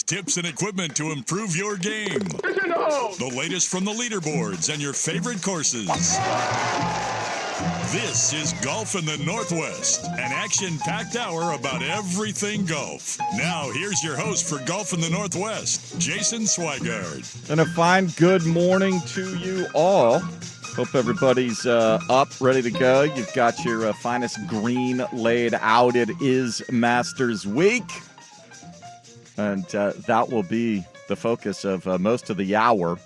Tips and equipment to improve your game. The latest from the leaderboards and your favorite courses. This is Golf in the Northwest, an action-packed hour about everything golf. Now, here's your host for Golf in the Northwest, Jason Swigard. And a fine good morning to you all. Hope everybody's up, ready to go. You've got your finest green laid out. It is Masters Week. And that will be the focus of most of the hour.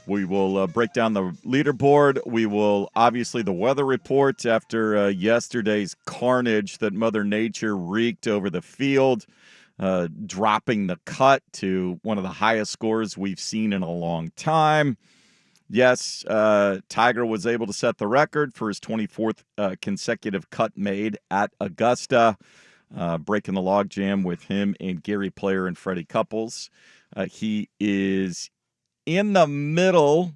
We will break down the leaderboard. We will, obviously, the weather report after yesterday's carnage that Mother Nature wreaked over the field, dropping the cut to one of the highest scores we've seen in a long time. Yes, Tiger was able to set the record for his 24th consecutive cut made at Augusta, breaking the logjam with him and Gary Player and Freddie Couples. He is in the middle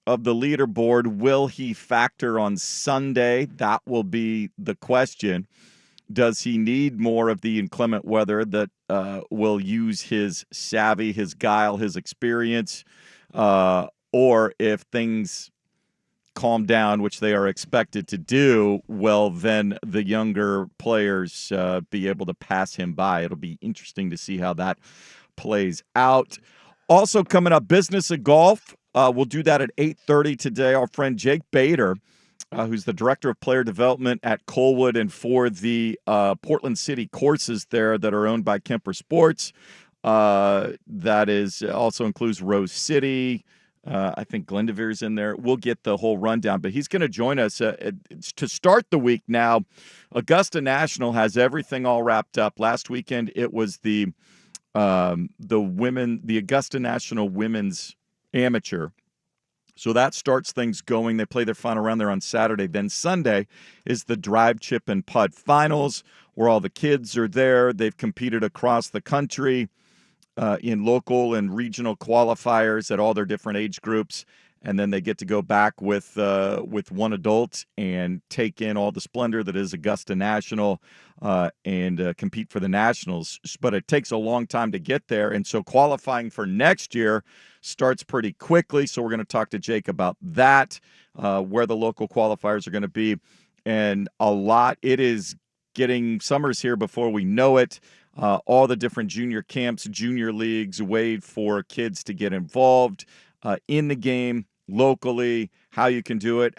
of the leaderboard. Will he factor on Sunday? That will be the question. Does he need more of the inclement weather that will use his savvy, his guile, his experience? Or if things calm down, which they are expected to do, well, then the younger players be able to pass him by. It'll be interesting to see how that plays out. Also coming up, Business of Golf. We'll do that at 8:30 today. Our friend Jake Bader, who's the Director of Player Development at Colwood and for the Portland City courses there that are owned by Kemper Sports. That is also includes Rose City. I think Glendoveer's in there. We'll get the whole rundown, but he's going to join us to start the week now. Augusta National has everything all wrapped up. Last weekend, it was the Augusta National Women's Amateur. So that starts things going. They play their final round there on Saturday. Then Sunday is the Drive, Chip, and Putt Finals, where all the kids are there. They've competed across the country in local and regional qualifiers at all their different age groups. And then they get to go back with one adult and take in all the splendor that is Augusta National and compete for the Nationals. But it takes a long time to get there. And so qualifying for next year starts pretty quickly. So we're going to talk to Jake about that, where the local qualifiers are going to be. And it is getting summer's here before we know it. All the different junior camps, junior leagues, a way for kids to get involved in the game locally, how you can do it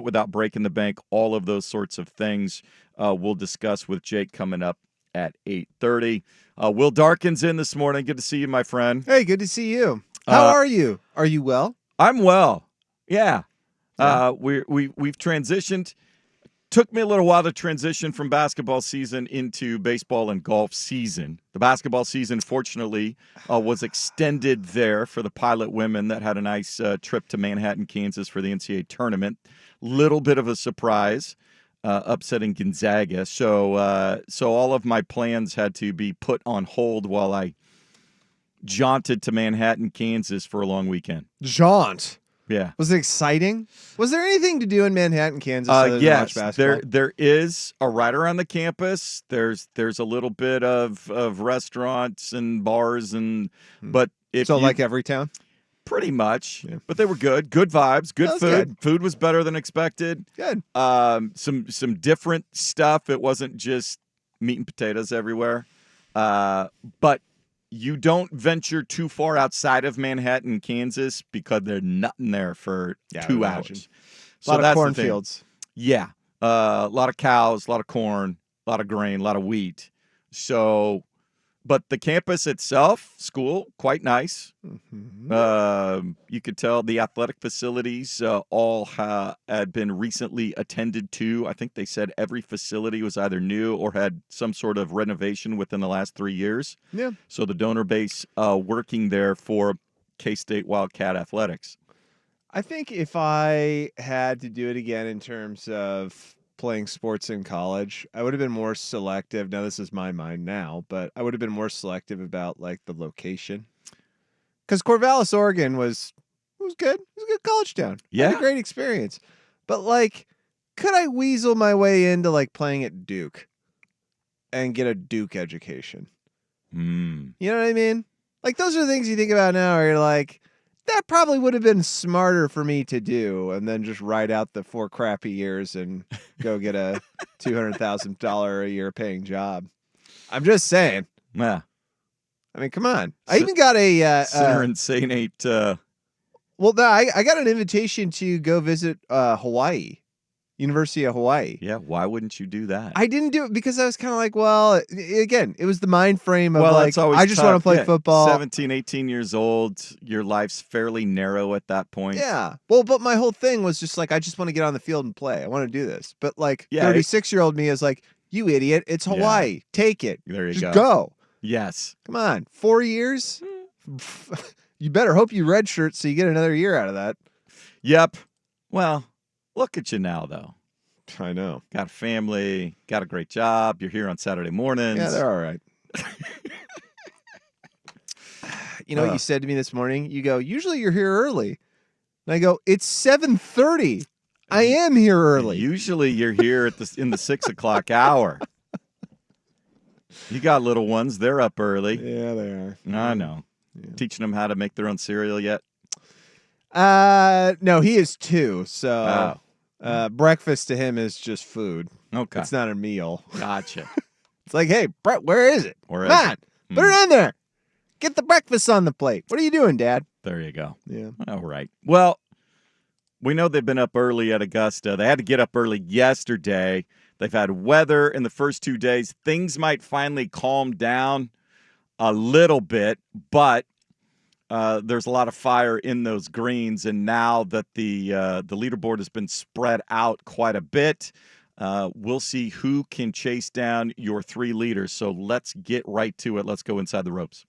without breaking the bank, all of those sorts of things we'll discuss with Jake coming up at 8:30. Will Darkin's in this morning. Good to see you, my friend. Hey, good to see you. How are you? Are you well? I'm well. Yeah. We've transitioned. Took me a little while to transition from basketball season into baseball and golf season. The basketball season, fortunately, was extended there for the Pilot women that had a nice trip to Manhattan, Kansas for the NCAA tournament. Little bit of a surprise, upsetting Gonzaga. So all of my plans had to be put on hold while I jaunted to Manhattan, Kansas for a long weekend. Jaunt. Yeah. Was it exciting? Was there anything to do in Manhattan, Kansas other than yes, watch basketball? there is right around the campus. There's a little bit of restaurants and bars but like every town? Pretty much. Yeah. But they were good. Good vibes, good food. Good. Food was better than expected. Good. Some different stuff. It wasn't just meat and potatoes everywhere. But you don't venture too far outside of Manhattan, Kansas, because there's nothing there for 2 hours. So a lot of cornfields. Yeah. A lot of cows, a lot of corn, a lot of grain, a lot of wheat. So, but the campus itself, school, quite nice. Mm-hmm. You could tell the athletic facilities all had been recently attended to. I think they said every facility was either new or had some sort of renovation within the last 3 years. Yeah. So the donor base working there for K-State Wildcat Athletics. I think if I had to do it again in terms of playing sports in college, I would have been more selective. Now, this is my mind now, but I would have been more selective about like the location. Because Corvallis, Oregon was good. It was a good college town. Yeah. I had a great experience. But like, could I weasel my way into like playing at Duke and get a Duke education? Mm. You know what I mean? Like, those are the things you think about now where you're like, that probably would have been smarter for me to do, and then just ride out the 4 crappy years and go get a $200,000 a year paying job. I'm just saying. Yeah. I mean, come on. I even got a Sinner and Saint ain't. well, no, I got an invitation to go visit Hawaii, University of Hawaii. Yeah, why wouldn't you do that? I didn't do it because I was kind of like, well, again, it was the mind frame of That's always I just tough. want to play Yeah, football. 17, 18 years old, your life's fairly narrow at that point. Yeah. Well, but my whole thing was just like, I just want to get on the field and play. I want to do this. But like, Yeah, 36-year-old me is like, you idiot. It's Hawaii. Take it. There you just go. go. Yes. Come on. 4 years? You better hope you redshirt so you get another year out of that. Yep. Well, look at you now, though. I know. Got a family, got a great job. You're here on Saturday mornings. Yeah, they're all right. You know what you said to me this morning? You go, usually you're here early. And I go, it's 7:30. I am here early. Usually you're here at in the 6 o'clock hour. You got little ones. They're up early. Yeah, they are. I know. Yeah. Teaching them how to make their own cereal yet? No, he is 2. So breakfast to him is just food. Okay. It's not a meal. Gotcha. It's like, hey, Brett, where is it? Where Come is on, it? put it on there. Get the breakfast on the plate. What are you doing, Dad? There you go. Yeah. All right. Well, we know they've been up early at Augusta. They had to get up early yesterday. They've had weather in the first 2 days. Things might finally calm down a little bit, but there's a lot of fire in those greens. And now that the leaderboard has been spread out quite a bit, we'll see who can chase down your 3 leaders. So let's get right to it. Let's go inside the ropes.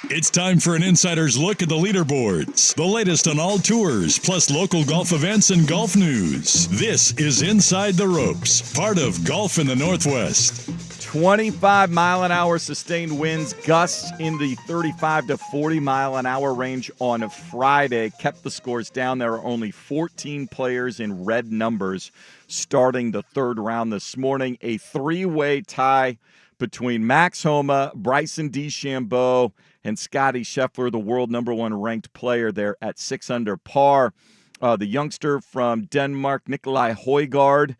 It's time for an insider's look at the leaderboards, the latest on all tours, plus local golf events and golf news. This is Inside the Ropes, part of Golf in the Northwest. 25-mile-an-hour sustained winds, gusts in the 35 to 40-mile-an-hour range on Friday kept the scores down. There are only 14 players in red numbers starting the third round this morning. A 3-way tie between Max Homa, Bryson DeChambeau, and Scotty Scheffler, the world number 1 ranked player there at 6 under par. The youngster from Denmark, Nikolai Højgaard,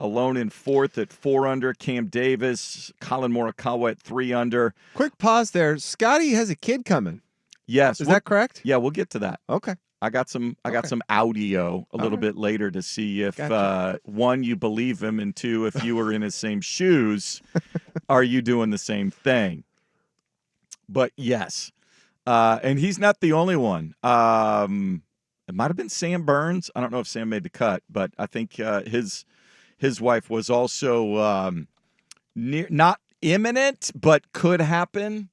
alone in 4th at 4 under. Cam Davis, Colin Morikawa at 3 under. Quick pause there. Scotty has a kid coming. Yes. Is that correct? Yeah, we'll get to that. Okay. I got some audio a little bit later to see if one, you believe him, and 2, if you were in his same shoes, are you doing the same thing? But yes, and he's not the only one. It might have been Sam Burns. I don't know if Sam made the cut, but I think his wife was also not imminent, but could happen.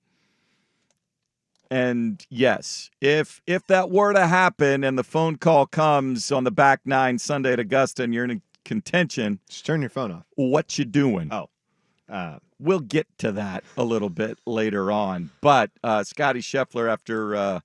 And yes, if that were to happen and the phone call comes on the back 9 Sunday at Augusta and you're in contention, just turn your phone off. What you doing? Oh, we'll get to that a little bit later on. But Scotty Scheffler, after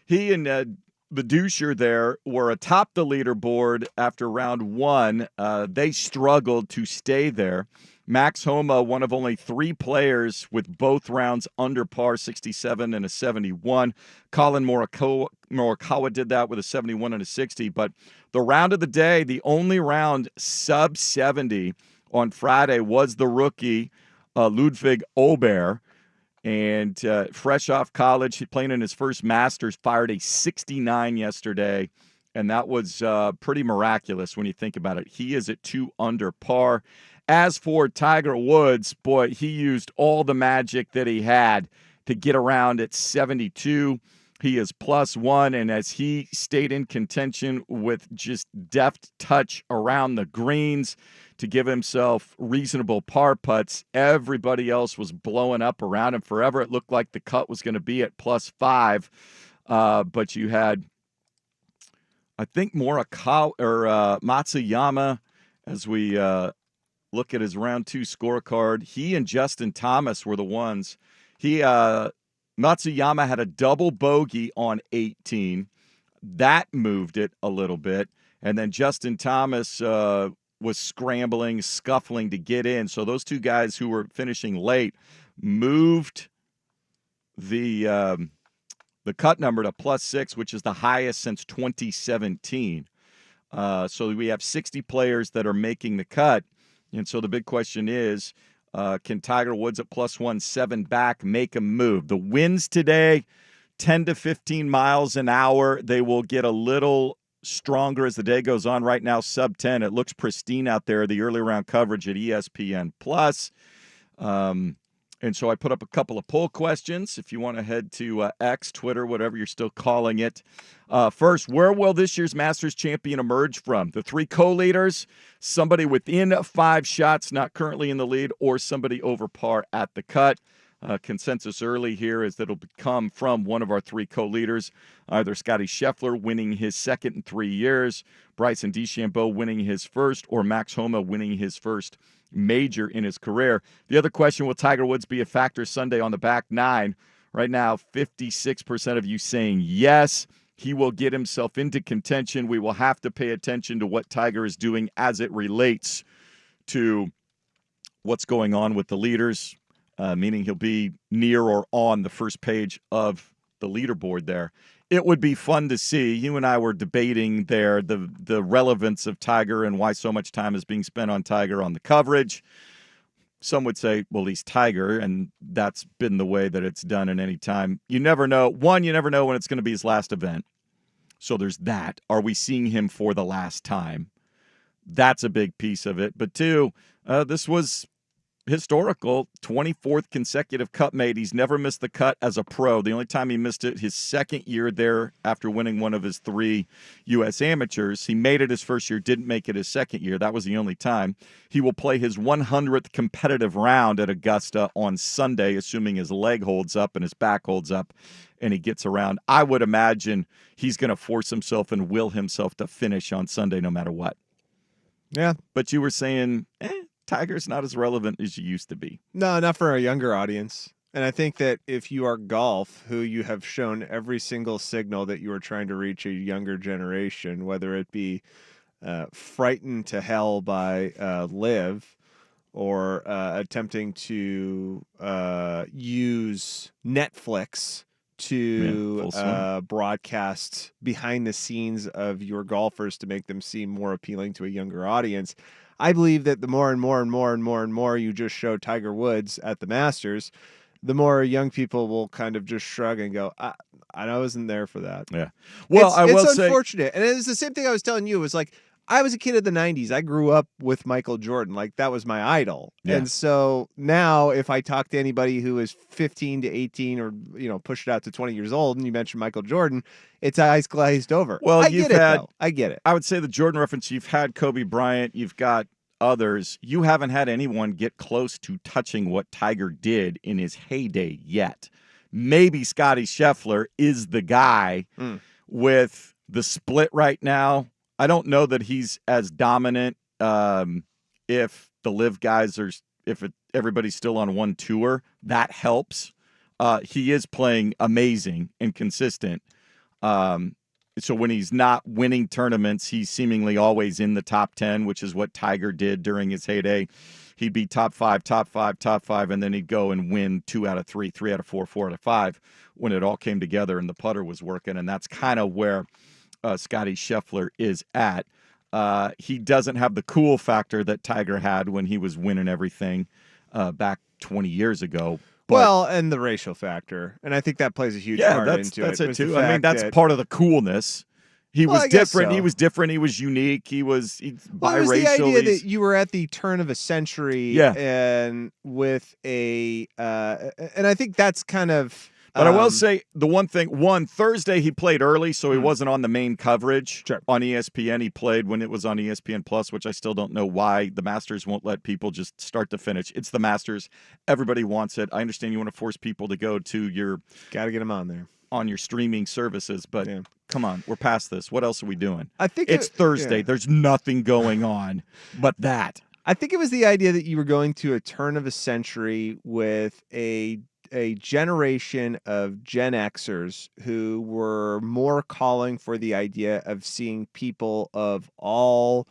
he and the Duscher there were atop the leaderboard after round 1, they struggled to stay there. Max Homa, one of only 3 players with both rounds under par, 67 and a 71. Colin Morikawa did that with a 71 and a 60. But the round of the day, the only round sub 70 on Friday, was the rookie Ludwig Aubert. And fresh off college, playing in his first Masters, fired a 69 yesterday. And that was pretty miraculous when you think about it. He is at 2 under par. As for Tiger Woods, boy, he used all the magic that he had to get around at 72. He is +1, and as he stayed in contention with just deft touch around the greens to give himself reasonable par putts, everybody else was blowing up around him forever. It looked like the cut was going to be at +5, but you had, I think, Morikawa or Matsuyama, as we look at his round 2 scorecard. He and Justin Thomas were the ones. Matsuyama had a double bogey on 18. That moved it a little bit. And then Justin Thomas was scrambling, scuffling to get in. So those 2 guys who were finishing late, moved the cut number to +6, which is the highest since 2017. So we have 60 players that are making the cut. And so the big question is, can Tiger Woods at +1, 7 back, make a move? The winds today, 10 to 15 miles an hour. They will get a little stronger as the day goes on. Right now, sub 10. It looks pristine out there, the early round coverage at ESPN+. And so I put up a couple of poll questions if you want to head to X, Twitter, whatever you're still calling it. First, where will this year's Masters champion emerge from? The 3 co-leaders, somebody within 5 shots, not currently in the lead, or somebody over par at the cut. Consensus early here is that it'll come from one of our 3 co-leaders, either Scotty Scheffler winning his second in 3 years, Bryson DeChambeau winning his first, or Max Homa winning his first major in his career. The other question, will Tiger Woods be a factor Sunday on the back 9? Right now, 56% of you saying yes. He will get himself into contention. We will have to pay attention to what Tiger is doing as it relates to what's going on with the leaders, meaning he'll be near or on the first page of the leaderboard there. It would be fun to see. You and I were debating there the relevance of Tiger and why so much time is being spent on Tiger on the coverage. Some would say, well, he's Tiger, and that's been the way that it's done in any time. You never know. One, you never know when it's going to be his last event. So there's that. Are we seeing him for the last time? That's a big piece of it. But 2, this was historical, 24th consecutive cut made. He's never missed the cut as a pro. The only time he missed it, his second year there after winning one of his 3 U.S. amateurs. He made it his first year, didn't make it his second year. That was the only time. He will play his 100th competitive round at Augusta on Sunday, assuming his leg holds up and his back holds up and he gets around. I would imagine he's going to force himself and will himself to finish on Sunday no matter what. Yeah. But you were saying, Tiger's not as relevant as you used to be. No, not for a younger audience. And I think that if you are golf, who you have shown every single signal that you are trying to reach a younger generation, whether it be frightened to hell by Live or attempting to use Netflix to broadcast behind the scenes of your golfers to make them seem more appealing to a younger audience. I believe that the more and more you just show Tiger Woods at the Masters, the more young people will kind of just shrug and go, I wasn't there for that. Yeah. Well, it's unfortunate. And it was the same thing I was telling you. It was like, I was a kid of the 90s. I grew up with Michael Jordan. Like, that was my idol. Yeah. And so now if I talk to anybody who is 15 to 18 or, push it out to 20 years old, and you mentioned Michael Jordan, it's eyes glazed over. Well, I get it. I would say the Jordan reference, you've had Kobe Bryant, you've got others. You haven't had anyone get close to touching what Tiger did in his heyday yet. Maybe Scotty Scheffler is the guy with the split right now. I don't know that he's as dominant if the Live guys are, everybody's still on one tour. That helps. He is playing amazing and consistent. So when he's not winning tournaments, he's seemingly always in the top 10, which is what Tiger did during his heyday. He'd be top 5, and then he'd go and win 2 out of 3, 3 out of 4, 4 out of 5 when it all came together and the putter was working. And that's kind of where Scotty Scheffler is at. He doesn't have the cool factor that Tiger had when he was winning everything back 20 years ago. Well, and the racial factor. And I think that plays a huge part into it. That's it too. I mean, that's part of the coolness. He was different. So. He was different. He was unique. He's biracial. It was the idea that you were at the turn of a century and with a and I think that's kind of But I will say the one thing, Thursday he played early, so he wasn't on the main coverage on ESPN. He played when it was on ESPN Plus, which I still don't know why the Masters won't let people just start to finish. It's the Masters. Everybody wants it. I understand you want to force people to go to your... Got to get them on there. On your streaming services, but come on, we're past this. What else are we doing? I think it's Thursday. Yeah. There's nothing going on but that. I think it was the idea that you were going to a turn of a century with a generation of Gen Xers who were more calling for the idea of seeing people of all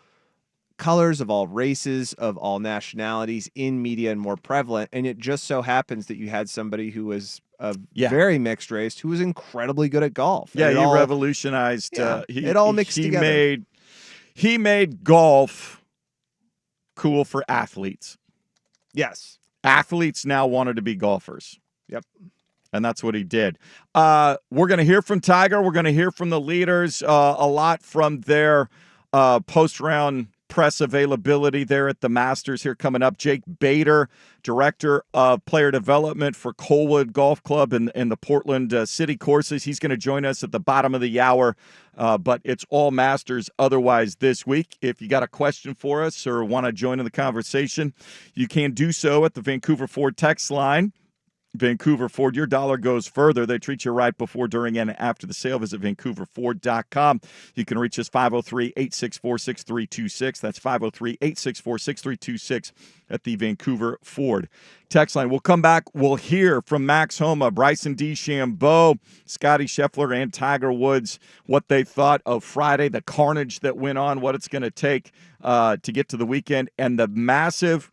colors, of all races, of all nationalities in media and more prevalent. And it just so happens that you had somebody who was of very mixed race who was incredibly good at golf. Yeah, he revolutionized. It all mixed together. He made golf cool for athletes. Yes. Athletes now wanted to be golfers. Yep. And that's what he did. We're going to hear from Tiger. We're going to hear from the leaders, a lot from their post-round press availability there at the Masters here coming up. Jake Bader, Director of Player Development for Colwood Golf Club and the Portland City Courses. He's going to join us at the bottom of the hour, but it's all Masters otherwise this week. If you got a question for us or want to join in the conversation, you can do so at the Vancouver Ford text line. Vancouver Ford, your dollar goes further. They treat you right before, during, and after the sale. Visit VancouverFord.com. You can reach us 503-864-6326. That's 503-864-6326 at the Vancouver Ford text line. We'll come back. We'll hear from Max Homa, Bryson DeChambeau, Scotty Scheffler, and Tiger Woods, what they thought of Friday, the carnage that went on, what it's going to take to get to the weekend, and the massive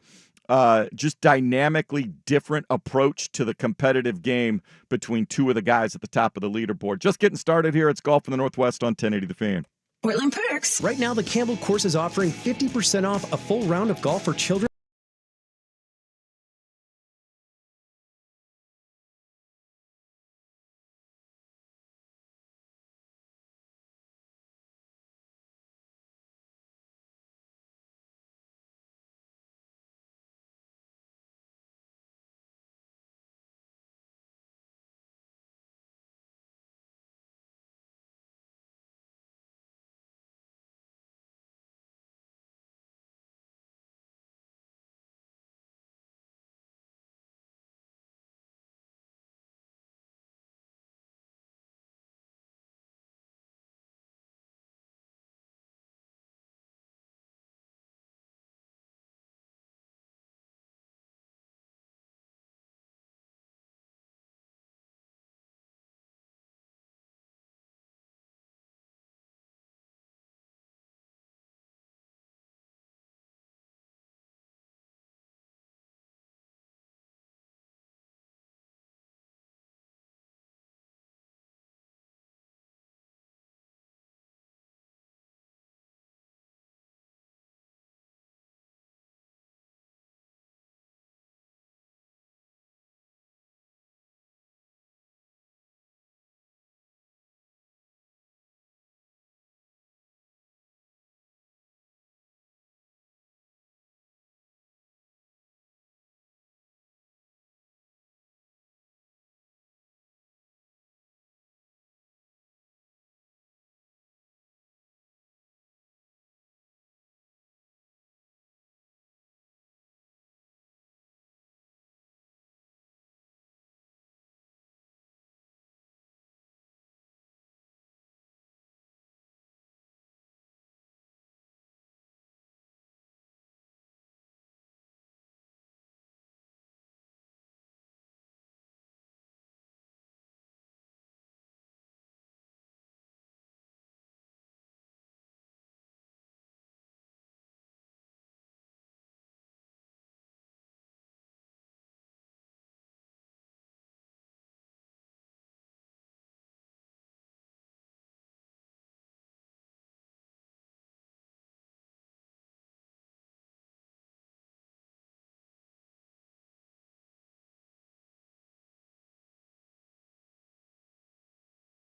just dynamically different approach to the competitive game between two of the guys at the top of the leaderboard. Just getting started here. It's Golf in the Northwest on 1080 The Fan. Portland Perks. Right now, the Campbell course is offering 50% off a full round of golf for children.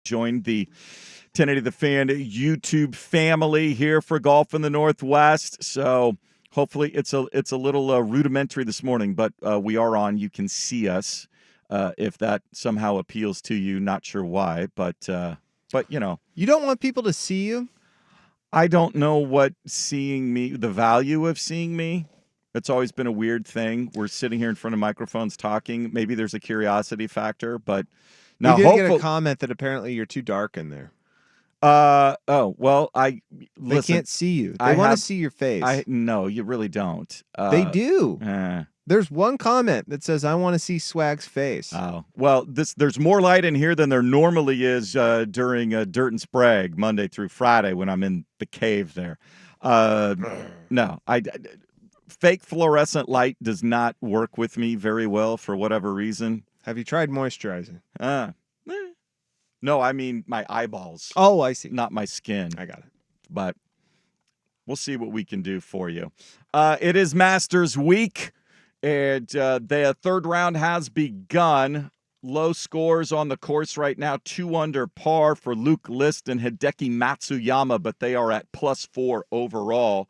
Joined the 1080 The Fan YouTube family here for Golf in the Northwest. So hopefully it's a little rudimentary this morning, but we are on. You can see us if that somehow appeals to you. Not sure why, but you know. You don't want people to see you? I don't know what the value of seeing me. It's always been a weird thing. We're sitting here in front of microphones talking. Maybe there's a curiosity factor, but now we did get a comment that apparently you're too dark in there. Well, they can't see you. They want to see your face. No, you really don't. They do. There's one comment that says, "I want to see Swag's face." Oh, well, there's more light in here than there normally is during Dirt and Sprague Monday through Friday when I'm in the cave there. No, fake fluorescent light does not work with me very well for whatever reason. Have you tried moisturizing? No, I mean my eyeballs. Oh, I see. Not my skin. I got it. But we'll see what we can do for you. It is Masters Week, and the third round has begun. Low scores on the course right now, 2 under par for Luke List and Hideki Matsuyama, but they are at +4 overall.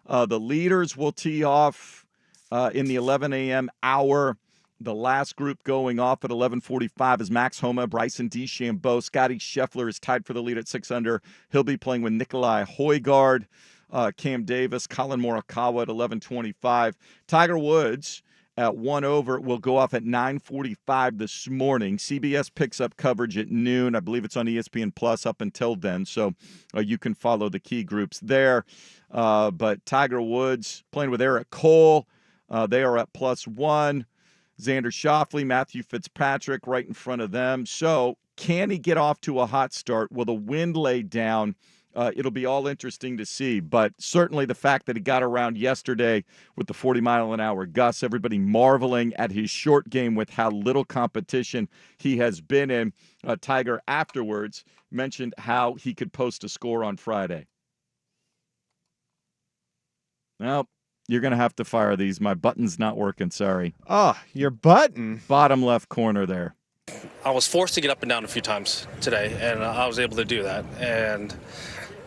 The leaders will tee off in the 11 a.m. hour. The last group going off at 11:45 is Max Homa, Bryson DeChambeau. Scotty Scheffler is tied for the lead at 6 under. He'll be playing with Nikolai Højgaard, Cam Davis, Colin Morikawa at 11:25. Tiger Woods at 1 over will go off at 9:45 this morning. CBS picks up coverage at noon. I believe it's on ESPN Plus up until then, so you can follow the key groups there. But Tiger Woods playing with Eric Cole. They are at +1. Xander Schauffele, Matthew Fitzpatrick right in front of them. So can he get off to a hot start? Will the wind lay down? It'll be all interesting to see. But certainly the fact that he got around yesterday with the 40-mile-an-hour gusts, everybody marveling at his short game with how little competition he has been in. Tiger afterwards mentioned how he could post a score on Friday. Well, you're going to have to fire these. My button's not working, sorry. Oh, your button? Bottom left corner there. I was forced to get up and down a few times today, and I was able to do that. And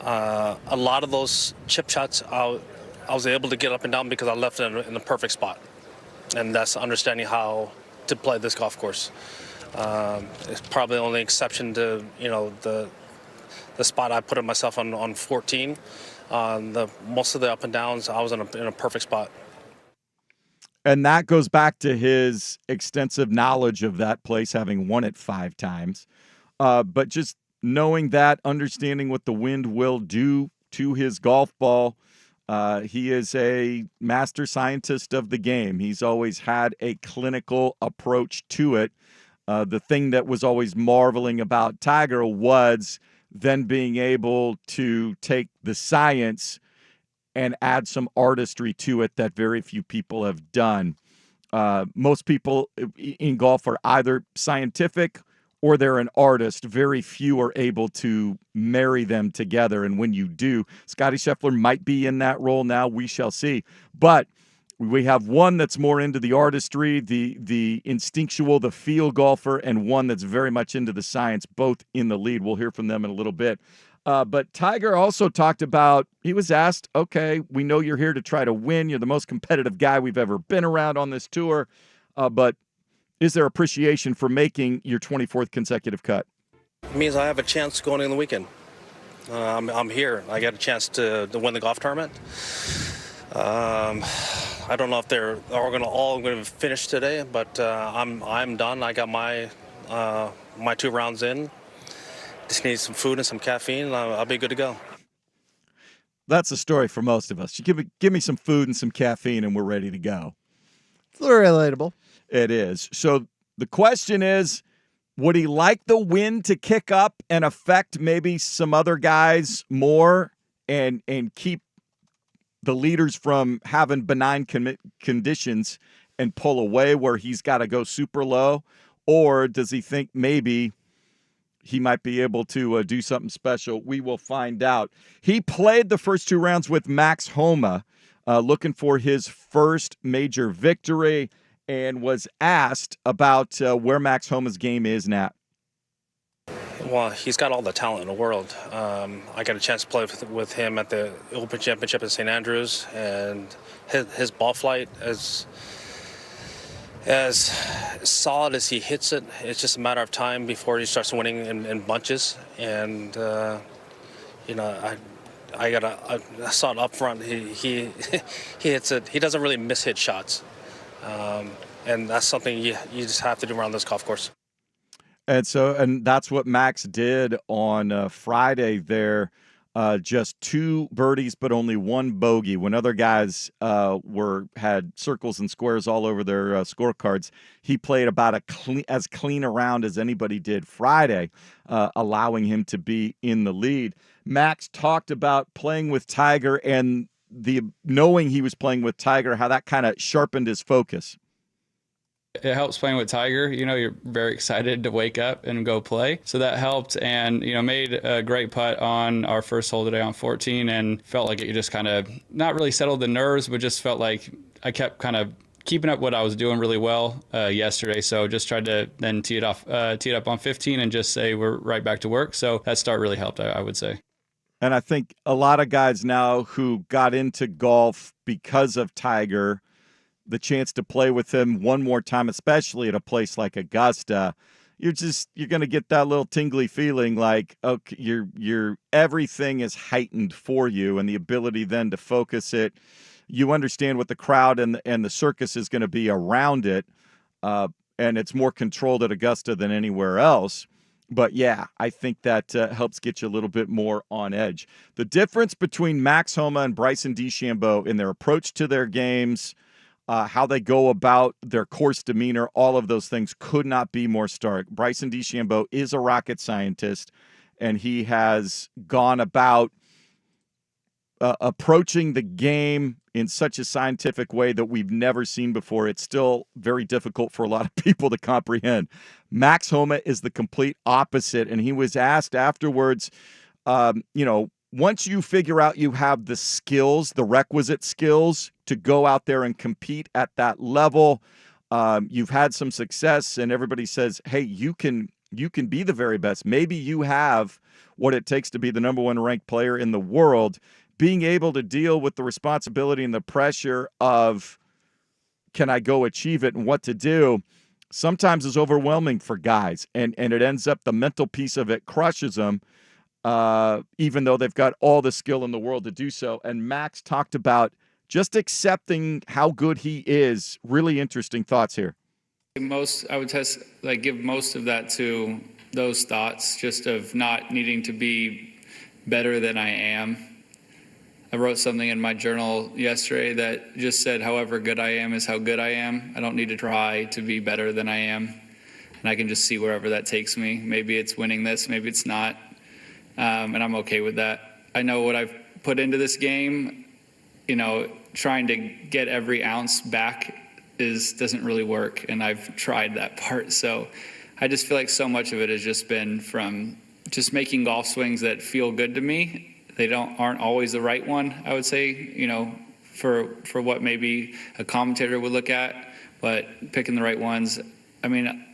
a lot of those chip shots, I was able to get up and down because I left it in the perfect spot. And that's understanding how to play this golf course. It's probably the only exception to, the spot I put myself on 14. Most of the up and downs, I was in a perfect spot. And that goes back to his extensive knowledge of that place, having won it 5 times. But just knowing that, understanding what the wind will do to his golf ball, he is a master scientist of the game. He's always had a clinical approach to it. The thing that was always marveling about Tiger was then being able to take the science and add some artistry to it that very few people have done. Most people in golf are either scientific or they're an artist. Very few are able to marry them together. And when you do, Scotty Scheffler might be in that role now. We shall see. But we have one that's more into the artistry, the instinctual, the feel golfer, and one that's very much into the science, both in the lead. We'll hear from them in a little bit. But Tiger also talked about, he was asked, okay, we know you're here to try to win. You're the most competitive guy we've ever been around on this tour. But is there appreciation for making your 24th consecutive cut? It means I have a chance going in the weekend. I'm here. I got a chance to win the golf tournament. I don't know if they're all going to finish today, but I'm done. I got my 2 rounds in. Just need some food and some caffeine, and I'll be good to go. That's the story for most of us. You give me some food and some caffeine, and we're ready to go. It's a little relatable. It is. So the question is, would he like the wind to kick up and affect maybe some other guys more and keep the leaders from having benign conditions and pull away where he's got to go super low? Or does he think maybe he might be able to do something special? We will find out. He played the first 2 rounds with Max Homa, looking for his first major victory, and was asked about where Max Homa's game is now. Well, he's got all the talent in the world. I got a chance to play with him at the Open Championship in St. Andrews, and his ball flight is as solid as he hits it. It's just a matter of time before he starts winning in bunches. And I saw it up front. He hits it. He doesn't really miss-hit shots, and that's something you just have to do around this golf course. And that's what Max did on Friday there. just 2 birdies, but only 1 bogey. When other guys had circles and squares all over their scorecards, he played about as clean a round as anybody did Friday, allowing him to be in the lead. Max talked about playing with Tiger and knowing he was playing with Tiger, how that kind of sharpened his focus. It helps playing with Tiger. You're very excited to wake up and go play. So that helped, and, made a great putt on our first hole today on 14, and felt like it just kind of not really settled the nerves, but just felt like I kept kind of keeping up what I was doing really well yesterday. So just tried to then tee it up on 15 and just say we're right back to work. So that start really helped, I would say. And I think a lot of guys now who got into golf because of Tiger, the chance to play with him one more time, especially at a place like Augusta, you're going to get that little tingly feeling like, okay, your everything is heightened for you, and the ability then to focus it. You understand what the crowd and the circus is going to be around it, and it's more controlled at Augusta than anywhere else. But yeah, I think that helps get you a little bit more on edge. The difference between Max Homa and Bryson DeChambeau in their approach to their games, how they go about their course demeanor, all of those things could not be more stark. Bryson DeChambeau is a rocket scientist, and he has gone about approaching the game in such a scientific way that we've never seen before. It's still very difficult for a lot of people to comprehend. Max Homa is the complete opposite, and he was asked afterwards, once you figure out you have the skills, the requisite skills to go out there and compete at that level, you've had some success, and everybody says, hey, you can be the very best. Maybe you have what it takes to be the number 1 ranked player in the world. Being able to deal with the responsibility and the pressure of, can I go achieve it and what to do, sometimes is overwhelming for guys. And it ends up, the mental piece of it crushes them, even though they've got all the skill in the world to do so. And Max talked about just accepting how good he is. Really interesting thoughts here. I would give most of that to those thoughts, just of not needing to be better than I am. I wrote something in my journal yesterday that just said, however good I am is how good I am. I don't need to try to be better than I am. And I can just see wherever that takes me. Maybe it's winning this, maybe it's not. And I'm okay with that. I know what I've put into this game, trying to get every ounce back doesn't really work. And I've tried that part. So I just feel like so much of it has just been from just making golf swings that feel good to me. They aren't always the right one, I would say, for what maybe a commentator would look at, but picking the right ones. I mean, I'm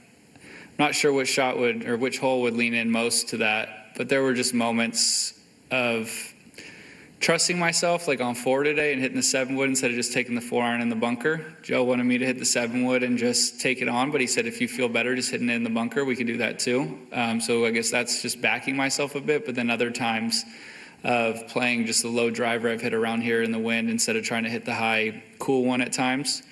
not sure which hole would lean in most to that, but there were just moments of trusting myself, like on 4 today and hitting the 7-wood instead of just taking the 4-iron in the bunker. Joe wanted me to hit the 7-wood and just take it on, but he said, if you feel better just hitting it in the bunker, we can do that too. So I guess that's just backing myself a bit, but then other times of playing just the low driver I've hit around here in the wind instead of trying to hit the high, cool one at times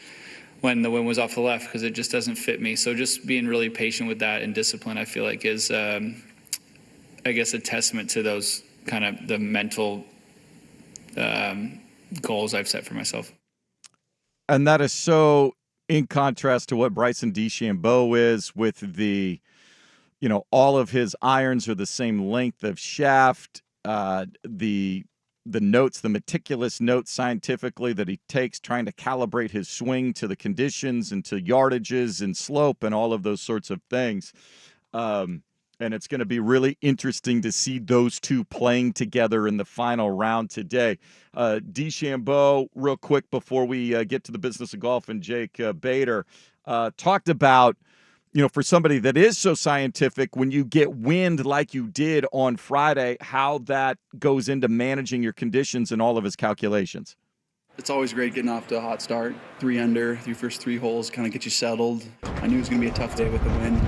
when the wind was off the left, because it just doesn't fit me. So just being really patient with that and discipline, I feel like is, I guess, a testament to those kind of the mental goals I've set for myself. And that is so in contrast to what Bryson DeChambeau is with the, all of his irons are the same length of shaft. The notes, the meticulous notes scientifically that he takes, trying to calibrate his swing to the conditions and to yardages and slope and all of those sorts of things. And it's going to be really interesting to see those two playing together in the final round today. DeChambeau, real quick before we get to the business of golf, and Jake Bader talked about, for somebody that is so scientific, when you get wind like you did on Friday, how that goes into managing your conditions and all of his calculations. It's always great getting off to a hot start. 3 under, your first 3 holes, kind of get you settled. I knew it was going to be a tough day with the wind.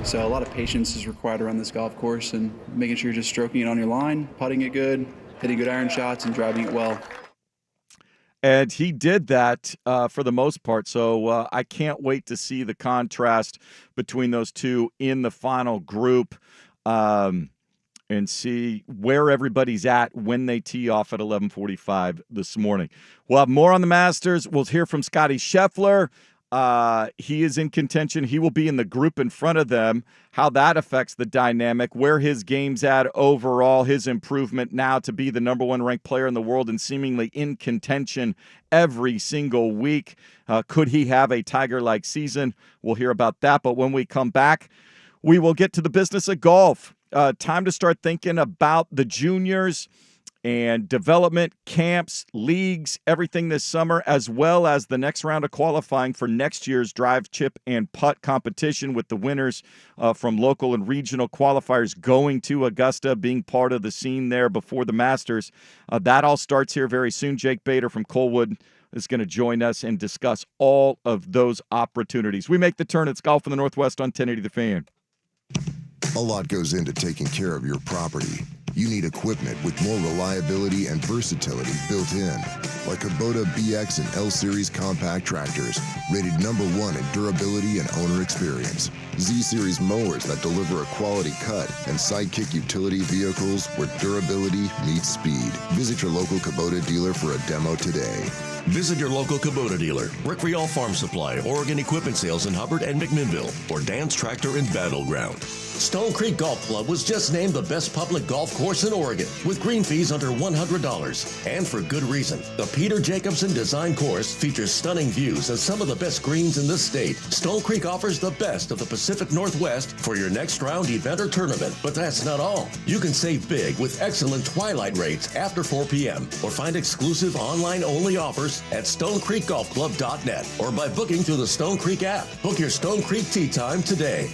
So a lot of patience is required around this golf course, and making sure you're just stroking it on your line, putting it good, hitting good iron shots, and driving it well. And he did that for the most part. So I can't wait to see the contrast between those two in the final group. and see where everybody's at when they tee off at 11:45 this morning. We'll have more on the Masters. We'll hear from Scotty Scheffler. He is in contention. He will be in the group in front of them, how that affects the dynamic, where his game's at overall, his improvement now to be the number one ranked player in the world and seemingly in contention every single week. Could he have a Tiger-like season? We'll hear about that. But when we come back, we will get to the business of golf. Time to start thinking about the juniors and development camps, leagues, everything this summer, as well as the next round of qualifying for next year's drive, chip, and putt competition with the winners from local and regional qualifiers going to Augusta, being part of the scene there before the Masters. That all starts here very soon. Jake Bader from Colwood is going to join us and discuss all of those opportunities. We make the turn. It's Golf in the Northwest on 1080 The Fan. A lot goes into taking care of your property. You need equipment with more reliability and versatility built in, like Kubota BX and L Series compact tractors, rated #1 in durability and owner experience. Z Series mowers that deliver a quality cut, and Sidekick utility vehicles where durability meets speed. Visit your local Kubota dealer for a demo today. Visit your local Kubota dealer, Rick Rial Farm Supply, Oregon Equipment Sales in Hubbard and McMinnville, or Dan's Tractor in Battleground. Stone Creek Golf Club was just named the best public golf course in Oregon, with green fees under $100. And for good reason. The Peter Jacobson Design Course features stunning views of some of the best greens in the state. Stone Creek offers the best of the Pacific Northwest for your next round event or tournament. But that's not all. You can save big with excellent twilight rates after 4 p.m. or find exclusive online-only offers at StoneCreekGolfClub.net or by booking through the Stone Creek app. Book your Stone Creek tee time today.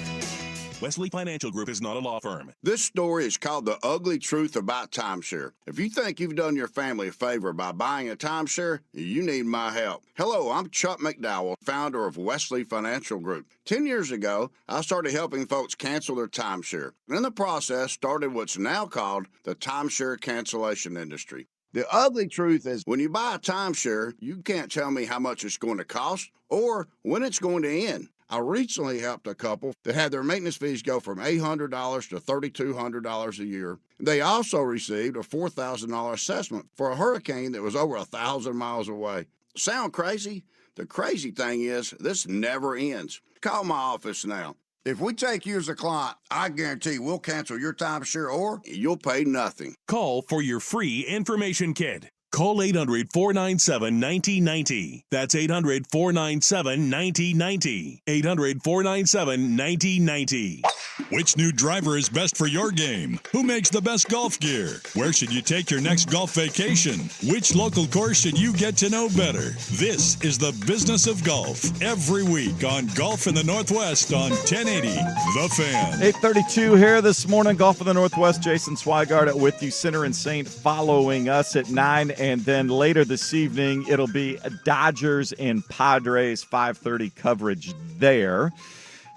Wesley Financial Group is not a law firm. This story is called The Ugly Truth About Timeshare. If you think you've done your family a favor by buying a timeshare, you need my help. Hello, I'm Chuck McDowell, founder of Wesley Financial Group. 10 years ago, I started helping folks cancel their timeshare. In the process, started what's now called the timeshare cancellation industry. The ugly truth is when you buy a timeshare, you can't tell me how much it's going to cost or when it's going to end. I recently helped a couple that had their maintenance fees go from $800 to $3,200 a year. They also received a $4,000 assessment for a hurricane that was over 1,000 miles away. Sound crazy? The crazy thing is, this never ends. Call my office now. If we take you as a client, I guarantee we'll cancel your timeshare or you'll pay nothing. Call for your free information kit. Call 800-497-9090. That's 800-497-9090. 800-497-9090. Which new driver is best for your game? Who makes the best golf gear? Where should you take your next golf vacation? Which local course should you get to know better? This is the business of golf every week on Golf in the Northwest on 1080 The Fan. 8:32 here this morning. Golf in the Northwest. Jason Swigart with you, Center and Saint, following us at 9. And then later this evening, it'll be Dodgers and Padres, 5:30 coverage there.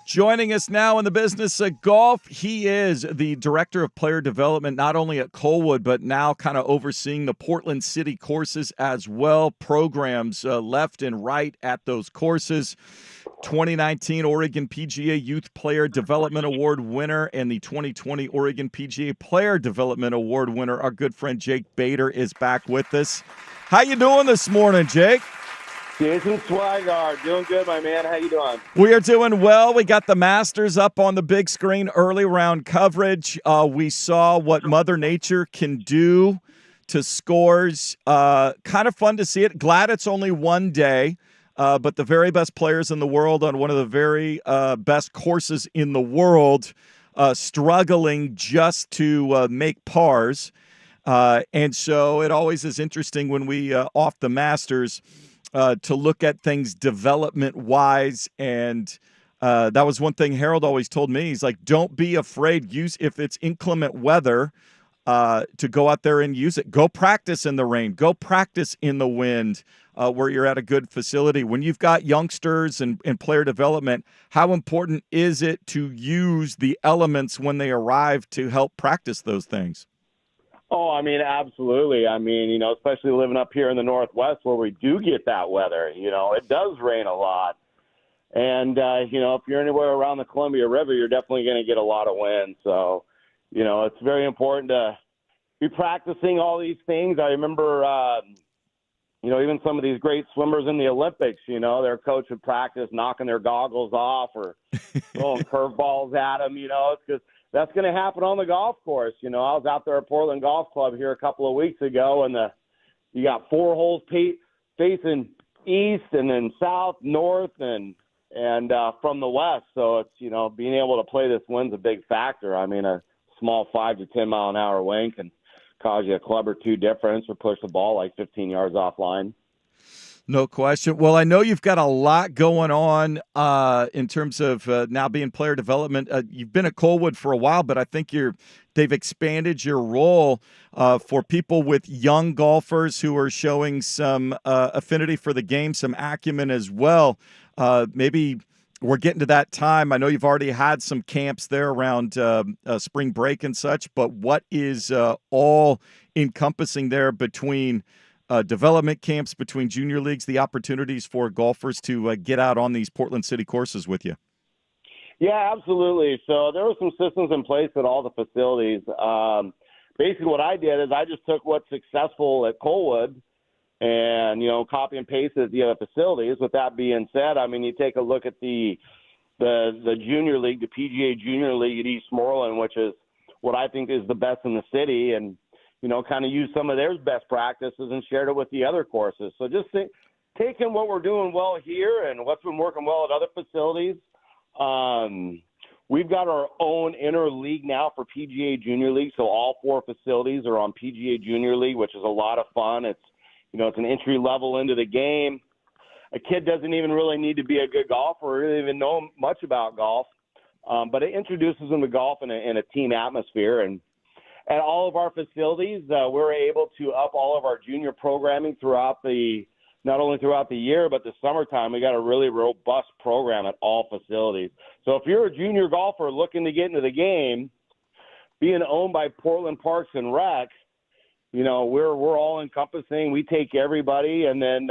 Joining us now in the business of golf, he is the Director of Player Development, not only at Colwood, but now kind of overseeing the Portland City courses as well, programs left and right at those courses. 2019 Oregon PGA Youth Player Development Award winner and the 2020 Oregon PGA Player Development Award winner, our good friend Jake Bader, is back with us. How you doing this morning, Jake? Jason Swigart, doing good, my man. How you doing? We are doing well. We got the Masters up on the big screen, early round coverage. We saw what Mother Nature can do to scores. Kind of fun to see it. Glad it's only one day. But the very best players in the world on one of the very best courses in the world struggling just to make pars. And so it always is interesting when we off the Masters to look at things development-wise. And that was one thing Harold always told me. He's like, don't be afraid. If it's inclement weather, to go out there and use it. Go practice in the rain. Go practice in the wind. Where you're at a good facility. When you've got youngsters and player development, how important is it to use the elements when they arrive to help practice those things? Oh, I mean, absolutely. I mean, especially living up here in the Northwest where we do get that weather, it does rain a lot. And, if you're anywhere around the Columbia River, you're definitely going to get a lot of wind. So, It's very important to be practicing all these things. I remember, even some of these great swimmers in the Olympics, their coach would practice knocking their goggles off or throwing curveballs at them, it's because that's going to happen on the golf course. I was out there at Portland Golf Club here a couple of weeks ago, and you got 4 holes facing east and then south, north, and from the west. So it's, being able to play this wind's a big factor. I mean, a small 5 to 10 mile an hour wind can cause you a club or two difference or push the ball like 15 yards offline. No question. Well, I know you've got a lot going on in terms of now being player development. You've been at Colwood for a while, but I think they've expanded your role for people with young golfers who are showing some affinity for the game, some acumen as well. Maybe we're getting to that time. I know you've already had some camps there around spring break and such, but what is all encompassing there between development camps, between junior leagues, the opportunities for golfers to get out on these Portland City courses with you? Yeah, absolutely. So there were some systems in place at all the facilities. Basically what I did is I just took what's successful at Colwood and, copy and paste it at the other facilities. With that being said, I mean, you take a look at the junior league, the PGA Junior League at Eastmoreland, which is what I think is the best in the city, and kind of use some of their best practices and shared it with the other courses. So just taking what we're doing well here and what's been working well at other facilities. We've got our own inner league now for PGA Junior League. So all 4 facilities are on PGA Junior League, which is a lot of fun. It's, it's an entry level into the game. A kid doesn't even really need to be a good golfer or really even know much about golf. But it introduces them to golf in a team atmosphere. And at all of our facilities, we're able to up all of our junior programming not only throughout the year, but the summertime. We got a really robust program at all facilities. So if you're a junior golfer looking to get into the game, being owned by Portland Parks and Rec, we're all encompassing. We take everybody, and then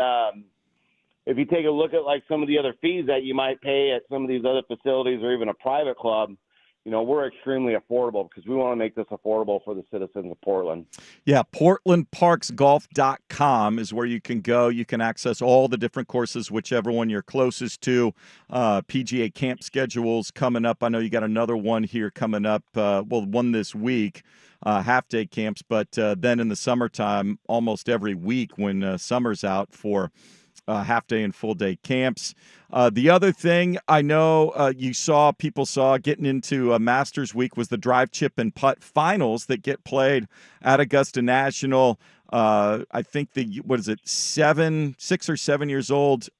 if you take a look at like some of the other fees that you might pay at some of these other facilities or even a private club, we're extremely affordable because we want to make this affordable for the citizens of Portland. Yeah, PortlandParksGolf.com is where you can go. You can access all the different courses, whichever one you're closest to. PGA camp schedules coming up. I know you got another one here coming up, one this week, half-day camps, but then in the summertime, almost every week when summer's out for half-day and full-day camps. The other thing I know people saw getting into Masters Week was the drive, chip, and putt finals that get played at Augusta National. I think 6 or 7 years old,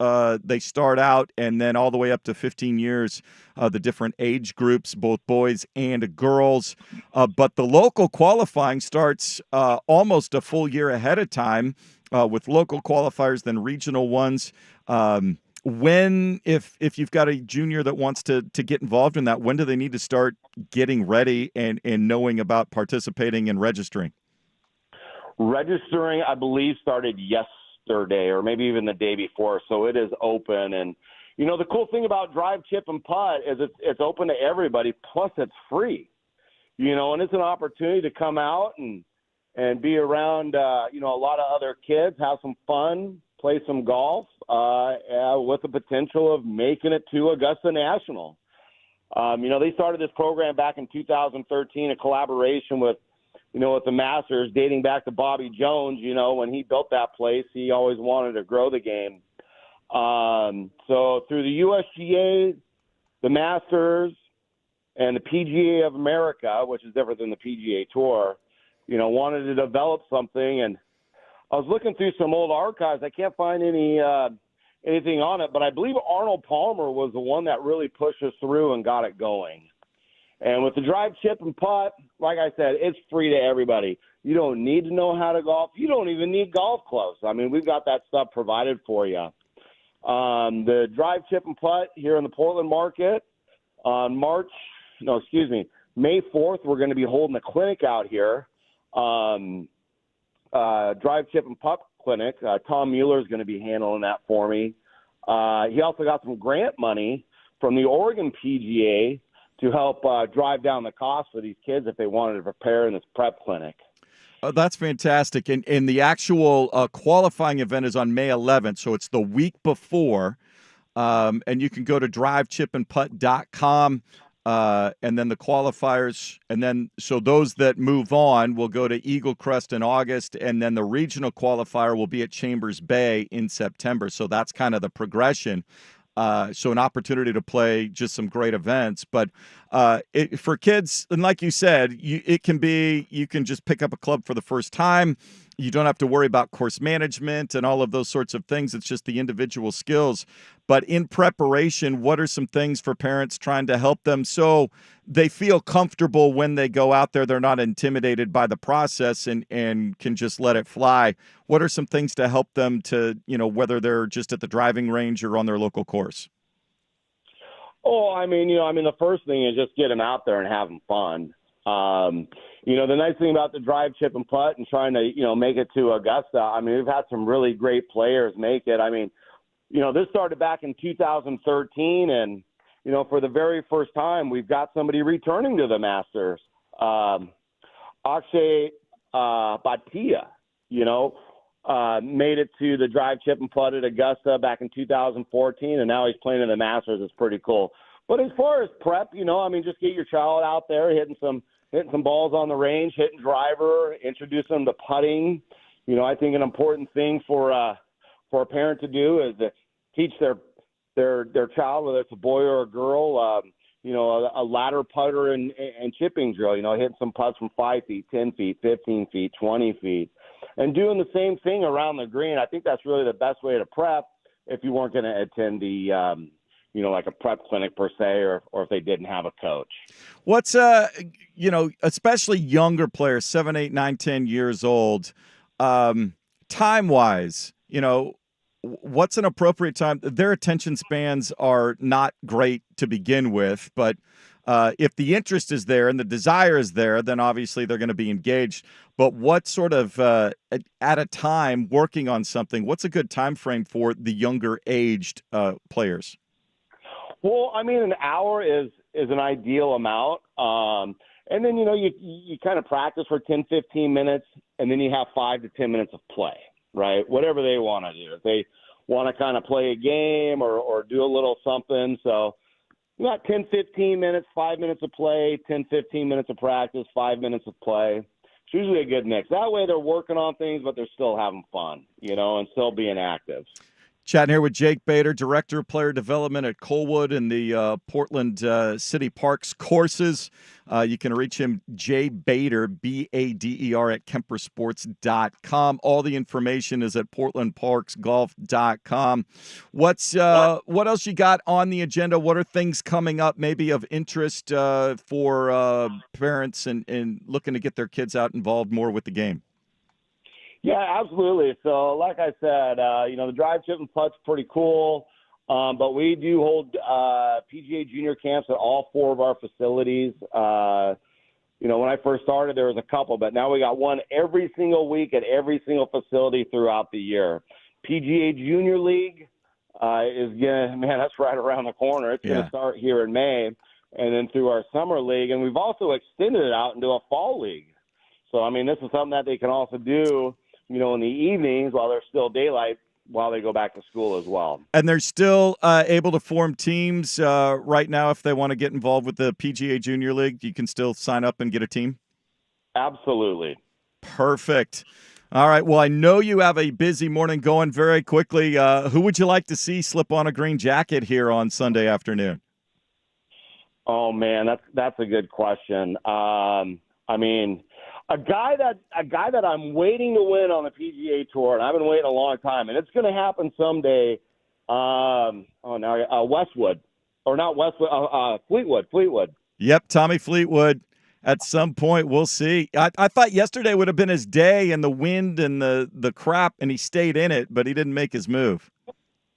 they start out, and then all the way up to 15 years, the different age groups, both boys and girls. But the local qualifying starts almost a full year ahead of time. With local qualifiers, then regional ones. If you've got a junior that wants to get involved in that, when do they need to start getting ready and knowing about participating and registering? Registering, I believe, started yesterday or maybe even the day before, so it is open. And, the cool thing about drive, chip, and putt is it's open to everybody, plus it's free. And it's an opportunity to come out and be around, a lot of other kids, have some fun, play some golf, with the potential of making it to Augusta National. They started this program back in 2013, a collaboration with the Masters, dating back to Bobby Jones. When he built that place, he always wanted to grow the game. So through the USGA, the Masters, and the PGA of America, which is different than the PGA Tour, wanted to develop something, and I was looking through some old archives. I can't find anything on it, but I believe Arnold Palmer was the one that really pushed us through and got it going. And with the drive, chip, and putt, like I said, it's free to everybody. You don't need to know how to golf. You don't even need golf clubs. I mean, we've got that stuff provided for you. The drive, chip, and putt here in the Portland market on May 4th, we're going to be holding a clinic out here. Drive, chip, and putt clinic. Tom Mueller is going to be handling that for me. He also got some grant money from the Oregon PGA to help drive down the cost for these kids if they wanted to prepare in this prep clinic. Oh, that's fantastic. And the actual qualifying event is on May 11th, so it's the week before. And you can go to drivechipandputt.com, and then the qualifiers. And then so those that move on will go to Eagle Crest in August, and then the regional qualifier will be at Chambers Bay in September. So that's kind of the progression. So an opportunity to play just some great events. But for kids, and like you said, you can just pick up a club for the first time. You don't have to worry about course management and all of those sorts of things. It's just the individual skills. But in preparation, what are some things for parents trying to help them so they feel comfortable when they go out there? They're not intimidated by the process and can just let it fly. What are some things to help them to, whether they're just at the driving range or on their local course? The first thing is just get them out there and have them fun. The nice thing about the drive, chip, and putt and trying to, make it to Augusta, we've had some really great players make it. This started back in 2013, and, for the very first time, we've got somebody returning to the Masters. Akshay Bhatia, made it to the drive, chip, and putt at Augusta back in 2014, and now he's playing in the Masters. It's pretty cool. But as far as prep, just get your child out there hitting some balls on the range, hitting driver, introduce them to putting. I think an important thing for a parent to do is to teach their child, whether it's a boy or a girl, a ladder putter and chipping drill, hitting some putts from 5 feet, 10 feet, 15 feet, 20 feet, and doing the same thing around the green. I think that's really the best way to prep if you weren't going to attend the like a prep clinic per se, or if they didn't have a coach. What's, especially younger players, 7, 8, 9, 10 years old, time-wise, what's an appropriate time? Their attention spans are not great to begin with, but if the interest is there and the desire is there, then obviously they're going to be engaged. But what sort of, at a time, working on something, what's a good time frame for the younger aged players? Well, an hour is an ideal amount. And then, you kind of practice for 10, 15 minutes, and then you have 5 to 10 minutes of play, right? Whatever they want to do. If they want to kind of play a game or do a little something. So you got 10, 15 minutes, 5 minutes of play, 10, 15 minutes of practice, 5 minutes of play. It's usually a good mix. That way they're working on things, but they're still having fun, and still being active. Chatting here with Jake Bader, Director of Player Development at Colwood and the Portland City Parks courses. You can reach him, Jay Bader, Bader, at KemperSports.com. All the information is at PortlandParksGolf.com. What else you got on the agenda? What are things coming up maybe of interest for parents and looking to get their kids out involved more with the game? Yeah, absolutely. So, like I said, the drive, chip, and putt's pretty cool. But we do hold PGA junior camps at all 4 of our facilities. When I first started, there was a couple, but now we got one every single week at every single facility throughout the year. PGA Junior League that's right around the corner. It's going to start here in May, and then through our summer league. And we've also extended it out into a fall league. So, this is something that they can also do, in the evenings while there's still daylight, while they go back to school as well. And they're still able to form teams right now if they want to get involved with the PGA Junior League. You can still sign up and get a team? Absolutely. Perfect. All right. Well, I know you have a busy morning going very quickly. Who would you like to see slip on a green jacket here on Sunday afternoon? Oh, man, that's a good question. A guy that I'm waiting to win on the PGA Tour, and I've been waiting a long time, and it's going to happen someday. Westwood, or not Westwood, Fleetwood. Yep, Tommy Fleetwood. At some point, we'll see. I thought yesterday would have been his day, and the wind and the crap, and he stayed in it, but he didn't make his move.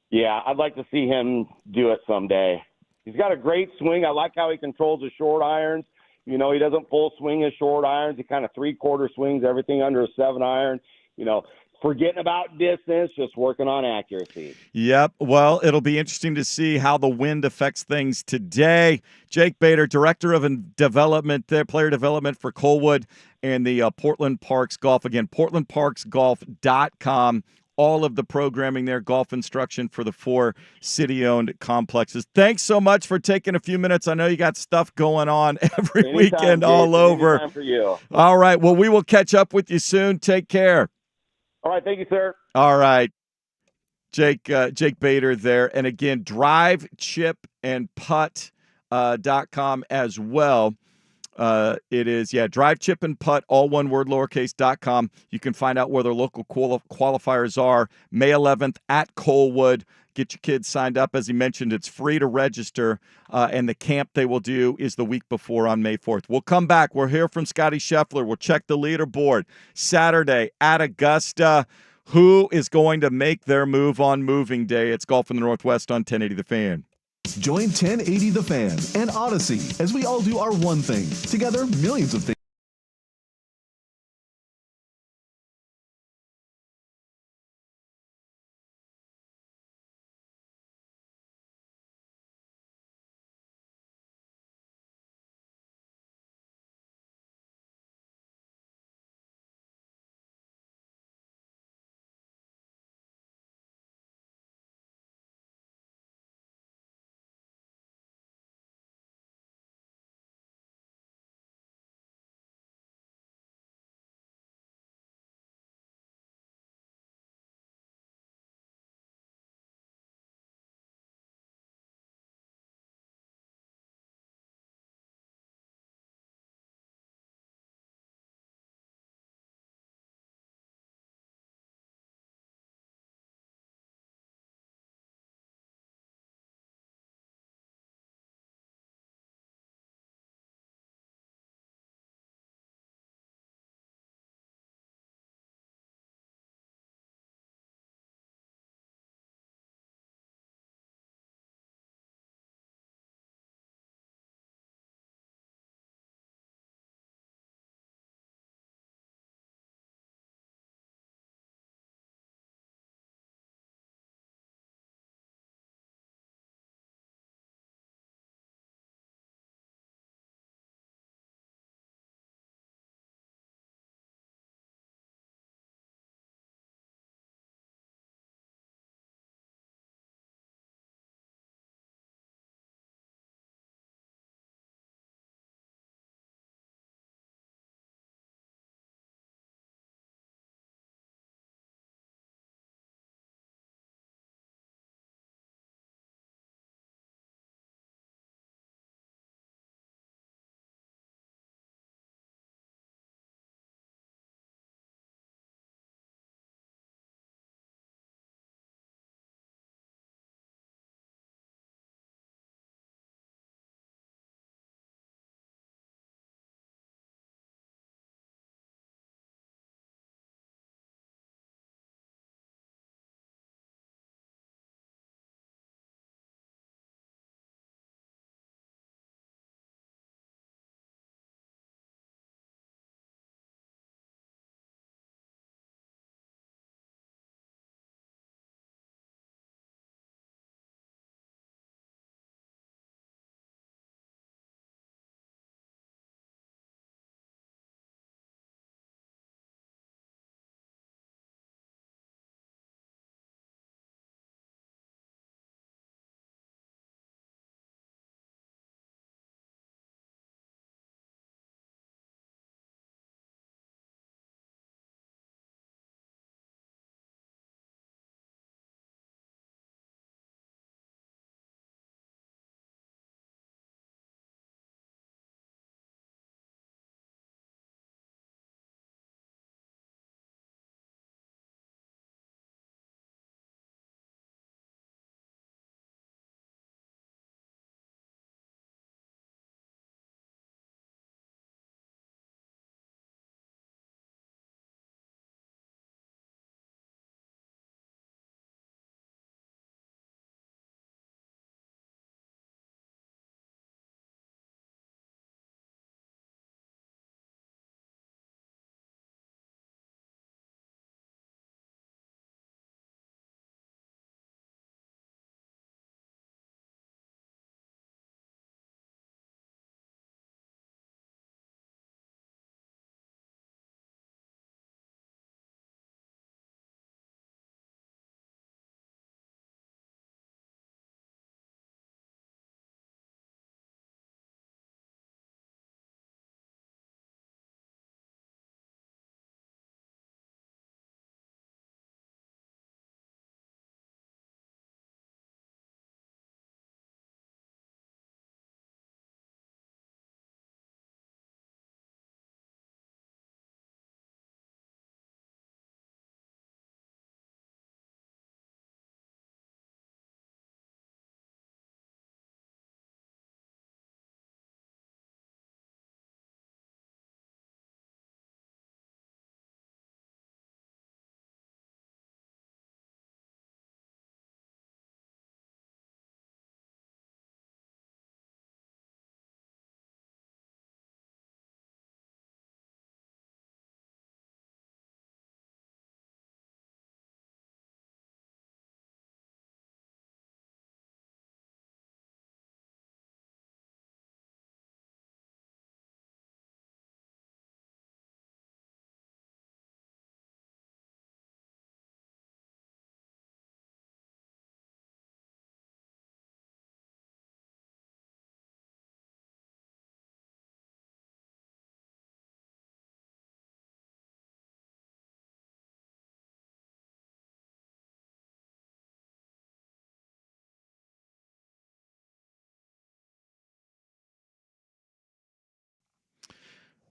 Yeah, I'd like to see him do it someday. He's got a great swing. I like how he controls his short irons. He doesn't full swing his short irons. He kind of 3/4 swings everything under a 7 iron. forgetting about distance, just working on accuracy. Yep. Well, it'll be interesting to see how the wind affects things today. Jake Bader, Director of Player Development for Colwood and the Portland Parks Golf. Again, portlandparksgolf.com. All of the programming there, golf instruction for the 4 city-owned complexes. Thanks so much for taking a few minutes. I know you got stuff going on every weekend all over. Anytime for you. All right. Well, we will catch up with you soon. Take care. All right. Thank you, sir. All right. Jake Bader there. And again, drivechipandputt.com as well. It is, drive, chip, and putt, all one word, lowercase.com. You can find out where their local qualifiers are. May 11th at Colwood. Get your kids signed up. As he mentioned, it's free to register, and the camp they will do is the week before on May 4th. We'll come back. We'll hear from Scotty Scheffler. We'll check the leaderboard. Saturday at Augusta. Who is going to make their move on moving day? It's Golf in the Northwest on 1080 The Fan. Join 1080 The Fan and Odyssey as we all do our one thing. Together, millions of things.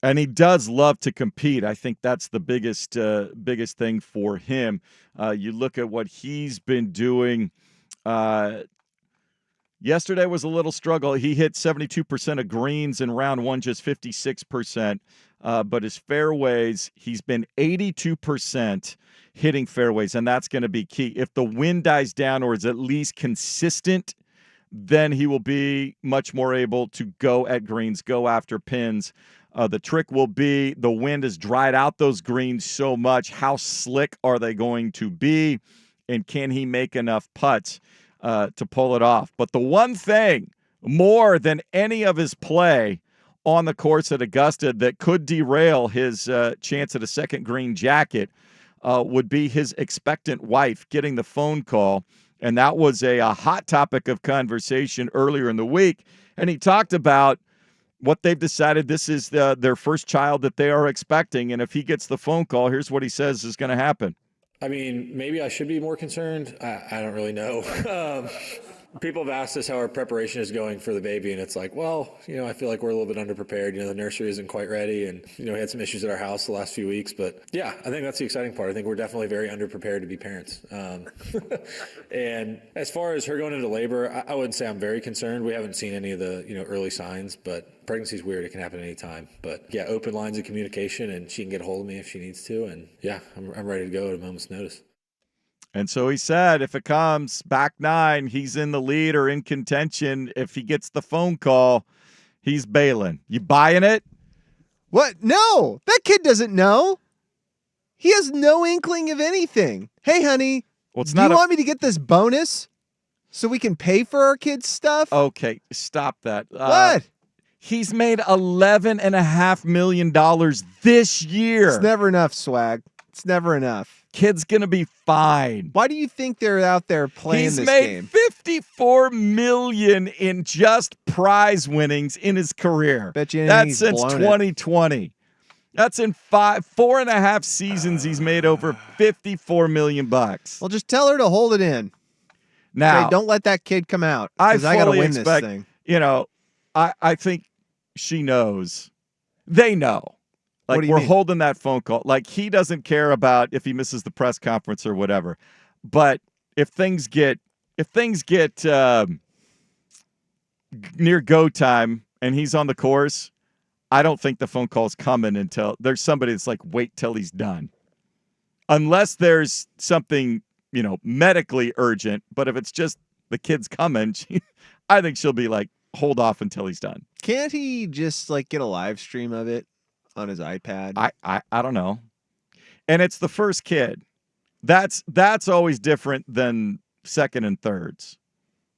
And he does love to compete. I think that's the biggest thing for him. You look at what he's been doing. Yesterday was a little struggle. He hit 72% of greens in round one, just 56%. But his fairways, he's been 82% hitting fairways, and that's going to be key. If the wind dies down or is at least consistent, then he will be much more able to go at greens, go after pins. The trick will be the wind has dried out those greens so much. How slick are they going to be? And can he make enough putts to pull it off? But the one thing more than any of his play on the course at Augusta that could derail his chance at a second green jacket would be his expectant wife getting the phone call. And that was a hot topic of conversation earlier in the week. And he talked about what they've decided this is their first child that they are expecting. And if he gets the phone call, here's what he says is going to happen. I mean, maybe I should be more concerned. I don't really know. People have asked us how our preparation is going for the baby, and it's like, well, I feel like we're a little bit underprepared. The nursery isn't quite ready, and, we had some issues at our house the last few weeks. But, yeah, I think that's the exciting part. I think we're definitely very underprepared to be parents. And as far as her going into labor, I wouldn't say I'm very concerned. We haven't seen any of the, early signs, but pregnancy is weird. It can happen anytime. But, yeah, open lines of communication, and she can get a hold of me if she needs to. And, yeah, I'm ready to go at a moment's notice. And so he said if it comes back 9, he's in the lead or in contention. If he gets the phone call, he's bailing. You buying it? What? No, that kid doesn't know. He has no inkling of anything. Hey, honey, do you want me to get this bonus so we can pay for our kids' stuff? Okay, stop that. What? He's made $11.5 million this year. It's never enough, Swag. It's never enough. Kid's gonna be fine. Why do you think they're out there playing this game? He's made $54 million in just prize winnings in his career. Bet you that's since 2020. That's in 4.5 seasons. He's made over $54 million. Well, just tell her to hold it in. Now, okay, don't let that kid come out. I gotta win this thing. I think she knows. They know. Like, we're holding that phone call. Like, he doesn't care about if he misses the press conference or whatever. But if things get near go time and he's on the course, I don't think the phone call's coming until there's somebody that's like, wait till he's done. Unless there's something, medically urgent. But if it's just the kid's coming, I think she'll be like, hold off until he's done. Can't he just get a live stream of it on his iPad? I don't know. And it's the first kid. That's always different than second and thirds.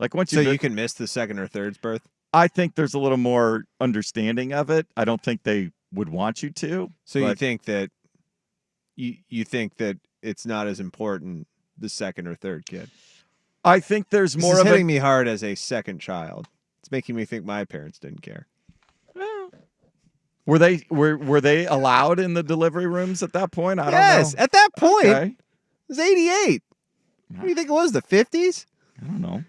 Like once you can miss the second or third's birth? I think there's a little more understanding of it. I don't think they would want you to. So you think that you think that it's not as important the second or third kid? I think there's more of hitting it. me hard as a second child. It's making me think my parents didn't care. Were they allowed in the delivery rooms at that point? I don't know. Yes, at that point. Okay. It was 88. What do you think it was, the 50s? I don't know.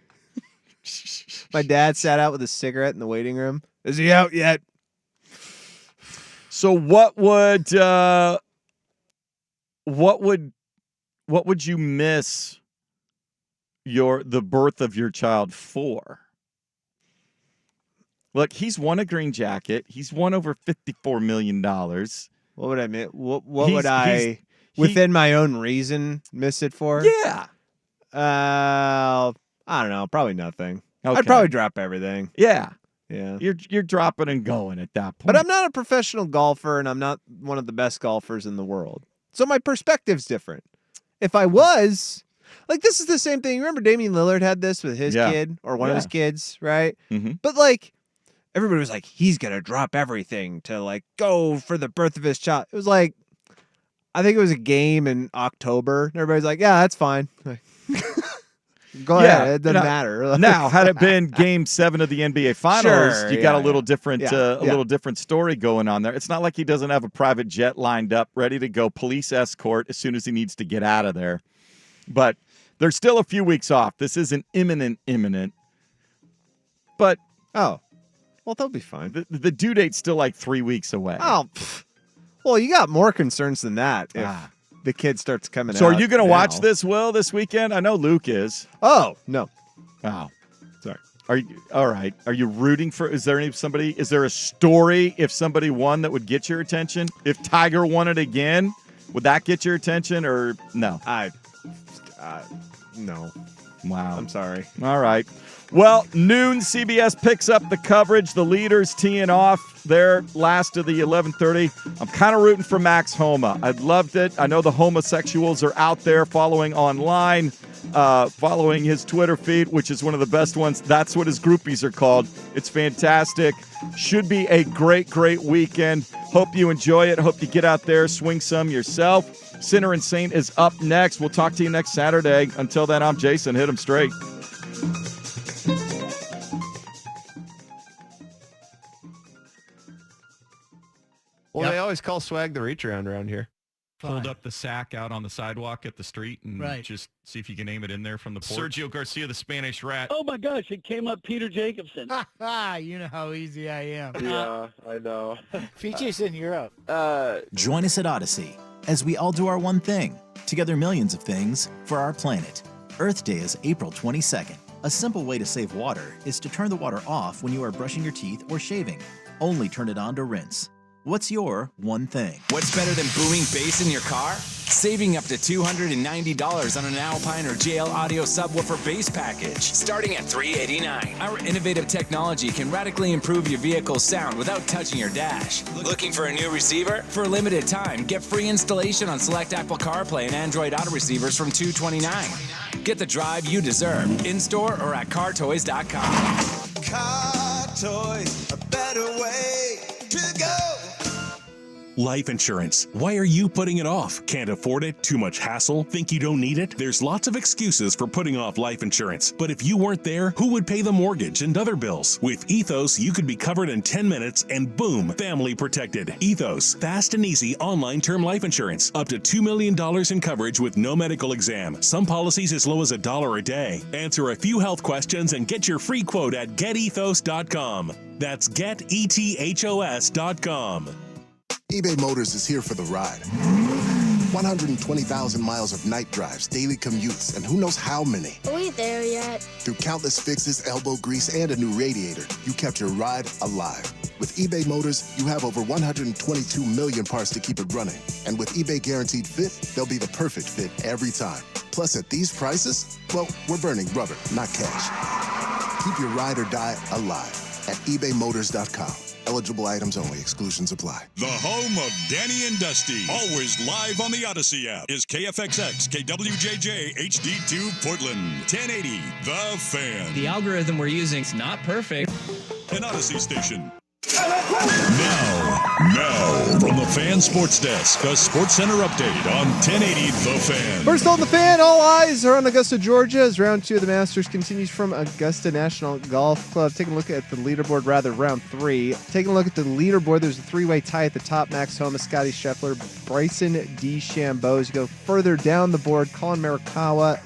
My dad sat out with a cigarette in the waiting room. Is he out yet? So what would you miss the birth of your child for? Look, he's won a green jacket. He's won over $54 million. What would I miss? What would I, within my own reason, miss it for? Yeah. I don't know. Probably nothing. Okay. I'd probably drop everything. Yeah. Yeah. You're dropping and going at that point. But I'm not a professional golfer, and I'm not one of the best golfers in the world. So my perspective's different. If I was, this is the same thing. Remember Damian Lillard had this with his kid or one of his kids, right? Mm-hmm. But everybody was like, he's going to drop everything to go for the birth of his child. It was I think it was a game in October. And everybody's like, yeah, that's fine. Go ahead. It doesn't matter. Now, had it been Game 7 of the NBA Finals, Sure, you got a little different, little different story going on there. It's not like he doesn't have a private jet lined up, ready to go, police escort as soon as he needs to get out of there. But there's still a few weeks off. This isn't imminent. But well, Well, they'll be fine. The due date's still like 3 weeks away. Oh, well, you got more concerns than that if the kid starts coming out. So are you going to now. watch this, Will, this weekend? I know Luke is. Oh, no. Oh. Sorry. Are you all right? Are you rooting for? Is there a story if somebody won that would get your attention? If Tiger won it again, would that get your attention or no? No. Wow. I'm sorry. All right. Well, noon, CBS picks up the coverage. The leaders teeing off their last of the 11:30. I'm kind of rooting for Max Homa. I loved it. I know the homosexuals are out there following online, following his Twitter feed, which is one of the best ones. That's what his groupies are called. It's fantastic. Should be a great, great weekend. Hope you enjoy it. Hope you get out there, swing some yourself. Sinner and Saint is up next. We'll talk to you next Saturday. Until then, I'm Jason. Hit 'em straight. Well, they always call swag the reach around here. Hold up the sack out on the sidewalk at the street and just see if you can aim it in there from the porch. Sergio Garcia, the Spanish rat. Oh, my gosh, it came up Peter Jacobson. You know how easy I am. Yeah, I know. Features in Europe. Join us at Odyssey as we all do our one thing, together millions of things for our planet. Earth Day is April 22nd. A simple way to save water is to turn the water off when you are brushing your teeth or shaving. Only turn it on to rinse. What's your one thing? What's better than booming bass in your car? Saving up to $290 on an Alpine or JL Audio subwoofer bass package, starting at $389. Our innovative technology can radically improve your vehicle's sound without touching your dash. Looking for a new receiver? For a limited time, get free installation on select Apple CarPlay and Android Auto receivers from $229. Get the drive you deserve, in-store or at cartoys.com. Car Toys, a better way to go. Life insurance. Why are you putting it off? Can't afford it? Too much hassle? Think you don't need it? There's lots of excuses for putting off life insurance. But if you weren't there, who would pay the mortgage and other bills? With Ethos, you could be covered in 10 minutes and boom, family protected. Ethos, fast and easy online term life insurance. Up to $2 million in coverage with no medical exam. Some policies as low as $1 a day. Answer a few health questions and get your free quote at getethos.com. That's getethos.com. eBay Motors is here for the ride. 120,000 miles of night drives, daily commutes, and who knows how many. Are we there yet? Through countless fixes, elbow grease, and a new radiator, you kept your ride alive. With eBay Motors, you have over 122 million parts to keep it running. And with eBay Guaranteed Fit, they'll be the perfect fit every time. Plus, at these prices, well, we're burning rubber, not cash. Keep your ride or die alive at ebaymotors.com. Eligible items only. Exclusions apply. The home of Danny and Dusty, always live on the Odyssey app, is KFXX KWJJ HD2 Portland 1080 The Fan. The algorithm we're using is not perfect. An Odyssey station. Now, from the Fan Sports Desk, a Sports Center update on 1080 The Fan. First on the Fan, all eyes are on Augusta, Georgia, as round 2 of the Masters continues from Augusta National Golf Club. Taking a look at the leaderboard, round 3. Taking a look at the leaderboard, there's a three-way tie at the top. Max Homa, Scotty Scheffler, Bryson DeChambeau. As you go further down the board, Colin Morikawa,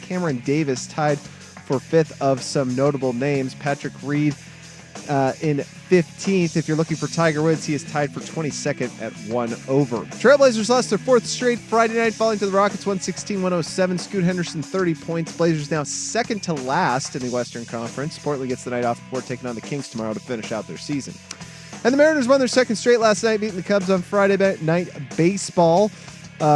Cameron Davis tied for 5th of some notable names. Patrick Reed in 15th. If you're looking for Tiger Woods, he is tied for 22nd at 1 over. Trailblazers lost their 4th straight Friday night, falling to the Rockets 116-107. Scoot Henderson 30 points. Blazers now second to last in the Western Conference. Portland gets the night off before taking on the Kings tomorrow to finish out their season. And the Mariners won their 2nd straight last night, beating the Cubs on Friday night baseball.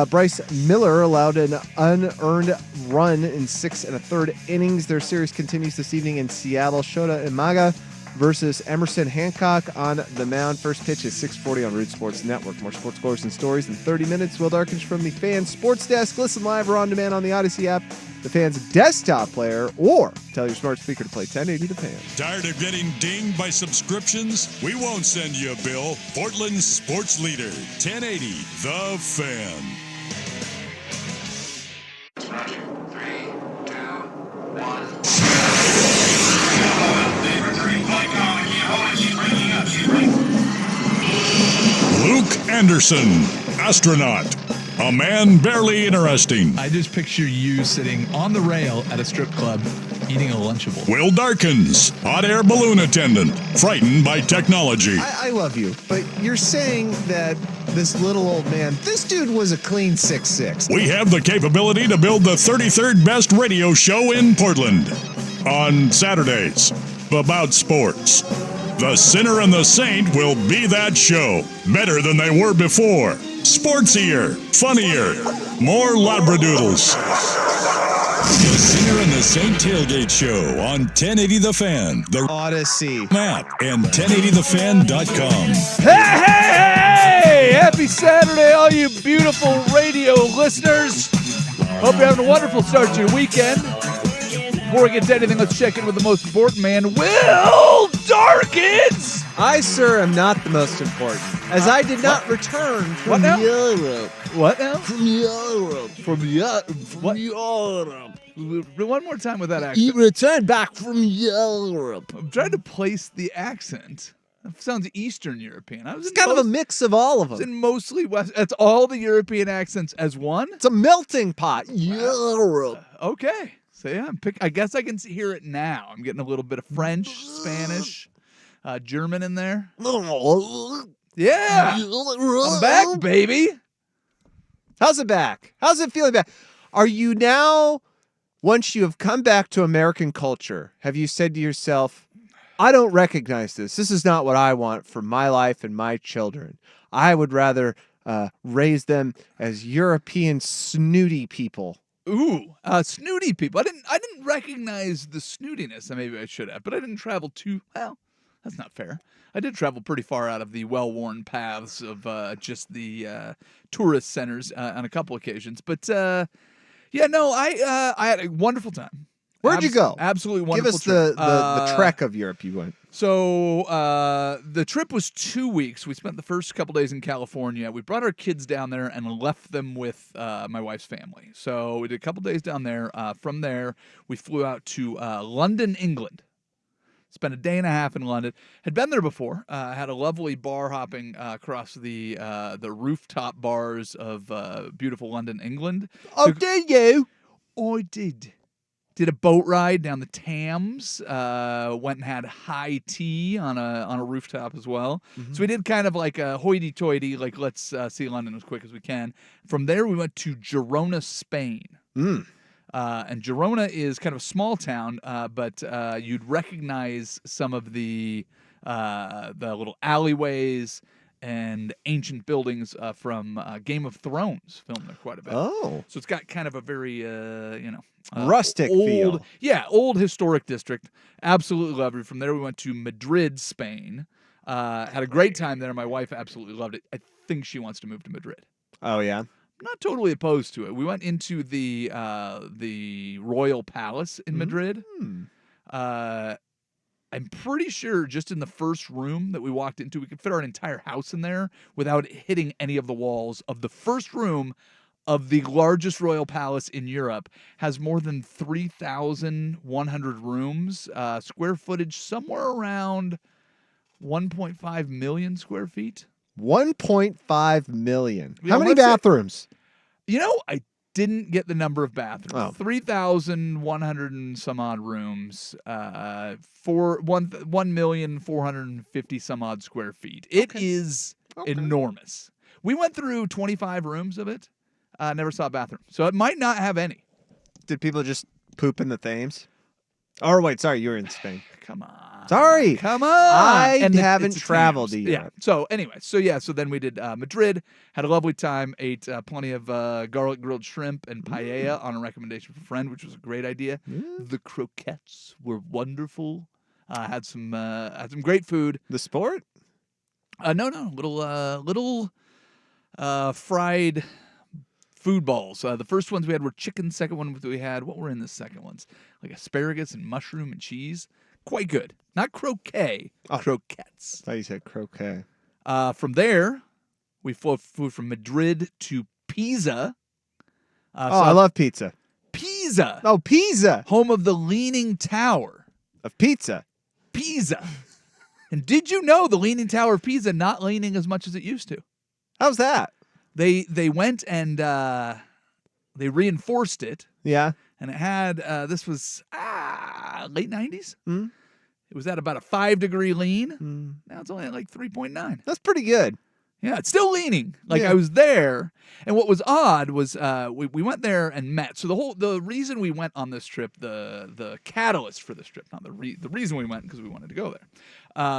Bryce Miller allowed an unearned run in 6 1/3 innings. Their series continues this evening in Seattle. Shota Umaga versus Emerson Hancock on the mound. First pitch is 6:40 on Root Sports Network. More sports scores and stories in 30 minutes. Will Darkins from the Fan Sports Desk. Listen live or on demand on the Odyssey app, the Fan's desktop player, or tell your smart speaker to play 1080 The Fan. Tired of getting dinged by subscriptions? We won't send you a bill. Portland's sports leader, 1080 The Fan. 3, 2, 1. Luke Anderson, astronaut. A man barely interesting. I just picture you sitting on the rail at a strip club eating a Lunchable. Will Darkins, hot air balloon attendant, frightened by technology. I love you, but you're saying that this little old man, this dude was a clean 6'6". We have the capability to build the 33rd best radio show in Portland. On Saturdays, about sports. The Sinner and the Saint will be that show. Better than they were before. Sportsier, funnier, more Labradoodles. The Sinner and the Saint Tailgate Show on 1080 The Fan, the Odyssey app, and 1080thefan.com. Hey! Happy Saturday, all you beautiful radio listeners. Hope you're having a wonderful start to your weekend. Before we get to anything, let's check in with the most important man, Will Darkins! I, sir, am not the most important, as I did not return from Europe. What now? From Europe. From Europe. One more time with that accent. You returned back from Europe. I'm trying to place the accent. That sounds Eastern European. It's kind of a mix of all of them. It's in mostly West. It's all the European accents as one? It's a melting pot. Europe. Okay. So yeah, I guess I can hear it now. I'm getting a little bit of French, Spanish, German in there. Yeah, I'm back, baby. How's it back? How's it feeling back? Are you now, once you have come back to American culture, have you said to yourself, I don't recognize this. This is not what I want for my life and my children. I would rather raise them as European snooty people. Ooh, snooty people. I didn't recognize the snootiness. Maybe I should have, but I didn't travel too well. That's not fair. I did travel pretty far out of the well-worn paths of just the tourist centers on a couple occasions. But yeah, no, I had a wonderful time. Where'd you go? Absolutely wonderful. Give us the trek of Europe you went. So the trip was 2 weeks. We spent the first couple days in California. We brought our kids down there and left them with my wife's family. So we did a couple days down there. From there, we flew out to London, England. Spent a day and a half in London. Had been there before. Had a lovely bar hopping across the rooftop bars of beautiful London, England. Oh, did you? I did. Did a boat ride down the Thames. Went and had high tea on a rooftop as well. Mm-hmm. So we did kind of like a hoity-toity, like let's see London as quick as we can. From there, we went to Girona, Spain. And Girona is kind of a small town, but you'd recognize some of the little alleyways and ancient buildings from Game of Thrones, filmed there quite a bit. Oh. So it's got kind of a very, rustic old feel. Yeah, old historic district. Absolutely loved it. From there, we went to Madrid, Spain. Had a great time there. My wife absolutely loved it. I think she wants to move to Madrid. Oh, yeah? Not totally opposed to it. We went into the Royal Palace in Madrid. I'm pretty sure just in the first room that we walked into, we could fit our entire house in there without hitting any of the walls of the first room of the largest royal palace in Europe. Has more than 3,100 rooms, square footage somewhere around 1.5 million square feet. 1.5 million. Yeah, How many let's say- bathrooms? I didn't get the number of bathrooms. Oh. 3,100 and some odd rooms. 1,450 some odd square feet. It is enormous. We went through 25 rooms of it. Never saw a bathroom, so it might not have any. Did people just poop in the Thames? Or wait, sorry, you were in Spain. Come on. Sorry. Come on. I And haven't it's a traveled Thames. to Yeah. Europe. So anyway, so then we did Madrid, had a lovely time, ate plenty of garlic grilled shrimp and paella on a recommendation from a friend, which was a great idea. The croquettes were wonderful. Had some great food. The sport? No, little fried food balls. The first ones we had were chicken. Second one we had, what were in the second ones? Like asparagus and mushroom and cheese. Quite good. Not croquet, croquettes. I thought you said croquet. From there, we flew from Madrid to Pisa. I love pizza. Pisa. Oh, Pisa. Home of the Leaning Tower. Of pizza. Pisa. And did you know the Leaning Tower of Pisa not leaning as much as it used to? How's that? They went and they reinforced it. Yeah. And it had, this was late 90s. Mm. It was at about a 5-degree lean. Now it's only at like 3.9. That's pretty good. Yeah, it's still leaning. Like Yeah. I was there, and what was odd was we went there and met. So the reason we went on this trip, the catalyst for this trip, not the reason we went because we wanted to go there,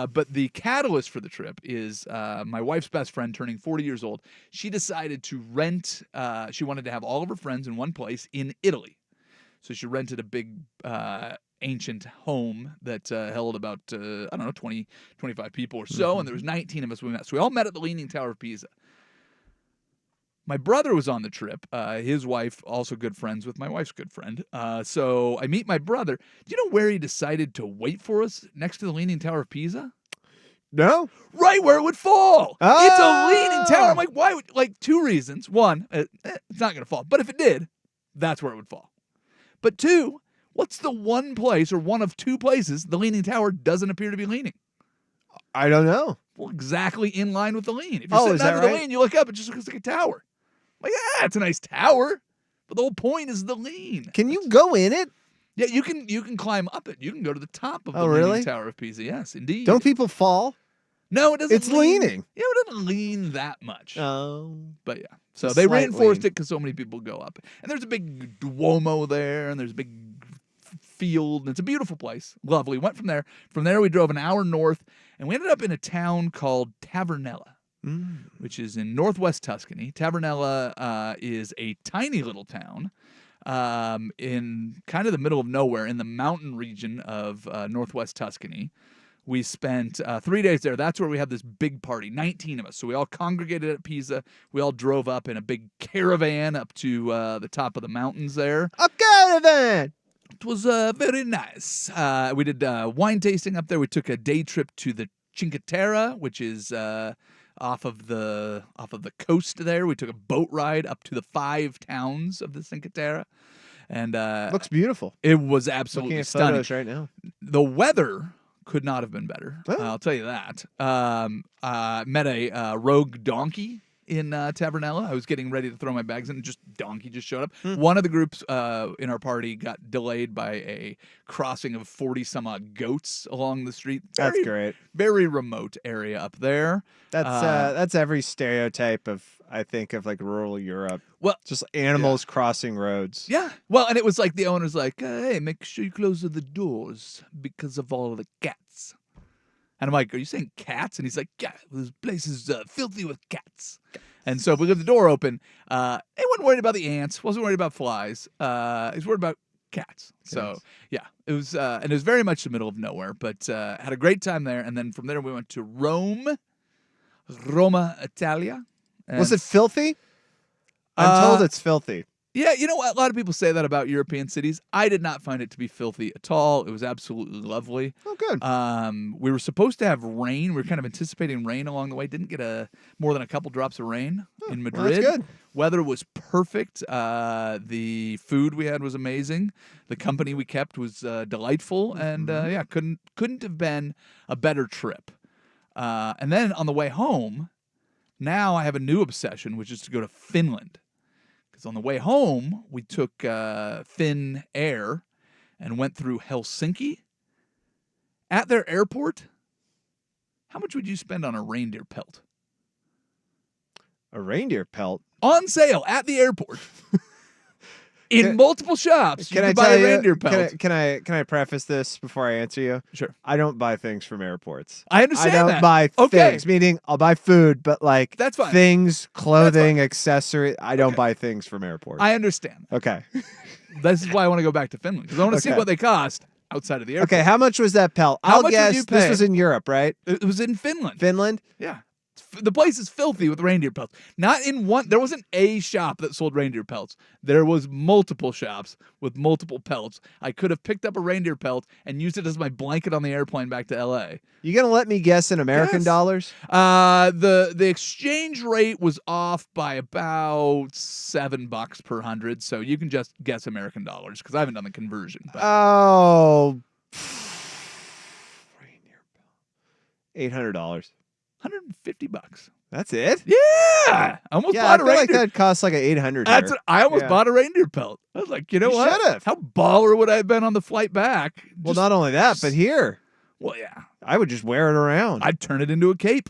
but the catalyst for the trip is my wife's best friend turning 40 years old. She decided to rent. She wanted to have all of her friends in one place in Italy, so she rented a big ancient home that held about, 20, 25 people or so, and there was 19 of us we met. So we all met at the Leaning Tower of Pisa. My brother was on the trip. His wife, also good friends with my wife's good friend. So I meet my brother. Do you know where he decided to wait for us next to the Leaning Tower of Pisa? No? Right where it would fall. Oh! It's a leaning tower. I'm like, why would, like, two reasons. One, it's not going to fall. But if it did, that's where it would fall. But two, what's the one place or one of two places the Leaning Tower doesn't appear to be leaning? I don't know. Well, exactly in line with the lean. If you're sitting is that under the right? lean, you look up, it just looks like a tower. Like, yeah, it's a nice tower, but the whole point is the lean. Can you go in it? Yeah, you can climb up it. You can go to the top of the really? Leaning Tower of Pisa. Yes, indeed. Don't people fall? No, it doesn't. It's leaning. Yeah, it doesn't lean that much. Oh. But yeah. So It's a they slight reinforced lean. it because so many people go up. And there's a big Duomo there, and there's a big field, and it's a beautiful place. Lovely. Went from there. From there, we drove an hour north, and we ended up in a town called Tavernella, which is in northwest Tuscany. Tavernella is a tiny little town in kind of the middle of nowhere in the mountain region of northwest Tuscany. We spent 3 days there. That's where we had this big party, 19 of us. So we all congregated at Pisa. We all drove up in a big caravan up to the top of the mountains there. A caravan! It was very nice. We did wine tasting up there. We took a day trip to the Cinque Terre, which is off of the coast there. We took a boat ride up to the 5 towns of the Cinque Terre. And looks beautiful. It was absolutely Looking at stunning. photos right now. The weather could not have been better. Oh. I'll tell you that. Met a rogue donkey in Tavernella. I was getting ready to throw my bags in, and donkey just showed up. One of the groups in our party got delayed by a crossing of 40-some-odd goats along the street. That's great. Very remote area up there. That's every stereotype of, I think, of like rural Europe. Well, just animals crossing roads. Yeah. Well, and it was like the owner's like, hey, make sure you close the doors because of all the cats. And I'm like, are you saying cats? And he's like, yeah, this place is filthy with cats. And so if we leave the door open, he wasn't worried about the ants, wasn't worried about flies. He's worried about cats. So, yeah, it was, and it was very much the middle of nowhere, but had a great time there. And then from there, we went to Roma, Italia. Was it filthy? I'm told it's filthy. Yeah, you know what? A lot of people say that about European cities. I did not find it to be filthy at all. It was absolutely lovely. Oh, good. We were supposed to have rain. We were kind of anticipating rain along the way. Didn't get more than a couple drops of rain in Madrid. Well, that's good. Weather was perfect. The food we had was amazing. The company we kept was delightful, and yeah, couldn't have been a better trip. And then on the way home, now I have a new obsession, which is to go to Finland. Because on the way home, we took Finn Air and went through Helsinki. At their airport, how much would you spend on a reindeer pelt? A reindeer pelt? On sale at the airport. In multiple shops, you can buy a reindeer pelt. Can I preface this before I answer you? Sure. I don't buy things from airports. I understand I don't that. buy Okay. things, meaning I'll buy food, but like That's fine. things, clothing, accessories. I don't buy things from airports. I understand. Okay. This is why I want to go back to Finland, because I want to see Okay. what they cost outside of the airport. Okay, how much was that pelt? How I'll much would guess you this pay? was in Europe, right? It was in Finland. Finland? Yeah. The place is filthy with reindeer pelts. Not in one. There wasn't a shop that sold reindeer pelts. There was multiple shops with multiple pelts. I could have picked up a reindeer pelt and used it as my blanket on the airplane back to L.A. You gonna let me guess in American Yes. dollars? The exchange rate was off by about $7 per 100, so you can just guess American dollars because I haven't done the conversion. But Oh, $800. $150. That's it? Yeah. I almost Yeah, I bought a feel like reindeer. that costs like an 800. That's here. I almost Yeah. bought a reindeer pelt. I was like, you know You what? should've. How baller would I have been on the flight back? Well, not only that, but here. Well, yeah. I would just wear it around. I'd turn it into a cape.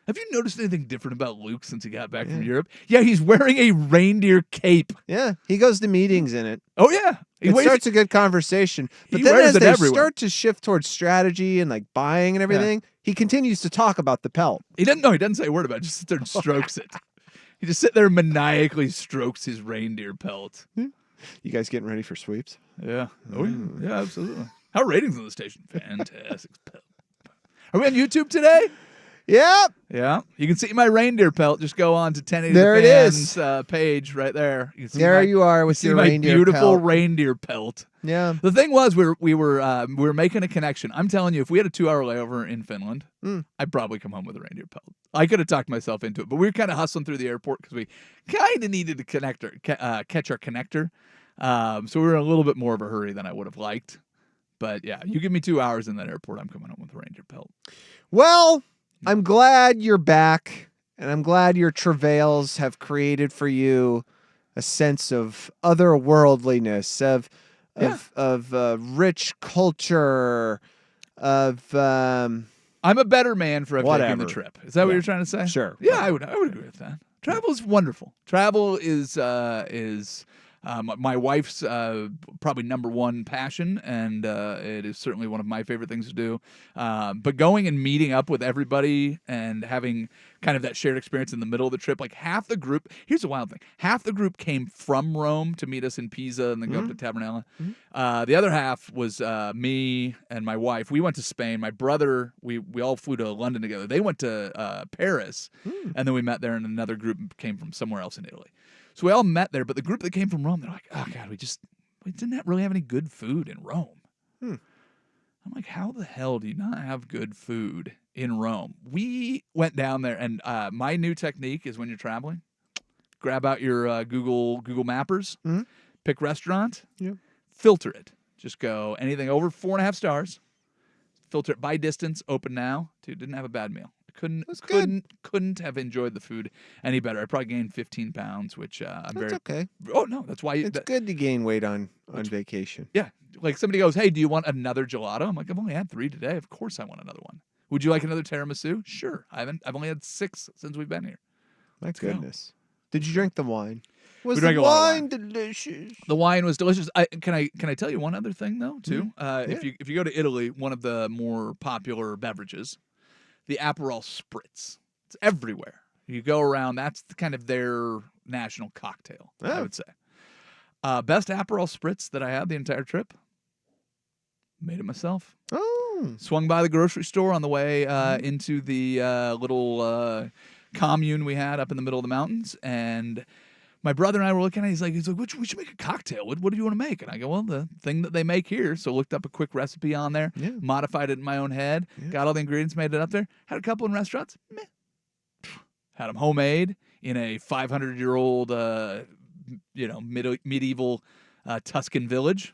Have you noticed anything different about Luke since he got back from Europe? Yeah, he's wearing a reindeer cape. Yeah, he goes to meetings in it. Oh, yeah. It starts a good conversation. But He then wears as it they everywhere. start to shift towards strategy and like buying and everything, he continues to talk about the pelt. He doesn't say a word about it. Just sits there and strokes it. He just sit there and maniacally strokes his reindeer pelt. You guys getting ready for sweeps? Yeah. Oh, yeah, absolutely. How are ratings on the station? Fantastic. Are we on YouTube today? Yep. Yeah. You can see my reindeer pelt. Just go on to 1080 There it Fans, is. Page right there. You can see There you are with see your my reindeer beautiful pelt. reindeer pelt. Yeah. The thing was, we were making a connection. I'm telling you, if we had a 2-hour layover in Finland, I'd probably come home with a reindeer pelt. I could have talked myself into it, but we were kind of hustling through the airport because we kind of needed to catch our connector. So we were in a little bit more of a hurry than I would have liked. But yeah, you give me 2 hours in that airport, I'm coming home with a reindeer pelt. Well, I'm glad you're back, and I'm glad your travails have created for you a sense of otherworldliness, of rich culture, of I'm a better man for taking whatever. the trip. Is that what you're trying to say? Sure. Yeah, I would agree with that. Travel is wonderful. Travel is my wife's probably number one passion, and it is certainly one of my favorite things to do. But going and meeting up with everybody and having kind of that shared experience in the middle of the trip, like half the group, here's a wild thing, half the group came from Rome to meet us in Pisa and then go up to Tabernella. The other half was me and my wife. We went to Spain. My brother, we all flew to London together. They went to Paris, and then we met there, and another group came from somewhere else in Italy. So we all met there, but the group that came from Rome, they're like, oh, God, we didn't really have any good food in Rome. I'm like, how the hell do you not have good food in Rome? We went down there, and my new technique is when you're traveling, grab out your Google Mappers, pick restaurant, filter it. Just go anything over 4.5 stars, filter it by distance, open now. Dude, didn't have a bad meal. Couldn't have enjoyed the food any better. I probably gained 15 pounds, which I'm very okay. Oh no, that's why It's good to gain weight on vacation. Yeah, like somebody goes, "Hey, do you want another gelato?" I'm like, "I've only had 3 today. Of course, I want another one." Would you like another tiramisu? Sure. I've only had 6 since we've been here. My goodness. Did you drink the wine? Was We the drank a lot of wine delicious? The wine was delicious. Can I tell you one other thing though too? If you go to Italy, one of the more popular beverages, the Aperol Spritz. It's everywhere. You go around, that's kind of their national cocktail, I would say. Best Aperol Spritz that I had the entire trip, made it myself. Oh. Swung by the grocery store on the way into the little commune we had up in the middle of the mountains, and my brother and I were looking at it. He's like, we should make a cocktail. What do you want to make? And I go, well, the thing that they make here. So looked up a quick recipe on there, modified it in my own head, got all the ingredients, made it up there. Had a couple in restaurants. Meh. Had them homemade in a 500-year-old, medieval Tuscan village.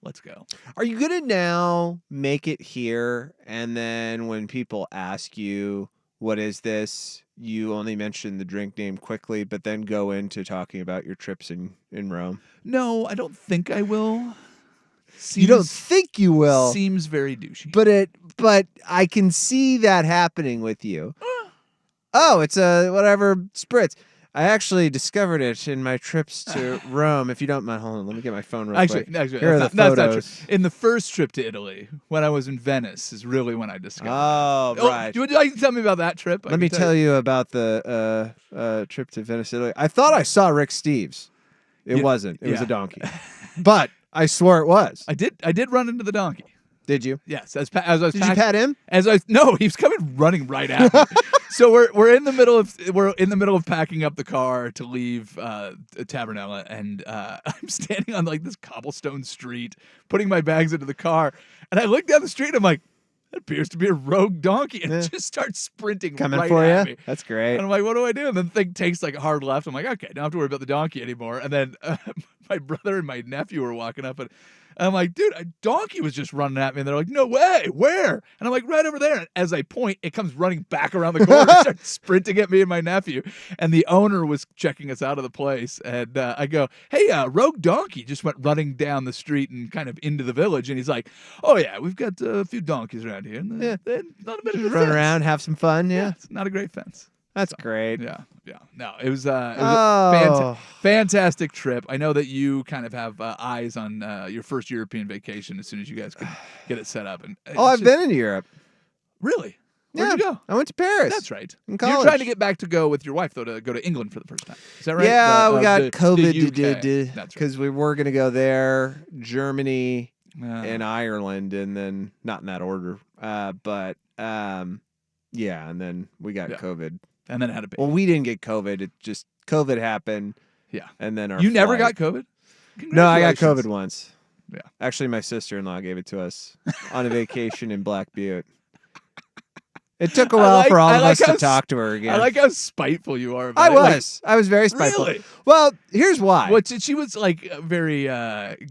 Let's go. Are you going to now make it here, and then when people ask you, what is this? You only mention the drink name quickly, but then go into talking about your trips in Rome? No, I don't think I will. You don't think you will? Seems very douchey. But I can see that happening with you. Oh, it's a whatever spritz. I actually discovered it in my trips to Rome. If you don't mind, hold on. Let me get my phone real quick. Actually, Here are the that's not photos. true. In the first trip to Italy, when I was in Venice, is really when I discovered Oh, it. right. Would you like to tell me about that trip? Let me tell you about the trip to Venice, Italy. I thought I saw Rick Steves. It wasn't. It was a donkey. But I swore it was. I did run into the donkey. Did you? Yes. As I was Did you pat him? No, he was coming running right at me. So we're in the middle of packing up the car to leave Tabernella, and I'm standing on like this cobblestone street, putting my bags into the car, and I look down the street. And I'm like, that appears to be a rogue donkey, and it just starts sprinting Coming right for at you? me. That's great. And I'm like, what do I do? And then the thing takes like a hard left. I'm like, okay, don't have to worry about the donkey anymore. And then my brother and my nephew were walking up, and I'm like, dude, a donkey was just running at me. And they're like, no way, where? And I'm like, right over there. And as I point, it comes running back around the corner and starts sprinting at me and my nephew. And the owner was checking us out of the place. And I go, hey, rogue donkey just went running down the street and kind of into the village. And he's like, oh, yeah, we've got a few donkeys around here. And they're not a bit of a Run fence. around, have some fun. Yeah. It's not a great fence. That's great. Yeah. No, it was a fantastic trip. I know that you kind of have eyes on your first European vacation as soon as you guys could get it set up. And I've been in Europe. Really? Where'd you go? I went to Paris. That's right. In college. You're trying to go with your wife, though, to go to England for the first time. Is that right? Yeah, we got COVID UK. That's right. because we were going to go there, Germany, and Ireland, and then not in that order. But yeah, and then we got COVID. And then it had a baby. Well, we didn't get COVID. It just COVID happened. Yeah. And then You never got COVID? No, I got Congratulations. COVID once. Yeah. Actually, my sister-in-law gave it to us on a vacation in Black Butte. It took a while for all of us to talk to her again. I like how spiteful you are about I it. was. I was very spiteful. Really? Well, here's why. She was like very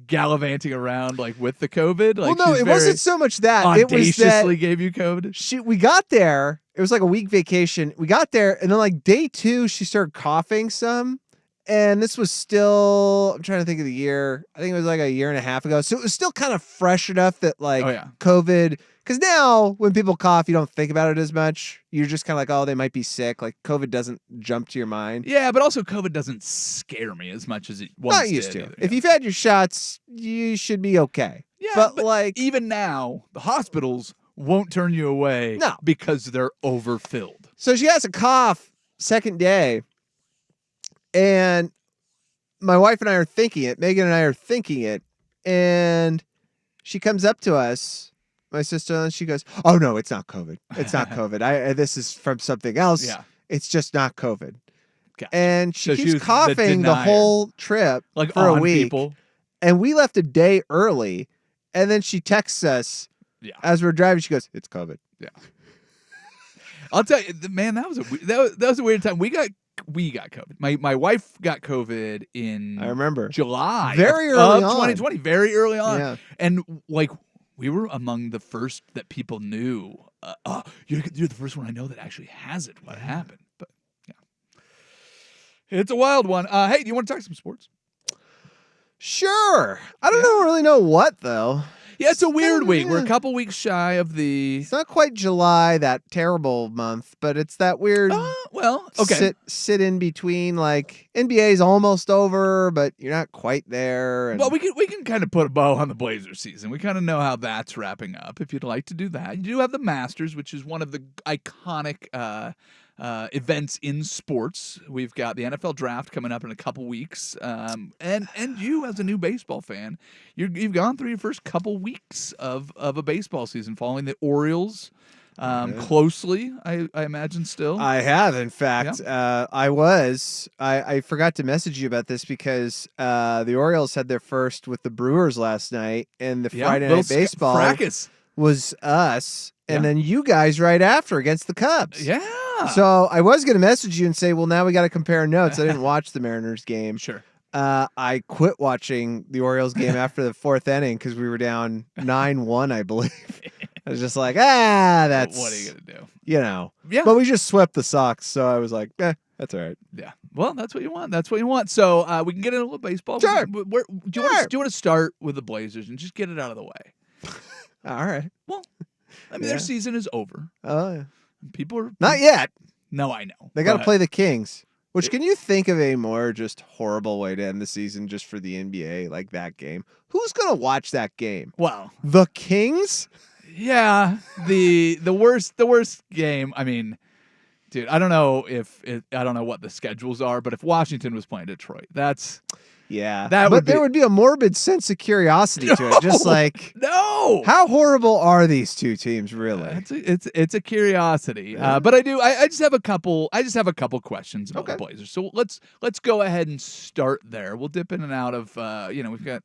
gallivanting around like with the COVID. Like, well, no, it wasn't so much that. It was that audaciously gave you COVID. we got there. It was like a week vacation. We got there, and then like day 2, she started coughing some. And this was still, I'm trying to think of the year. I think it was like a year and a half ago. So it was still kind of fresh enough that like COVID, because now when people cough, you don't think about it as much. You're just kind of like, oh, they might be sick. Like COVID doesn't jump to your mind. Yeah, but also COVID doesn't scare me as much as it once Not used did to. either, If you've had your shots, you should be okay. Yeah, but like even now, the hospitals won't turn you away because they're overfilled. So she has a cough second day. And my wife and I are thinking it. Megan and I are thinking it. And she comes up to us, my sister, and she goes, oh, no, it's not COVID. It's not COVID. This is from something else. Yeah. It's just not COVID. Gotcha. And she So she keeps was the coughing the denier. whole trip Like for a on week. people. And we left a day early. And then she texts us as we're driving. She goes, it's COVID. Yeah. I'll tell you, man, that was a weird time. We got COVID. My wife got COVID in I remember July very of early on. 2020, very early on. Yeah. And like we were among the first that people knew. You're the first one I know that actually has it. What happened? But yeah, it's a wild one. Hey, do you want to talk some sports? Sure. I don't really know what though. Yeah, it's a weird week. We're a couple weeks shy of the. It's not quite July, that terrible month, but it's that weird. Well, okay. Sit in between. Like NBA's almost over, but you're not quite there. And Well, we can kind of put a bow on the Blazers season. We kind of know how that's wrapping up. If you'd like to do that, you do have the Masters, which is one of the iconic events in sports. We've got the NFL draft coming up in a couple weeks, and you as a new baseball fan, you've gone through your first couple weeks of a baseball season, following the Orioles closely. I imagine still. I have, in fact, I forgot to message you about this because the Orioles had their first with the Brewers last night, and the Friday Night Baseball fracas was us. And then you guys right after against the Cubs. Yeah. So I was going to message you and say, well, now we got to compare notes. I didn't watch the Mariners game. Sure. I quit watching the Orioles game after the 4th inning because we were down 9-1, I believe. I was just like, that's... What are you going to do? You know. Yeah. But we just swept the Sox, so I was like, that's all right. Yeah. Well, that's what you want. That's what you want. So we can get into a little baseball. Sure. Do you want to start with the Blazers and just get it out of the way? All right. Well, I mean, their season is over. Oh, yeah. People are... Not yet. No, I know. They got to play the Kings. Which, can you think of a more just horrible way to end the season just for the NBA, like that game? Who's going to watch that game? Well, the Kings? Yeah, the worst game. I mean, dude, I don't know what the schedules are, but if Washington was playing Detroit, that's... Yeah, but there would be a morbid sense of curiosity to it. Just like, how horrible are these two teams really? It's a curiosity. But I just have a couple questions about the Blazers. So let's go ahead and start there. We'll dip in and out of we've got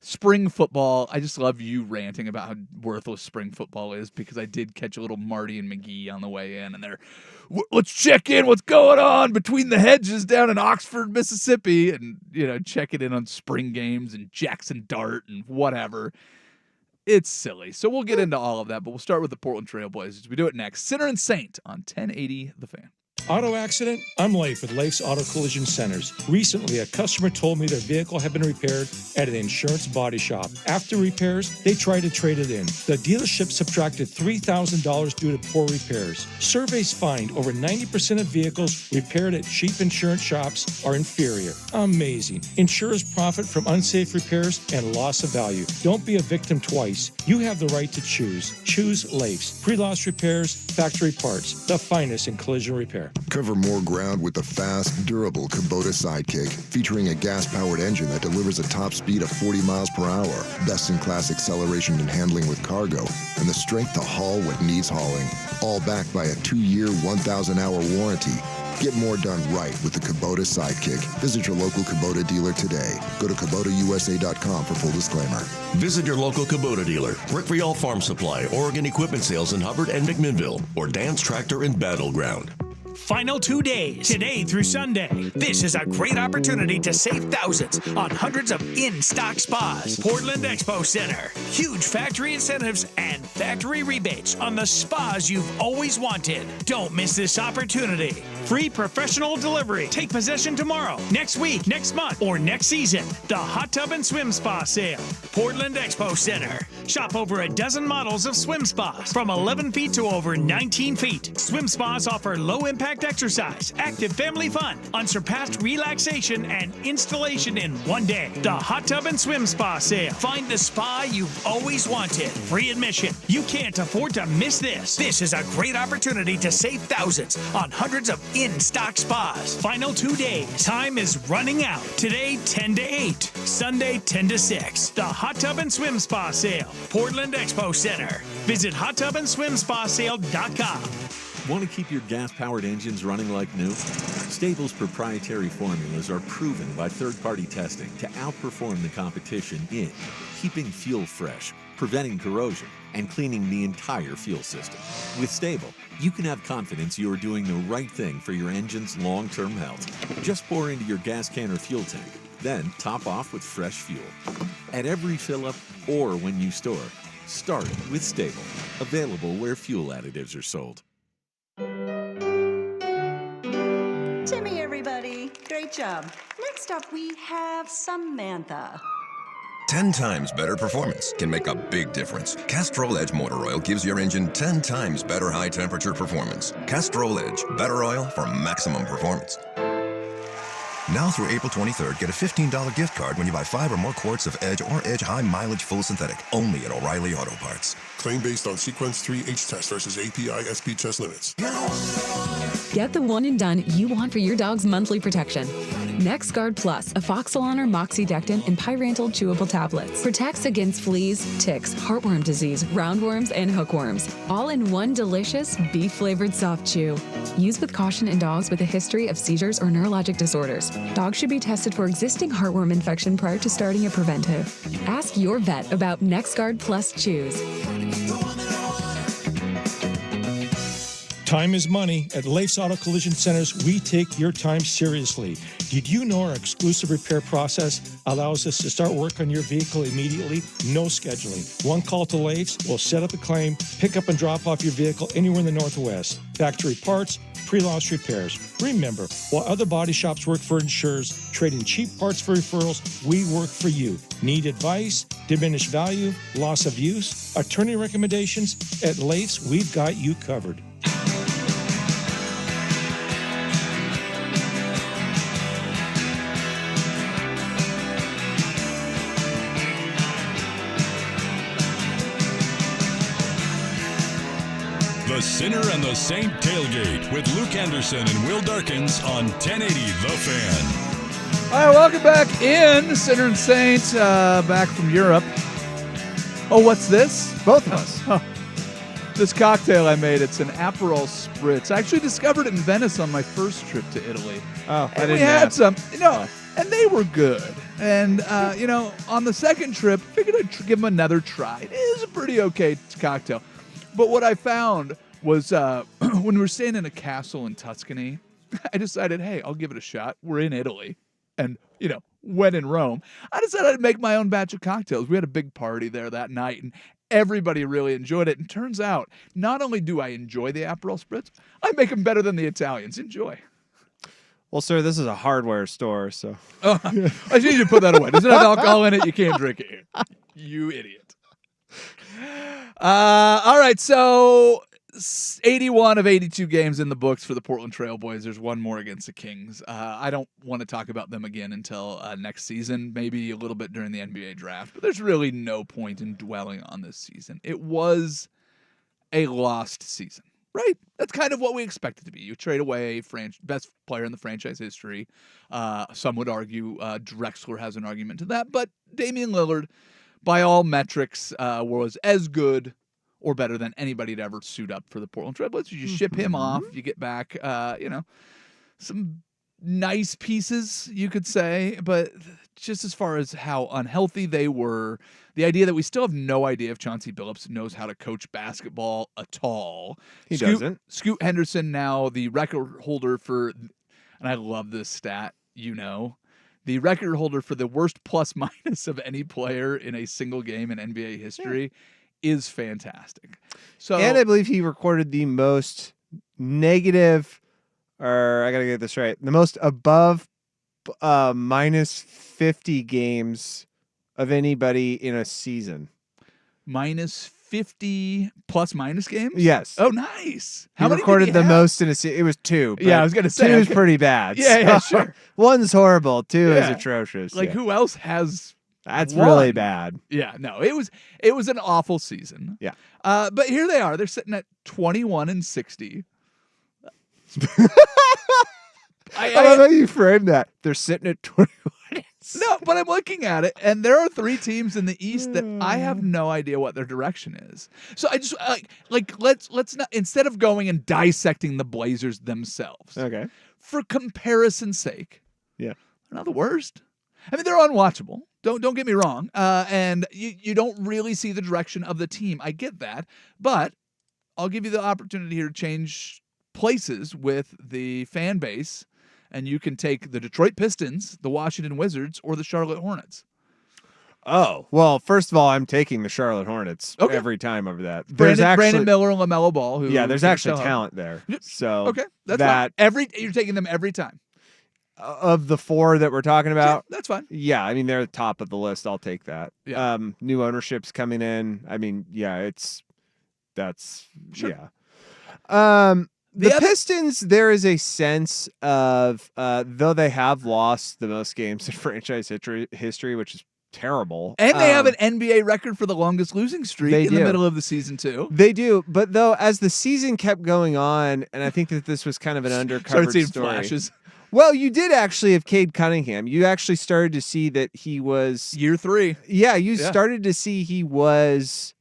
spring football. I just love you ranting about how worthless spring football is because I did catch a little Marty and McGee on the way in, and they're, let's check in what's going on between the hedges down in Oxford, Mississippi, and, checking in on spring games and Jackson Dart and whatever. It's silly. So we'll get into all of that, but we'll start with the Portland Trail Blazers. We do it next. Sinner and Saint on 1080 The Fan. Auto accident? I'm Leif with Leif's Auto Collision Centers. Recently, a customer told me their vehicle had been repaired at an insurance body shop. After repairs, they tried to trade it in. The dealership subtracted $3,000 due to poor repairs. Surveys find over 90% of vehicles repaired at cheap insurance shops are inferior. Amazing. Insurers profit from unsafe repairs and loss of value. Don't be a victim twice. You have the right to choose. Choose Leif's. Pre-loss repairs, factory parts, the finest in collision repair. Cover more ground with the fast, durable Kubota Sidekick, featuring a gas-powered engine that delivers a top speed of 40 miles per hour, best-in-class acceleration and handling with cargo, and the strength to haul what needs hauling, all backed by a 2-year, 1,000-hour warranty. Get more done right with the Kubota Sidekick. Visit your local Kubota dealer today. Go to KubotaUSA.com for full disclaimer. Visit your local Kubota dealer, Rick Rial Farm Supply, Oregon Equipment Sales in Hubbard and McMinnville, or Dan's Tractor in Battleground. Final 2 days, today through Sunday. This is a great opportunity to save thousands on hundreds of in-stock spas. Portland Expo Center. Huge factory incentives and factory rebates on the spas you've always wanted. Don't miss this opportunity. Free professional delivery. Take possession tomorrow, next week, next month, or next season. The Hot Tub and Swim Spa Sale. Portland Expo Center. Shop over a dozen models of swim spas from 11 feet to over 19 feet. Swim spas offer low-impact exercise, active family fun, unsurpassed relaxation, and installation in one day. The Hot Tub and Swim Spa Sale. Find the spa you've always wanted. Free admission. You can't afford to miss this. This is a great opportunity to save thousands on hundreds of in-stock spas. Final 2 days. Time is running out. Today, 10 to 8. Sunday, 10 to 6. The Hot Tub and Swim Spa Sale. Portland Expo Center. Visit hottubandSwimSpaSale.com. Want to keep your gas-powered engines running like new? Stable's proprietary formulas are proven by third-party testing to outperform the competition in keeping fuel fresh, preventing corrosion, and cleaning the entire fuel system. With Stable, you can have confidence you are doing the right thing for your engine's long-term health. Just pour into your gas can or fuel tank, then top off with fresh fuel. At every fill-up or when you store, start with Stable. Available where fuel additives are sold. Timmy, everybody. Great job. Next up, we have Samantha. 10 times better performance can make a big difference. Castrol Edge Motor Oil gives your engine 10 times better high-temperature performance. Castrol Edge, better oil for maximum performance. Now through April 23rd, get a $15 gift card when you buy 5 or more quarts of Edge or Edge High Mileage Full Synthetic, only at O'Reilly Auto Parts. Claim based on Sequence 3 H test versus API SP test limits. Get the one and done you want for your dog's monthly protection. NexGard Plus, Afoxolon or Moxidectin, and Pyrantel chewable tablets. Protects against fleas, ticks, heartworm disease, roundworms, and hookworms. All in one delicious, beef-flavored soft chew. Used with caution in dogs with a history of seizures or neurologic disorders. Dogs should be tested for existing heartworm infection prior to starting a preventive. Ask your vet about NexGard Plus Chews. Time is money. At Leif's Auto Collision Centers, we take your time seriously. Did you know our exclusive repair process allows us to start work on your vehicle immediately? No scheduling. One call to Leif's, we'll set up a claim, pick up and drop off your vehicle anywhere in the Northwest. Factory parts, pre-loss repairs. Remember, while other body shops work for insurers, trading cheap parts for referrals, we work for you. Need advice, diminished value, loss of use, attorney recommendations? At Leif's, we've got you covered. The Sinner and the Saint Tailgate with Luke Anderson and Will Darkins on 1080 The Fan. All right, welcome back in. Sinner and Saint, back from Europe. Oh, what's this? Both of us. This cocktail I made, it's an Aperol Spritz. I actually discovered it in Venice on my first trip to Italy. Oh, and we had some, and they were good. And, on the second trip, figured I'd give them another try. It is a pretty okay cocktail. But what I found was when we were staying in a castle in Tuscany, I decided, hey, I'll give it a shot. We're in Italy. And, when in Rome, I decided I'd make my own batch of cocktails. We had a big party there that night, and everybody really enjoyed it. And turns out, not only do I enjoy the Aperol Spritz, I make them better than the Italians. Enjoy. Well, sir, this is a hardware store, so. Oh, I need you to put that away. Doesn't have alcohol in it. You can't drink it here. You idiot. All right, so 81 of 82 games in the books for the Portland Trail Blazers. One more against the Kings. I don't want to talk about them again until next season, maybe a little bit during the NBA draft. But there's really no point in dwelling on this season. It was a lost season. Right? That's kind of what we expect it to be. You trade away best player in the franchise history. Some would argue Drexler has an argument to that, but Damian Lillard, by all metrics, was as good or better than anybody to ever suit up for the Portland Trail Blazers. You ship him off, you get back, some nice pieces, you could say, but just as far as how unhealthy they were, the idea that we still have no idea if Chauncey Billups knows how to coach basketball at all. He doesn't. Scoot Henderson now the record holder for, and I love this stat, the record holder for the worst plus minus of any player in a single game in NBA history is fantastic. So, and I believe he recorded the most negative, or I got to get this right, the most above minus 50 games of anybody in a season. Minus 50 plus minus games? Yes. Oh, nice. He recorded the most in a season. It was 2. Yeah, I was going to say. 2 is pretty bad. Yeah, sure. 1's horrible. 2 is atrocious. Like, who else has That's one? really bad. Yeah, no, it was an awful season. Yeah. But here they are. They're sitting at 21 and 60. I love how you framed that. They're sitting at 21. No, but I'm looking at it, and there are 3 teams in the East that I have no idea what their direction is. So I just let's not, instead of going and dissecting the Blazers themselves. Okay. For comparison's sake. Yeah. They're not the worst. I mean, they're unwatchable. Don't get me wrong. And you don't really see the direction of the team. I get that, but I'll give you the opportunity here to change places with the fan base. And you can take the Detroit Pistons, the Washington Wizards, or the Charlotte Hornets. Oh, well, first of all, I'm taking the Charlotte Hornets every time over that. Brandon Miller and LaMelo Ball. There's actually talent there. So okay, that's fine. You're taking them every time. Of the 4 that we're talking about, that's fine. Yeah, I mean they're the top of the list. I'll take that. Yeah. New ownership's coming in. I mean, that's sure. Yeah. The Pistons, there is a sense of, though they have lost the most games in franchise history, which is terrible. And they have an NBA record for the longest losing streak in the middle of the season, too. They do. But, though, as the season kept going on, and I think that this was kind of an undercovered seeing story. Flashes. Well, you did actually have Cade Cunningham. You actually started to see that he was... Year 3. Yeah, started to see he was...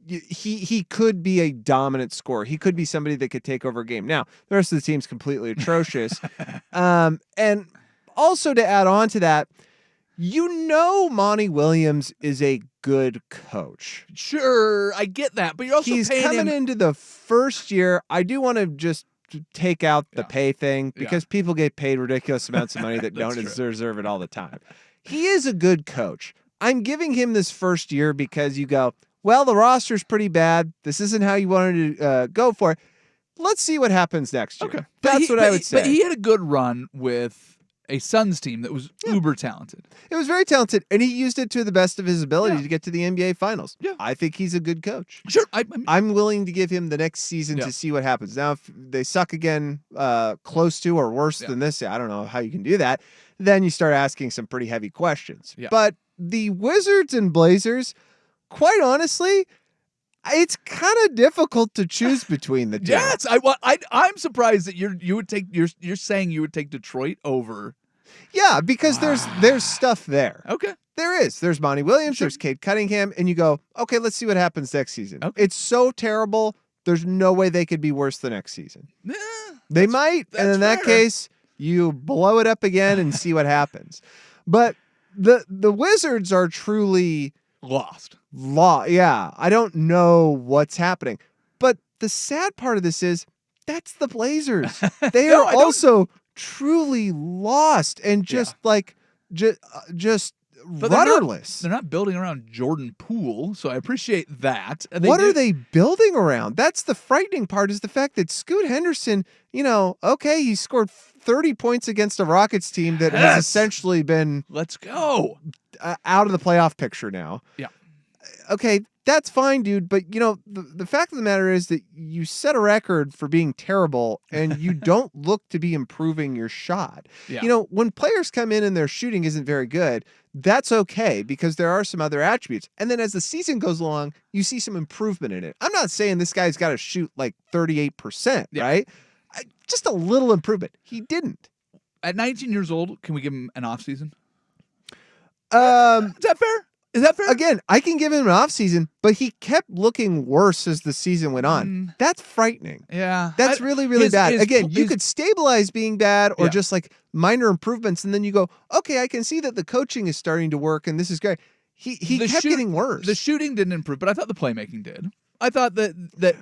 He could be a dominant scorer. He could be somebody that could take over a game. Now, the rest of the team's completely atrocious. And also to add on to that, Monty Williams is a good coach. Sure, I get that, but you're also he's coming into the first year. I do want to just take out the pay thing because people get paid ridiculous amounts of money that don't deserve it all the time. He is a good coach. I'm giving him this first year because you go, well, the roster's pretty bad. This isn't how you wanted to go for it. Let's see what happens next year. Okay. That's what I would say. But he had a good run with a Suns team that was uber talented. It was very talented, and he used it to the best of his ability to get to the NBA Finals. Yeah. I think he's a good coach. Sure. I'm willing to give him the next season to see what happens. Now, if they suck again, close to or worse than this, I don't know how you can do that. Then you start asking some pretty heavy questions. Yeah. But the Wizards and Blazers, quite honestly, it's kind of difficult to choose between the two. Yes, I'm surprised that you're saying you would take Detroit over. Yeah, because there's stuff there. Okay. There is. There's Monty Williams, there's Cade Cunningham, and you go, okay, let's see what happens next season. Okay. It's so terrible, there's no way they could be worse the next season. Yeah, they might, and in that case, You blow it up again and see what happens. But the Wizards are truly lost. Yeah, I don't know what's happening. But the sad part of this is that's the Blazers. They are also truly lost and just just But rudderless. They're not building around Jordan Poole, so I appreciate that. What are they building around? That's the frightening part, is the fact that Scoot Henderson, okay, he scored 30 points against a Rockets team that has essentially been let's go out of the playoff picture now. Yeah. Okay, that's fine, dude. But the fact of the matter is that you set a record for being terrible, and you don't look to be improving your shot. Yeah. When players come in and their shooting isn't very good, that's okay because there are some other attributes. And then as the season goes along, you see some improvement in it. I'm not saying this guy's got to shoot like 38%, right? Just a little improvement. He didn't. At 19 years old, can we give him an off season? Is that fair? Is that fair? Again, I can give him an off season, but he kept looking worse as the season went on. That's frightening. Yeah. That's really, really bad. Again, you could stabilize being bad or just like minor improvements, and then you go, okay, I can see that the coaching is starting to work, and this is great. He kept getting worse. The shooting didn't improve, but I thought the playmaking did. I thought that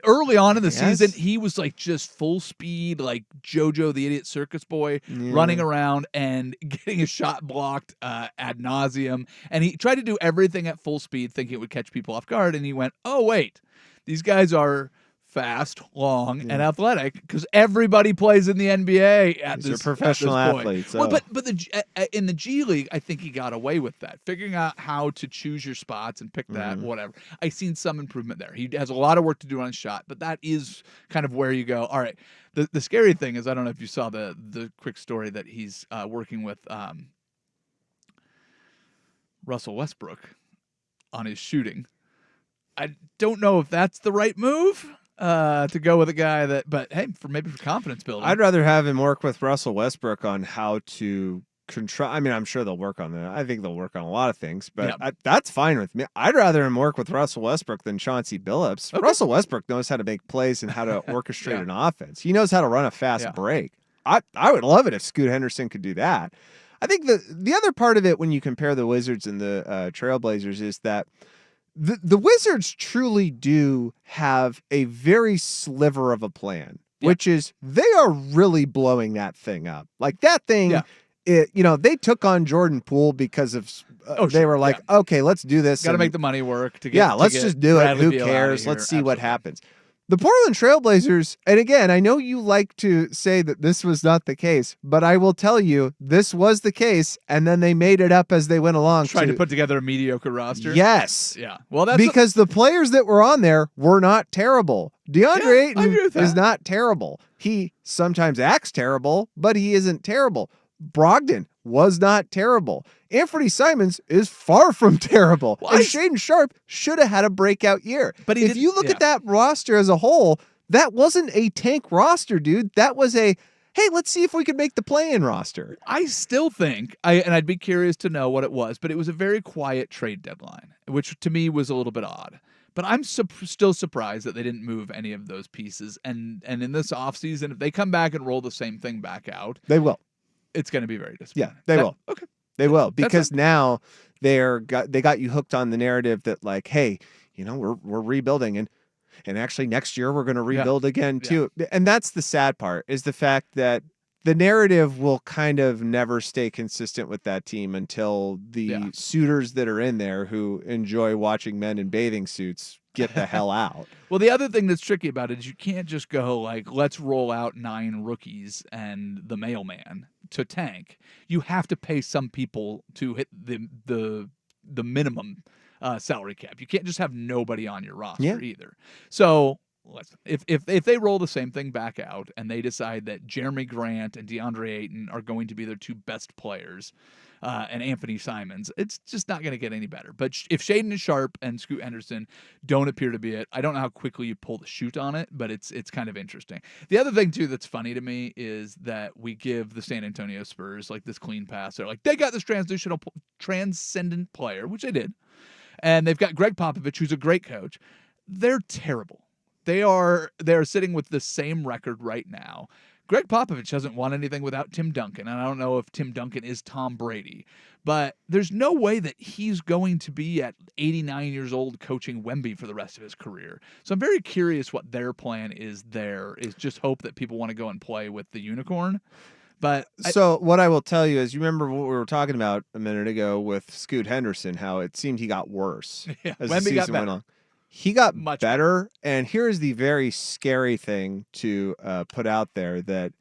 early on in the season, he was like just full speed, like JoJo the Idiot Circus Boy, running around and getting a shot blocked ad nauseum. And he tried to do everything at full speed, thinking it would catch people off guard. And he went, oh, wait, these guys are fast, long, and athletic because everybody plays in the NBA These are professional athletes. Well, but in the G League, I think he got away with that, figuring out how to choose your spots and pick that, whatever. I've seen some improvement there. He has a lot of work to do on his shot, but that is kind of where you go, all right. The scary thing is, I don't know if you saw the quick story that he's working with Russell Westbrook on his shooting. I don't know if that's the right move. To go with a guy but hey, maybe for confidence building. I'd rather have him work with Russell Westbrook on how to control. I mean, I'm sure they'll work on that. I think they'll work on a lot of things, but that's fine with me. I'd rather him work with Russell Westbrook than Chauncey Billups. Okay. Russell Westbrook knows how to make plays and how to orchestrate an offense. He knows how to run a fast break. I would love it if Scoot Henderson could do that. I think the other part of it when you compare the Wizards and the Trailblazers is that the Wizards truly do have a very sliver of a plan, which is they are really blowing that thing up. Like that thing, they took on Jordan Poole because of they were like, okay, let's do this. Got to make the money work. Let's just do it. Who cares? Let's see what happens. The Portland Trailblazers, and again, I know you like to say that this was not the case, but I will tell you this was the case, and then they made it up as they went along. Trying to put together a mediocre roster? Yes. Yeah. Well, that's because the players that were on there were not terrible. DeAndre Ayton is not terrible. He sometimes acts terrible, but he isn't terrible. Brogdon was not terrible. Anthony Simons is far from terrible. And Shaedon Sharpe should have had a breakout year. But if you look at that roster as a whole, that wasn't a tank roster, dude. That was hey, let's see if we can make the play-in roster. I still think, and I'd be curious to know what it was, but it was a very quiet trade deadline, which to me was a little bit odd. But I'm still surprised that they didn't move any of those pieces. And in this offseason, if they come back and roll the same thing back out, they will. It's going to be very disappointing. Yeah, they will. Okay. They will, because now they got you hooked on the narrative that like, hey, we're rebuilding and actually next year we're going to rebuild again too. And that's the sad part, is the fact that the narrative will kind of never stay consistent with that team until the suitors that are in there who enjoy watching men in bathing suits get the hell out. Well, the other thing that's tricky about it is you can't just go like, let's roll out 9 rookies and the mailman to tank. You have to pay some people to hit the minimum salary cap. You can't just have nobody on your roster either. So if they roll the same thing back out and they decide that Jeremy Grant and DeAndre Ayton are going to be their 2 best players, and Anthony Simons, it's just not going to get any better. But if Shaedon Sharpe and Scoot Henderson don't appear to be it, I don't know how quickly you pull the shoot on it, but it's kind of interesting. The other thing, too, that's funny to me is that we give the San Antonio Spurs like this clean pass. They're like, they got this transcendent player, which they did. And they've got Greg Popovich, who's a great coach. They're terrible. They're sitting with the same record right now. Greg Popovich hasn't won anything without Tim Duncan, and I don't know if Tim Duncan is Tom Brady, but there's no way that he's going to be at 89 years old coaching Wemby for the rest of his career. So I'm very curious what their plan is there, is just hope that people want to go and play with the unicorn. But so what I will tell you is, you remember what we were talking about a minute ago with Scoot Henderson, how it seemed he got worse as the season went on. He got much better, and here's the very scary thing to put out there that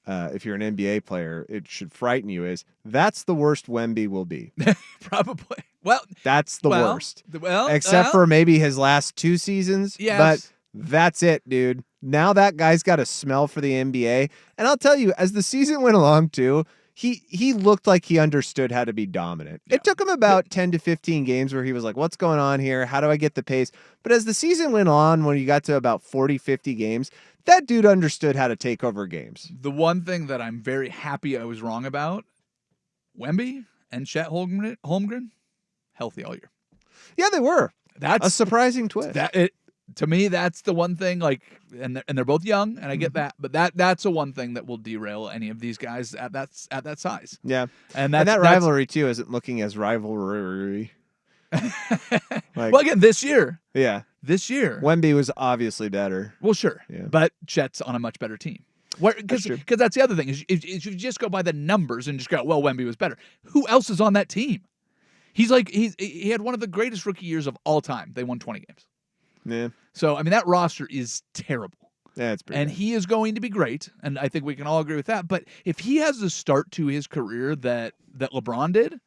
if you're an NBA player, it should frighten you, is that's the worst Wemby will be. Probably. Well, that's the worst. Well, except for maybe his last 2 seasons. Yes. But that's it, dude. Now that guy's got a smell for the NBA. And I'll tell you, as the season went along, too, he looked like he understood how to be dominant. Yeah. It took him about 10 to 15 games where he was like, what's going on here? How do I get the pace? But as the season went on, when you got to about 40, 50 games, that dude understood how to take over games. The one thing that I'm very happy I was wrong about, Wemby and Chet Holmgren, healthy all year. Yeah, they were. That's a surprising twist. To me, that's the one thing, like, and they're both young, and I get that, but that's the one thing that will derail any of these guys at that size. Yeah, and that rivalry too isn't looking as rivalry. Well, again, this year, Wemby was obviously better. Well, sure, but Chet's on a much better team. Because that's the other thing is if you just go by the numbers and just go, well, Wemby was better. Who else is on that team? He had one of the greatest rookie years of all time. They won 20 games. Yeah. So, I mean, that roster is terrible. Yeah, it's pretty And bad. he is going to be great, and I think we can all agree with that. But if he has the start to his career that LeBron did,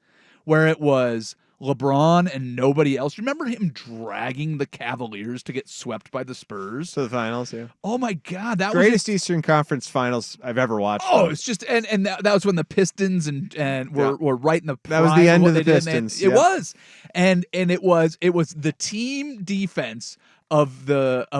where it was LeBron and nobody else. Remember him dragging the Cavaliers to get swept by the Spurs? To the finals, yeah. Oh, my God. That Greatest was Eastern Conference finals I've ever watched. Oh, it's just, and that was when the Pistons were right in the prime. That was the end what of the they did, Pistons. It was. And it was the team defense of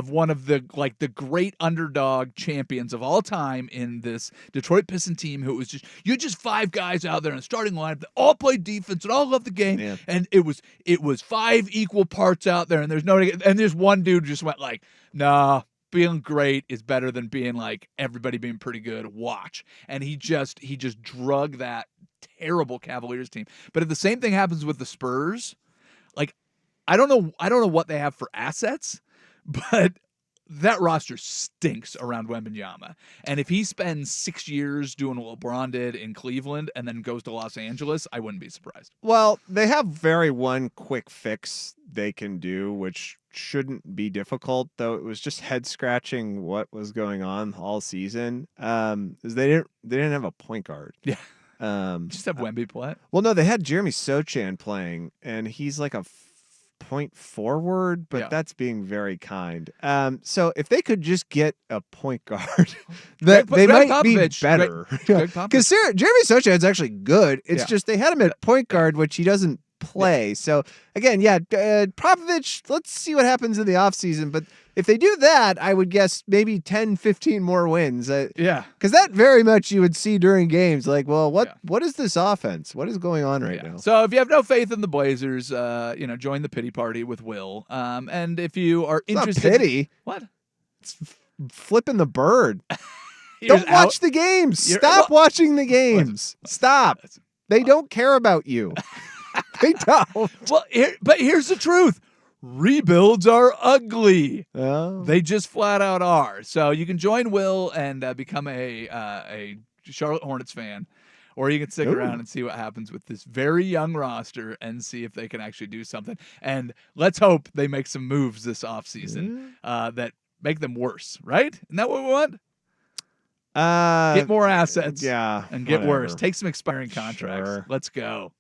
one of the great underdog champions of all time in this Detroit Piston team, who was you're just 5 guys out there in the starting lineup that all played defense and all loved the game, and it was 5 equal parts out there, and there's one dude just went like, nah, being great is better than being like everybody being pretty good. Watch, and he just drug that terrible Cavaliers team. But if the same thing happens with the Spurs, like, I don't know what they have for assets, but that roster stinks around Wembanyama. And if he spends 6 years doing what LeBron did in Cleveland and then goes to Los Angeles, I wouldn't be surprised. Well, they have one quick fix they can do, which shouldn't be difficult, though it was just head scratching what was going on all season. Is they didn't have a point guard. Yeah. Just have Wemby play. Well, no, they had Jeremy Sochan playing, and he's like a point forward, but that's being very kind. So if they could just get a point guard, they might be better. Because Jeremy Sochan's actually good. It's just they had him at point guard, which he doesn't play. So again, Popovich, let's see what happens in the offseason. But if they do that, I would guess maybe 10, 15 more wins. Because that very much you would see during games. Like, well, what is this offense? What is going on right now? So if you have no faith in the Blazers, join the pity party with Will. And if you are interested, not pity. What? It's flipping the bird. Don't watch the games. Stop watching the games. Stop. They don't care about you. They don't. Well, here's the truth. Rebuilds are ugly. Oh. They just flat out are. So you can join Will and become a Charlotte Hornets fan, or you can stick around and see what happens with this very young roster and see if they can actually do something. And let's hope they make some moves this offseason that make them worse, right? Isn't that what we want? Get more assets and get worse. Take some expiring contracts. Sure. Let's go.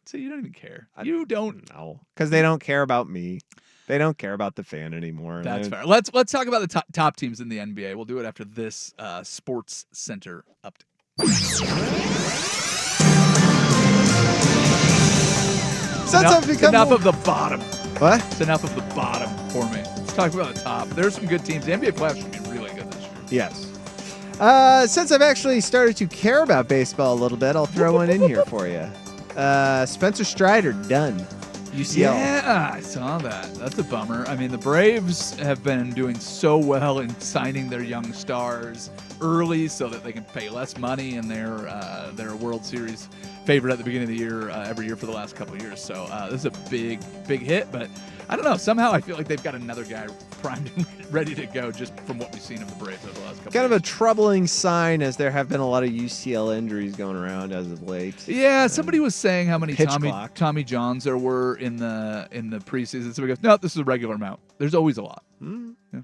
So you don't even care. You don't know. Because they don't care about me. They don't care about the fan anymore. That's fair. Let's talk about the top teams in the NBA. We'll do it after this Sports Center update. Enough of the bottom. What? It's enough of the bottom for me. Let's talk about the top. There's some good teams. The NBA playoffs should be really good this year. Yes. Since I've actually started to care about baseball a little bit, I'll throw one in here for you. Spencer Strider, done. UCL. Yeah, I saw that. That's a bummer. I mean, the Braves have been doing so well in signing their young stars. early so that they can pay less money, and they're World Series favorite at the beginning of the year every year for the last couple of years. So this is a big hit, but I don't know. Somehow I feel like they've got another guy primed and ready to go just from what we've seen of the Braves over the last couple Kind of of a troubling sign, as there have been a lot of UCL injuries going around as of late. Yeah, somebody was saying how many Pitch Tommy clock. Johns there were in the preseason. Somebody goes, no, this is a regular amount. There's always a lot. Yeah.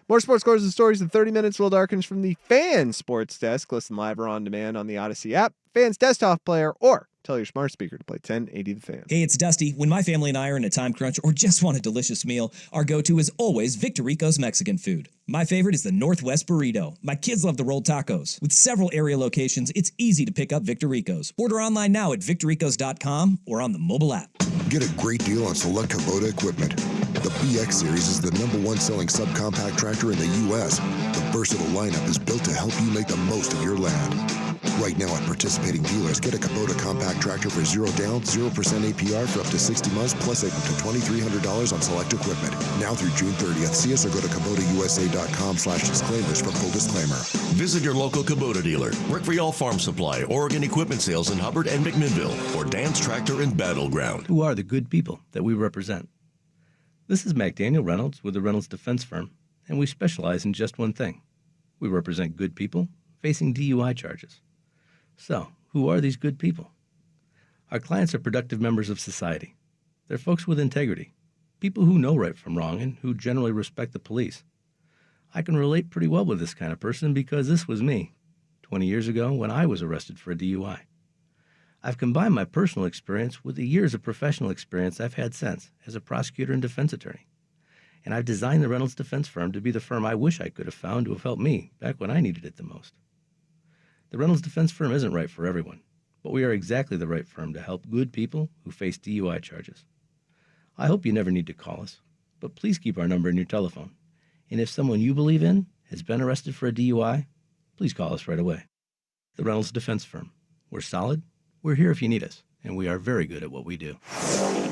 More sports scores and stories in 30 minutes. Will Darkins from the Fan Sports Desk. Listen live or on demand on the Odyssey app, Fan's desktop player, or tell your smart speaker to play 1080 The Fan. Hey, it's Dusty. When my family and I are in a time crunch or just want a delicious meal, our go-to is always Victor Rico's Mexican food. My favorite is the Northwest Burrito. My kids love the rolled tacos. With several area locations, it's easy to pick up Victor Rico's. Order online now at victorricos.com or on the mobile app. Get a great deal on select Kubota equipment. The BX Series is the #1 selling subcompact tractor in the U.S. The versatile lineup is built to help you make the most of your land. Right now at participating dealers, get a Kubota compact tractor for 0 down, 0% APR for up to 60 months, plus save up to $2,300 on select equipment. Now through June 30th. See us or go to KubotaUSA.com/disclaimers for full disclaimer. Visit your local Kubota dealer, Rick Rial Farm Supply, Oregon Equipment Sales in Hubbard and McMinnville, or Dan's Tractor in Battleground. Who are the good people that we represent? This is McDaniel Reynolds with the Reynolds Defense Firm, and we specialize in just one thing. We represent good people facing DUI charges. So, who are these good people? Our clients are productive members of society. They're folks with integrity, people who know right from wrong and who generally respect the police. I can relate pretty well with this kind of person because this was me 20 years ago when I was arrested for a DUI. I've combined my personal experience with the years of professional experience I've had since as a prosecutor and defense attorney. And I've designed the Reynolds Defense Firm to be the firm I wish I could have found to have helped me back when I needed it the most. The Reynolds Defense Firm isn't right for everyone, but we are exactly the right firm to help good people who face DUI charges. I hope you never need to call us, but please keep our number in your telephone. And if someone you believe in has been arrested for a DUI, please call us right away. The Reynolds Defense Firm. We're solid. We're here if you need us, and we are very good at what we do.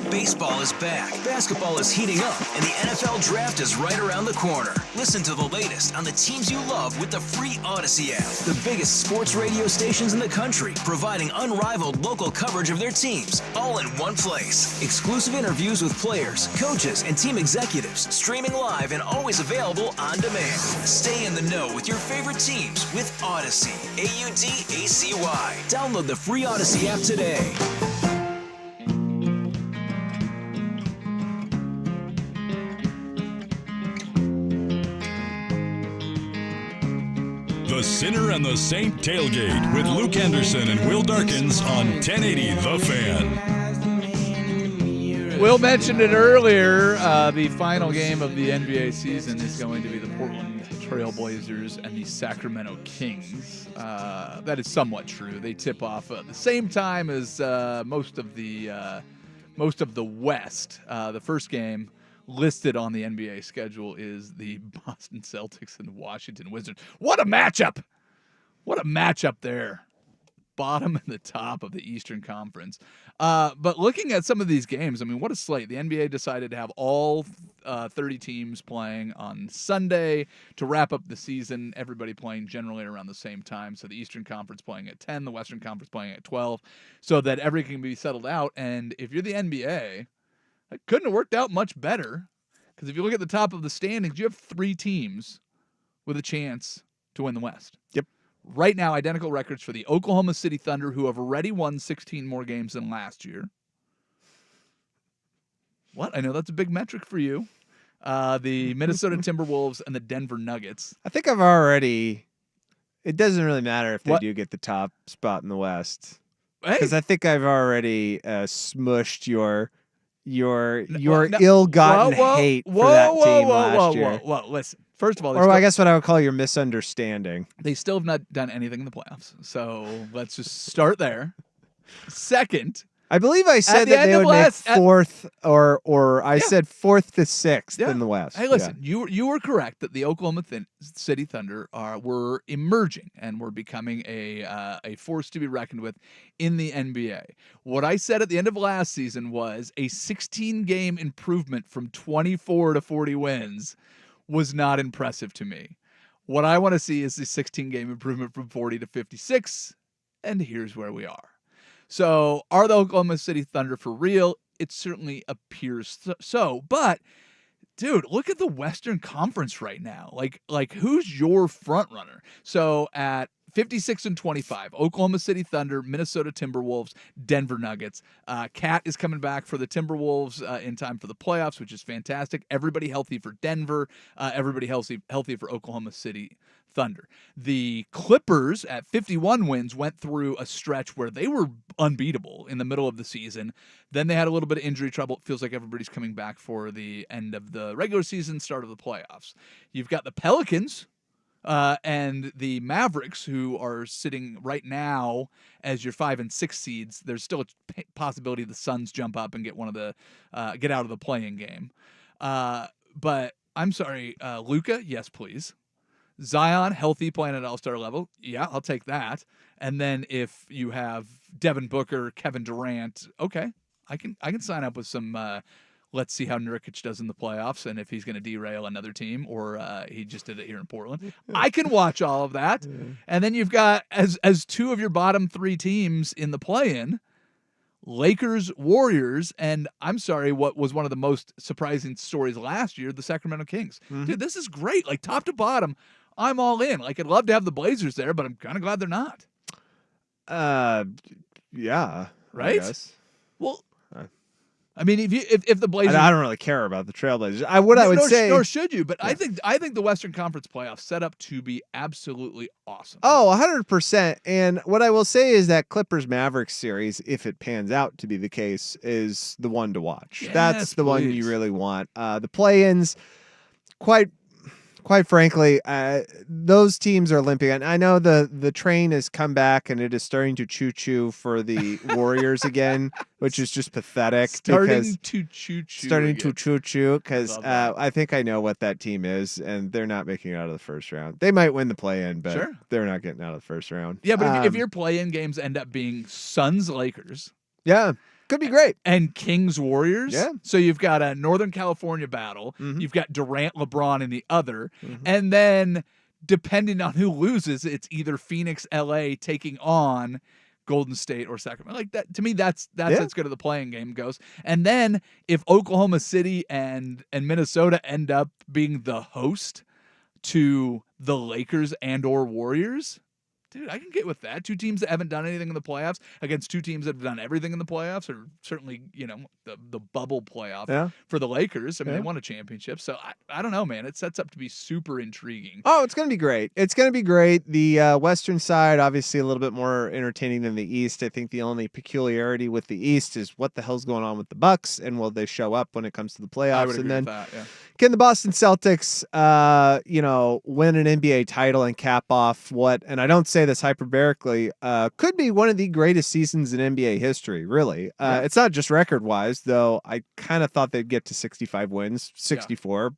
Baseball is back, basketball is heating up, and the NFL Draft is right around the corner. Listen to the latest on the teams you love with the free Odyssey app. The biggest sports radio stations in the country, providing unrivaled local coverage of their teams, all in one place. Exclusive interviews with players, coaches, and team executives, streaming live and always available on demand. Stay in the know with your favorite teams with Odyssey, AUDACY. Download the free Odyssey app today. The Sinner and the Saint Tailgate with Luke Anderson and Will Darkins on 1080 The Fan. Will mentioned it earlier. The final game of the NBA season is going to be the Portland Trailblazers and the Sacramento Kings. That is somewhat true. They tip off at the same time as most of the West. The first game listed on the NBA schedule is the Boston Celtics and the Washington Wizards. What a matchup! What a matchup there. Bottom and the top of the Eastern Conference. But looking at some of these games, I mean, what a slate. The NBA decided to have all 30 teams playing on Sunday to wrap up the season, everybody playing generally around the same time. So the Eastern Conference playing at 10, the Western Conference playing at 12, so that everything can be settled out. And if you're the NBA, it couldn't have worked out much better, because if you look at the top of the standings, you have 3 teams with a chance to win the West. Yep. Right now, identical records for the Oklahoma City Thunder, who have already won 16 more games than last year. What? I know that's a big metric for you. The Minnesota Timberwolves and the Denver Nuggets. I think I've already... It doesn't really matter if they do get the top spot in the West. Because I think I've already smushed your ill-gotten hate for that team last year. Whoa, listen. First of all, or I guess what I would call your misunderstanding. They still have not done anything in the playoffs, so let's just start there. Second, I believe I said that they would make fourth, or I said 4th to 6th in the West. Hey, listen, you were correct that the Oklahoma City Thunder were emerging and were becoming a force to be reckoned with in the NBA. What I said at the end of last season was a 16-game improvement from 24 to 40 wins was not impressive to me. What I want to see is the 16-game improvement from 40 to 56, and here's where we are. So, are the Oklahoma City Thunder for real? It certainly appears so. But, dude, look at the Western Conference right now. Like who's your front runner? So, at 56-25, Oklahoma City Thunder, Minnesota Timberwolves, Denver Nuggets. Cat is coming back for the Timberwolves in time for the playoffs, which is fantastic. Everybody healthy for Denver. Everybody healthy for Oklahoma City Thunder. The Clippers at 51 wins went through a stretch where they were unbeatable in the middle of the season. Then they had a little bit of injury trouble. It feels like everybody's coming back for the end of the regular season, start of the playoffs. You've got the Pelicans and the Mavericks, who are sitting right now as your 5 and 6 seeds. There's still a possibility the Suns jump up and get get out of the play-in game. But I'm sorry, Luka, yes, please. Zion, healthy, playing at all-star level. Yeah, I'll take that. And then if you have Devin Booker, Kevin Durant, okay, I can sign up with some. Let's see how Nurkic does in the playoffs, and if he's going to derail another team, or he just did it here in Portland. I can watch all of that. And then you've got as two of your bottom 3 teams in the play-in, Lakers, Warriors, and I'm sorry, what was one of the most surprising stories last year, the Sacramento Kings. Dude, this is great. Like top to bottom, I'm all in. Like I'd love to have the Blazers there, but I'm kind of glad they're not. Yeah. Right? I guess. Well, I mean, if the Blazers, I don't really care about the Trailblazers. I would say, nor should you. But yeah. I think the Western Conference playoffs set up to be absolutely awesome. Oh, 100%. And what I will say is that Clippers Mavericks series, if it pans out to be the case, is the one to watch. Yes, that's the one you really want. The play-ins, quite frankly, those teams are limping. And I know the train has come back and it is starting to choo-choo for the Warriors again, which is just pathetic. Starting to choo-choo because I think I know what that team is, and they're not making it out of the first round. They might win the play-in, but they're not getting out of the first round. Yeah, but if your play-in games end up being Suns-Lakers. Yeah. Could be great. And Kings Warriors. Yeah. So you've got a Northern California battle. Mm-hmm. You've got Durant, LeBron in the other. Mm-hmm. And then depending on who loses, it's either Phoenix, LA taking on Golden State or Sacramento. Like that, to me, that's as good as the playing game goes. And then if Oklahoma City and Minnesota end up being the host to the Lakers and or Warriors, dude, I can get with that. 2 teams that haven't done anything in the playoffs against 2 teams that have done everything in the playoffs, or certainly, the bubble playoff for the Lakers. I mean, they won a championship. So I don't know, man. It sets up to be super intriguing. Oh, it's going to be great. It's going to be great. The Western side, obviously a little bit more entertaining than the East. I think the only peculiarity with the East is what the hell's going on with the Bucks, and will they show up when it comes to the playoffs? I would agree and then with that, yeah. Can the Boston Celtics, win an NBA title and cap off what, and I don't say this hyperbolically, could be one of the greatest seasons in NBA history, really. It's not just record-wise, though I kind of thought they'd get to 65 wins, 64,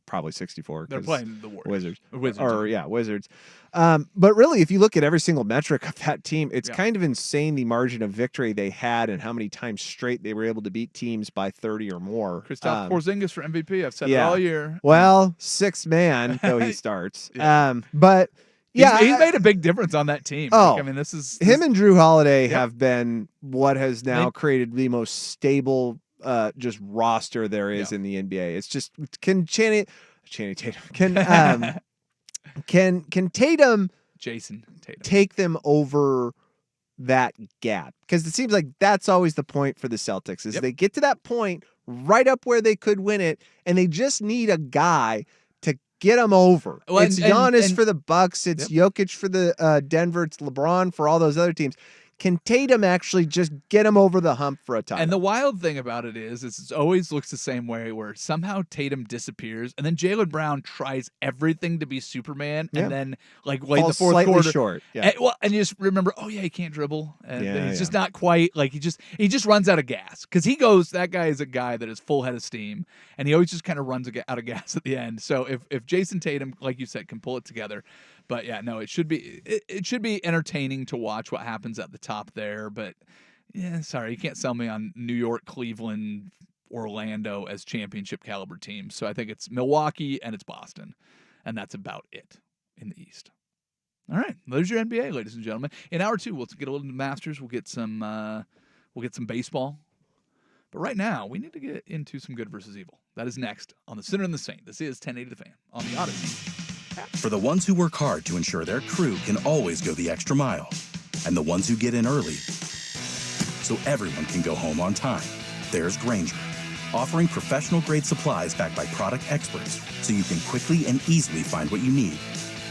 probably 64. They're playing the Wizards. Wizards. Wizards. But really, if you look at every single metric of that team, it's kind of insane the margin of victory they had and how many times straight they were able to beat teams by 30 or more. Kristaps Porzingis for MVP. I've said it all year. Well, 6th man, though he starts. But he's made a big difference on that team. Oh, I mean, this is him and Drew Holiday have been what has now created the most stable just roster there is in the NBA. It's just Channing Tatum can Tatum Jason Tatum take them over that gap? Because it seems like that's always the point for the Celtics is they get to that point right up where they could win it, and they just need a guy to get them over. Well, it's Giannis for the Bucks. It's Jokic for the Denver. It's LeBron for all those other teams. Can Tatum actually just get him over the hump for a time? And the wild thing about it is it always looks the same way, where somehow Tatum disappears, and then Jaylen Brown tries everything to be Superman, and then late in the fourth quarter, short. And you just remember, he can't dribble, and he's just not quite like he just runs out of gas, because that guy is a guy that is full head of steam, and he always just kind of runs out of gas at the end. So if Jason Tatum, like you said, can pull it together. But it should be entertaining to watch what happens at the top there. But sorry, you can't sell me on New York, Cleveland, Orlando as championship caliber teams. So I think it's Milwaukee and it's Boston, and that's about it. in the East. All right, there's your NBA, ladies and gentlemen. In hour 2, we'll get a little into Masters. We'll get some baseball. But right now, we need to get into some good versus evil. That is next on The Sinner and the Saint. This is 1080 The Fan on the Odyssey. For the ones who work hard to ensure their crew can always go the extra mile, and the ones who get in early so everyone can go home on time, there's Grainger, offering professional-grade supplies backed by product experts so you can quickly and easily find what you need.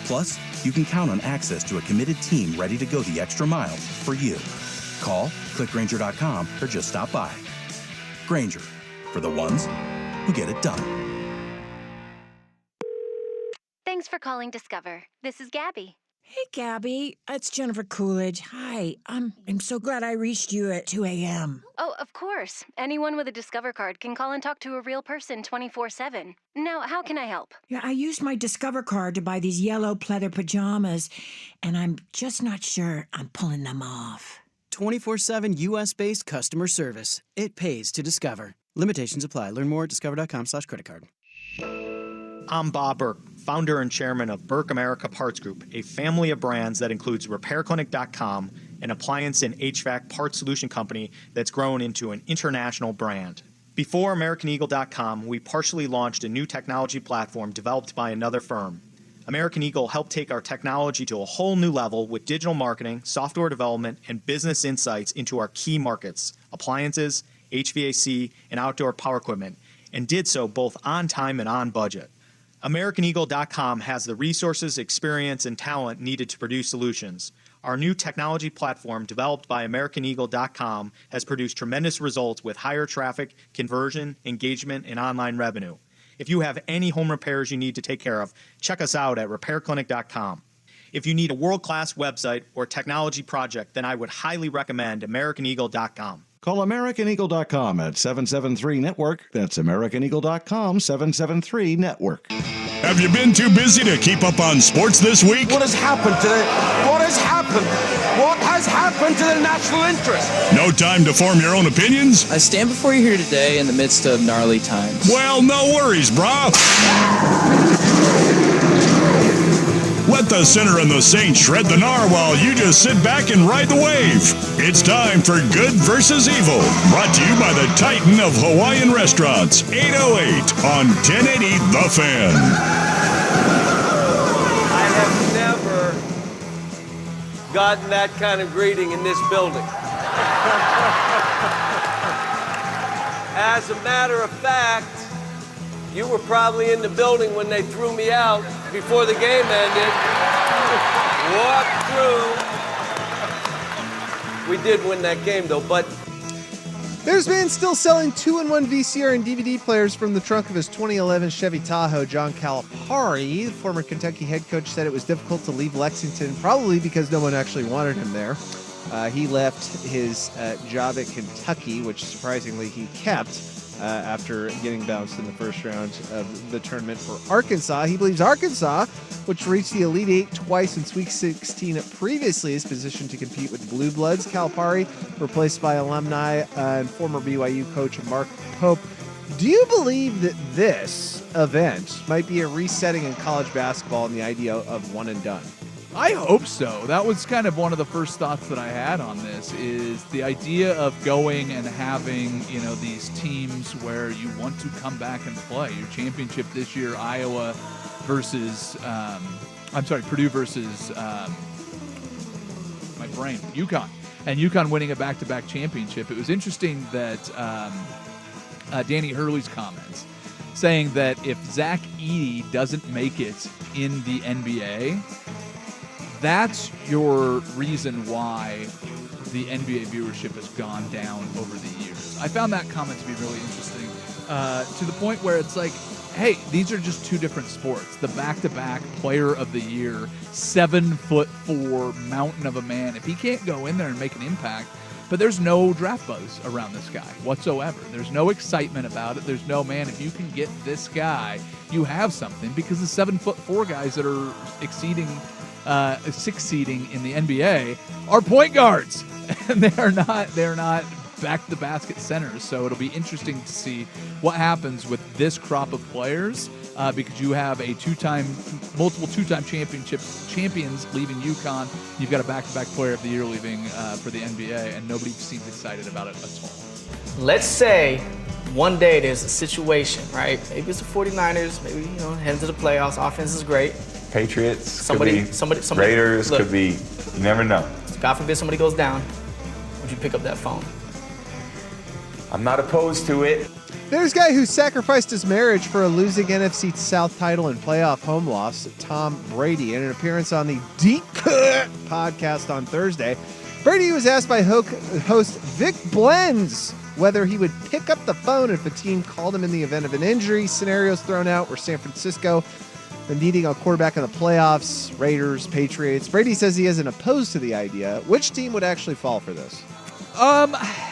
Plus, you can count on access to a committed team ready to go the extra mile for you. Call, click Grainger.com, or just stop by. Grainger, for the ones who get it done. Thanks for calling Discover. This is Gabby. Hey, Gabby. It's Jennifer Coolidge. Hi. I'm so glad I reached you at 2 a.m. Oh, of course. Anyone with a Discover card can call and talk to a real person 24/7. Now, how can I help? Yeah, I used my Discover card to buy these yellow pleather pajamas, and I'm just not sure I'm pulling them off. 24/7 U.S.-based customer service. It pays to Discover. Limitations apply. Learn more at discover.com/creditcard. I'm Bob Burke, founder and chairman of Burke America Parts Group, a family of brands that includes RepairClinic.com, an appliance and HVAC parts solution company that's grown into an international brand. Before AmericanEagle.com, we partially launched a new technology platform developed by another firm. American Eagle helped take our technology to a whole new level with digital marketing, software development, and business insights into our key markets, appliances, HVAC, and outdoor power equipment, and did so both on time and on budget. AmericanEagle.com has the resources, experience, and talent needed to produce solutions. Our new technology platform, developed by AmericanEagle.com, has produced tremendous results with higher traffic, conversion, engagement, and online revenue. If you have any home repairs you need to take care of, check us out at RepairClinic.com. If you need a world-class website or technology project, then I would highly recommend AmericanEagle.com. Call AmericanEagle.com at 773-NETWORK. That's AmericanEagle.com, 773-NETWORK. Have you been too busy to keep up on sports this week? What has happened to What has happened to the national interest? No time to form your own opinions? I stand before you here today in the midst of gnarly times. Well, no worries, brah. Let the Sinner and the Saint shred the gnar while you just sit back and ride the wave. It's time for Good versus Evil, brought to you by the Titan of Hawaiian Restaurants, 808 on 1080 The Fan. I have never gotten that kind of greeting in this building. As a matter of fact, you were probably in the building when they threw me out before the game ended. Walked through. We did win that game, though, but... There's man still selling 2-in-1 VCR and DVD players from the trunk of his 2011 Chevy Tahoe. John Calipari, the former Kentucky head coach, said it was difficult to leave Lexington, probably because no one actually wanted him there. He left his job at Kentucky, which surprisingly he kept, after getting bounced in the first round of the tournament for Arkansas. He believes Arkansas, which reached the Elite Eight twice in Week 16 previously, is positioned to compete with Blue Bloods. Calipari, replaced by alumni and former BYU coach Mark Pope. Do you believe that this event might be a resetting in college basketball and the idea of one and done? I hope so. That was kind of one of the first thoughts that I had on this, is the idea of going and having, these teams where you want to come back and play. Your championship this year, Iowa versus, Purdue versus, UConn. And UConn winning a back-to-back championship. It was interesting that Danny Hurley's comments saying that if Zach Edey doesn't make it in the NBA, that's your reason why the NBA viewership has gone down over the years. I found that comment to be really interesting, to the point where it's like, hey, these are just two different sports. The back-to-back player of the year, 7'4" mountain of a man. If he can't go in there and make an impact, but there's no draft buzz around this guy whatsoever. There's no excitement about it. There's no, man, if you can get this guy, you have something, because the 7'4" guys that are succeeding in the NBA are point guards, and they're not back to the basket centers. So it'll be interesting to see what happens with this crop of players because you have a multiple two-time champions leaving UConn. You've got a back-to-back Player of the Year leaving for the NBA, and nobody seems excited about it at all. Let's say one day there's a situation, right? Maybe it's the 49ers, maybe, heading to the playoffs, offense is great. Patriots, somebody, Raiders, look, could be, you never know. God forbid somebody goes down, would you pick up that phone? I'm not opposed to it. There's a guy who sacrificed his marriage for a losing NFC South title and playoff home loss, Tom Brady. In an appearance on the Deep Cut podcast on Thursday, Brady was asked by host Vic Blends whether he would pick up the phone if a team called him in the event of an injury. Scenarios thrown out were San Francisco needing a quarterback in the playoffs, Raiders, Patriots. Brady says he isn't opposed to the idea. Which team would actually fall for this?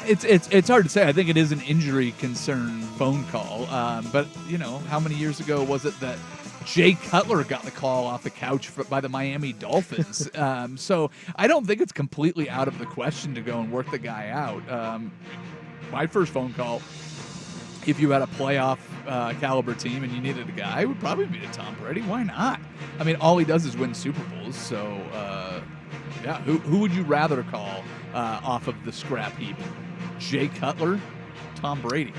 It's hard to say. I think it is an injury concern phone call. But how many years ago was it that Jay Cutler got the call off the couch by the Miami Dolphins? So I don't think it's completely out of the question to go and work the guy out. My first phone call, if you had a playoff caliber team and you needed a guy, would probably be to Tom Brady. Why not? I mean, all he does is win Super Bowls. So, who would you rather call off of the scrap heap? Jay Cutler, Tom Brady.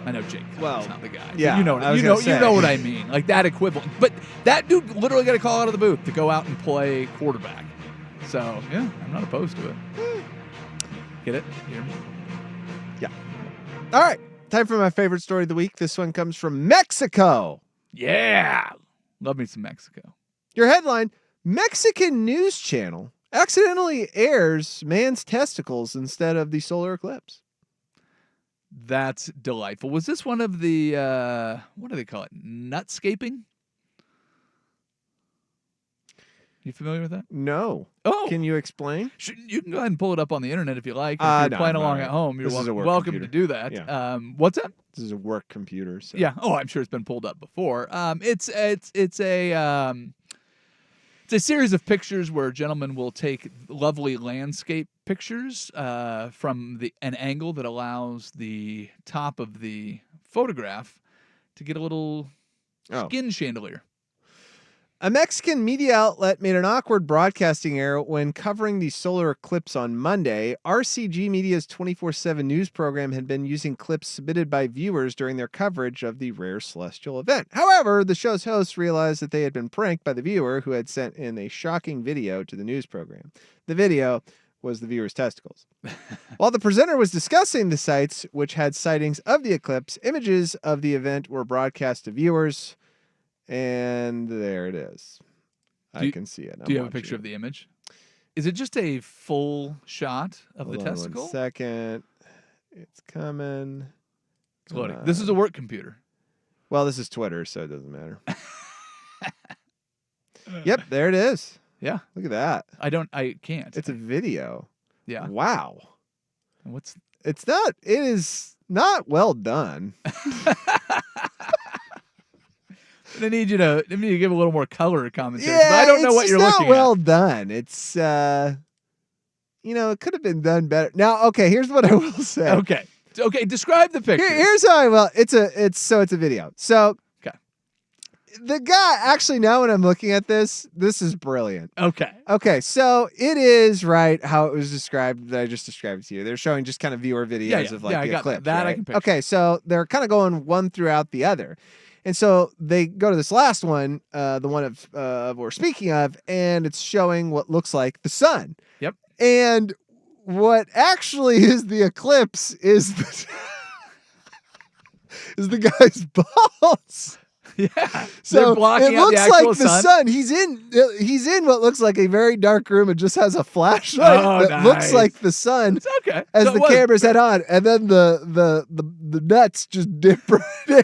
I know Jay Cutler's not the guy. Yeah, you know what I mean. Like that equivalent. But that dude literally got a call out of the booth to go out and play quarterback. So, yeah, I'm not opposed to it. Get it? Hear me? Yeah. All right. Time for my favorite story of the week. This one comes from Mexico. Yeah. Love me some Mexico. Your headline, Mexican news channel accidentally airs man's testicles instead of the solar eclipse. That's delightful. Was this one of the, what do they call it? Nutscaping? You familiar with that? No. Oh. Can you explain? You can go ahead and pull it up on the internet if you like. If you're playing along at home, you're welcome to do that. Yeah. What's that? This is a work computer. So. Yeah. Oh, I'm sure it's been pulled up before. It's a series of pictures where gentlemen will take lovely landscape pictures from an angle that allows the top of the photograph to get a little skin chandelier. A Mexican media outlet made an awkward broadcasting error when covering the solar eclipse on Monday. RCG Media's 24/7 news program had been using clips submitted by viewers during their coverage of the rare celestial event. However, the show's hosts realized that they had been pranked by the viewer who had sent in a shocking video to the news program. The video was the viewer's testicles. While the presenter was discussing the sites which had sightings of the eclipse, images of the event were broadcast to viewers. And there it is. I can see it. Do you have a picture of the image? Is it just a full shot of the testicle? 1 second. It's coming. It's loading. This is a work computer. Well, this is Twitter, so it doesn't matter. Yep, there it is. Yeah. Look at that. I can't. It's a video. Yeah. Wow. It is not well done. I need you to give a little more color commentary. Yeah, but I don't know what you're looking at. It's not well done. It's it could have been done better. Now, okay, here's what I will say. Okay, describe the picture. Here's how I will. It's a video. So the guy actually, now when I'm looking at this is brilliant. Okay, so it is right how it was described that I just described to you. They're showing just kind of viewer videos of like the eclipse. That I can picture. Okay, so they're kind of going one throughout the other. And so they go to this last one, the one of we're speaking of, and it's showing what looks like the sun. Yep. And what actually is the eclipse is the guy's balls. Yeah. So blocking it out looks the actual like the sun. He's in what looks like a very dark room and just has a flashlight that looks like the sun. It's okay. As So the it was- camera's head on, and then the nuts just dip right in.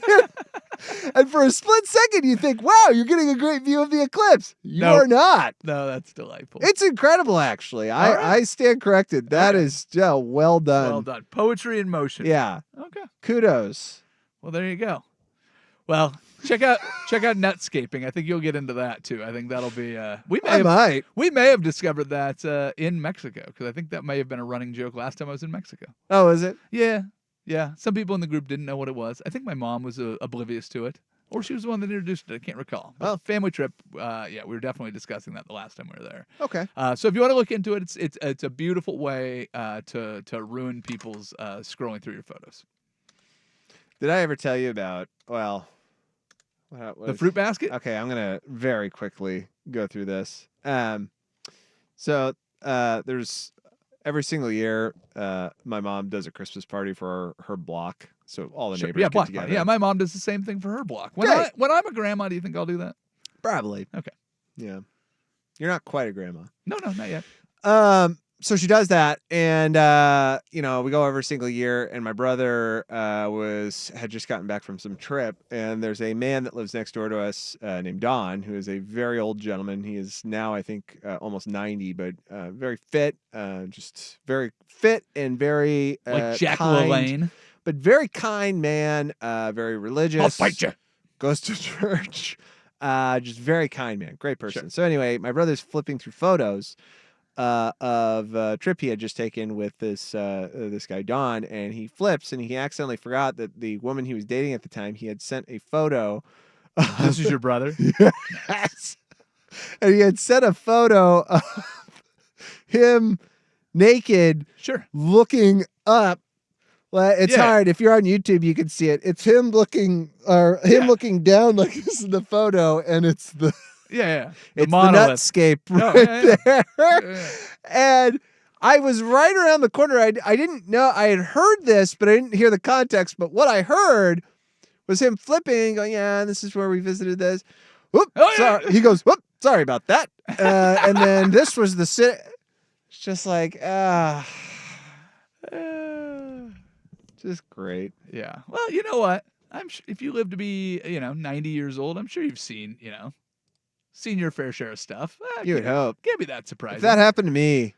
And for a split second, you think, "Wow, you're getting a great view of the eclipse." You are not. No, that's delightful. It's incredible, actually. I stand corrected. That is well done. Well done. Poetry in motion. Yeah. Okay. Kudos. Well, there you go. Well, check out Nutscaping. I think you'll get into that too. I think that'll be. We may have discovered that in Mexico because I think that may have been a running joke last time I was in Mexico. Oh, is it? Yeah. Some people in the group didn't know what it was. I think my mom was oblivious to it. Or she was the one that introduced it. I can't recall. But family trip. Yeah, we were definitely discussing that the last time we were there. Okay. So if you want to look into it, it's a beautiful way to ruin people's scrolling through your photos. Did I ever tell you about, well, The fruit basket? Okay, I'm going to very quickly go through this. So there's every single year, my mom does a Christmas party for her block. So all the neighbors get block together. party. Yeah, my mom does the same thing for her block. When I'm a grandma, do you think I'll do that? Probably. Okay. Yeah. You're not quite a grandma. No, not yet. So she does that, and we go every single year. And my brother had just gotten back from some trip, and there's a man that lives next door to us named Don, who is a very old gentleman. He is now, I think, almost 90, but very fit, just very fit and very like Jack kind, LaLanne, but very kind man, very religious. I'll fight you. Goes to church, just very kind man, great person. Sure. So anyway, my brother's flipping through photos of a trip he had just taken with this guy Don, and he flips and he accidentally forgot that the woman he was dating at the time, he had sent a photo. This is your brother? Yes. And he had sent a photo of him naked, looking up. Well, it's hard. If you're on YouTube, you can see it. It's him looking looking down like this in the photo, and it's the the it's monolith. the nutscape right there. And I was right around the corner. I didn't know. I had heard this, but I didn't hear the context. But what I heard was him flipping, going, "Yeah, this is where we visited this." Whoop, sorry. He goes, "Whoop, sorry about that." And then this was the sit. It's just like, just great. Yeah. Well, you know what? I'm sure if you live to be, 90 years old, I'm sure you've seen, seen your fair share of stuff. You would hope. Can't be that surprising. If that happened to me,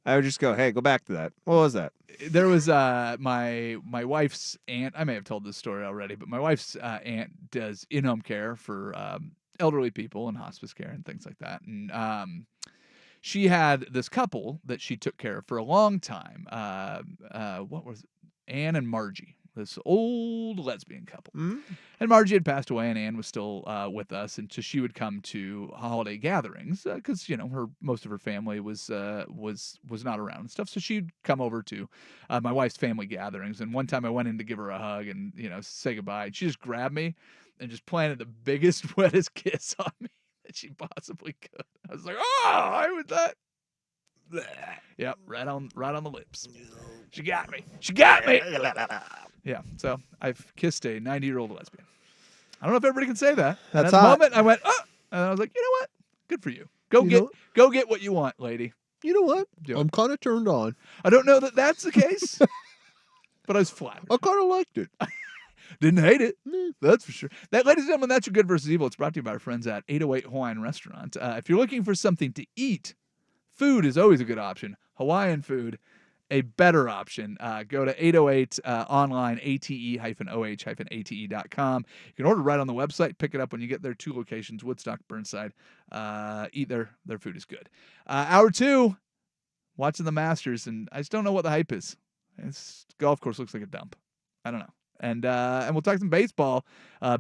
I would just go, "Hey, go back to that." What was that? There was my wife's aunt. I may have told this story already, but my wife's aunt does in-home care for elderly people and hospice care and things like that. And she had this couple that she took care of for a long time. What was it? Anne and Margie, this old lesbian couple. Mm-hmm. And Margie had passed away, and Anne was still with us, and so she would come to holiday gatherings because most of her family was not around and stuff. So she'd come over to my wife's family gatherings. And one time I went in to give her a hug and say goodbye, and she just grabbed me and just planted the biggest, wettest kiss on me that she possibly could. I was like, "Oh, I would that." Yep, right on the lips. She got me. Yeah, so I've kissed a 90-year-old lesbian. I don't know if everybody can say that. That's at the hot. moment, I went, "Oh," and I was like, "You know what? Good for you. Go get what you want, lady." You know what? Do it. I'm kind of turned on. I don't know that that's the case, but I was flattered. I kind of liked it. Didn't hate it. That's for sure. That, ladies and gentlemen, that's your Good versus Evil. It's brought to you by our friends at 808 Hawaiian Restaurant. If you're looking for something to eat, food is always a good option. Hawaiian food, a better option. Go to 808 online, ate-oh-ate.com. You can order right on the website. Pick it up when you get there. 2 locations, Woodstock, Burnside. Eat their food is good. Hour 2, watching the Masters, and I just don't know what the hype is. This golf course looks like a dump. I don't know. And we'll talk some baseball.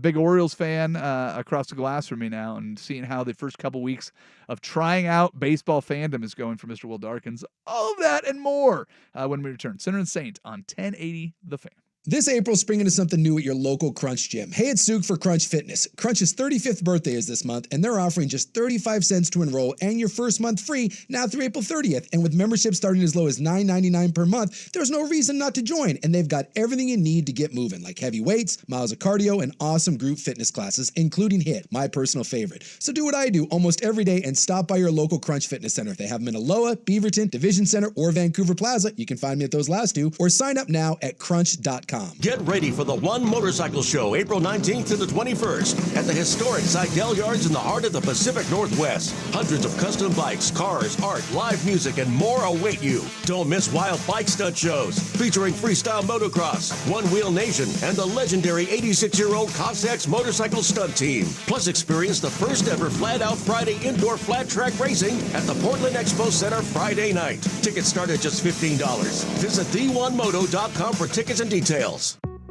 Big Orioles fan across the glass from me now, and seeing how the first couple weeks of trying out baseball fandom is going for Mr. Will Darkins. All of that and more when we return. Center and Saint on 1080 The Fan. This April, spring into something new at your local Crunch gym. Hey, it's Suk for Crunch Fitness. Crunch's 35th birthday is this month, and they're offering just 35 cents to enroll and your first month free now through April 30th. And with membership starting as low as $9.99 per month, there's no reason not to join. And they've got everything you need to get moving, like heavy weights, miles of cardio, and awesome group fitness classes, including HIIT, my personal favorite. So do what I do almost every day and stop by your local Crunch Fitness Center. If they have them in Aloha, Beaverton, Division Center, or Vancouver Plaza, you can find me at those last two, or sign up now at crunch.com. Get ready for the One Motorcycle Show, April 19th to the 21st at the historic Seidel Yards in the heart of the Pacific Northwest. Hundreds of custom bikes, cars, art, live music, and more await you. Don't miss wild bike stunt shows featuring freestyle motocross, One Wheel Nation, and the legendary 86-year-old Cossack's motorcycle stunt team. Plus, experience the first ever Flat Out Friday indoor flat track racing at the Portland Expo Center Friday night. Tickets start at just $15. Visit the1moto.com for tickets and details.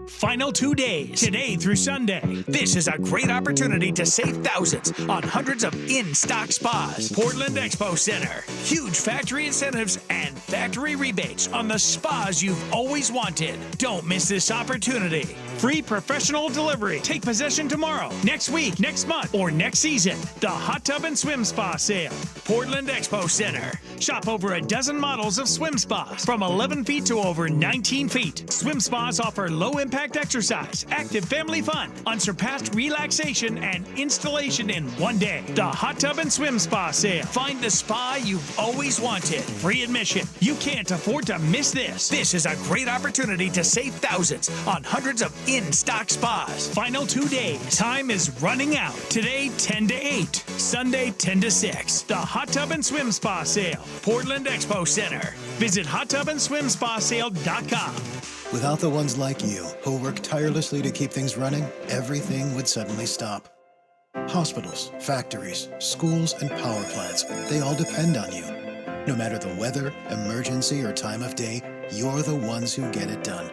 Final 2 days, today through Sunday. This is a great opportunity to save thousands on hundreds of in-stock spas. Portland Expo Center. Huge factory incentives and factory rebates on the spas you've always wanted. Don't miss this opportunity. Free professional delivery. Take possession tomorrow, next week, next month, or next season. The Hot Tub and Swim Spa Sale. Portland Expo Center. Shop over a dozen models of swim spas from 11 feet to over 19 feet. Swim spas offer low-impact exercise, active family fun, unsurpassed relaxation, and installation in one day. The Hot Tub and Swim Spa Sale. Find the spa you've always wanted. Free admission. You can't afford to miss this. This is a great opportunity to save thousands on hundreds of in-stock spas. Final 2 days. Time is running out. Today, 10 to 8. Sunday, 10 to 6. The Hot Tub and Swim Spa Sale. Portland Expo Center. Visit hottubandswimspasale.com. Without the ones like you, who work tirelessly to keep things running, everything would suddenly stop. Hospitals, factories, schools, and power plants, they all depend on you. No matter the weather, emergency, or time of day, you're the ones who get it done.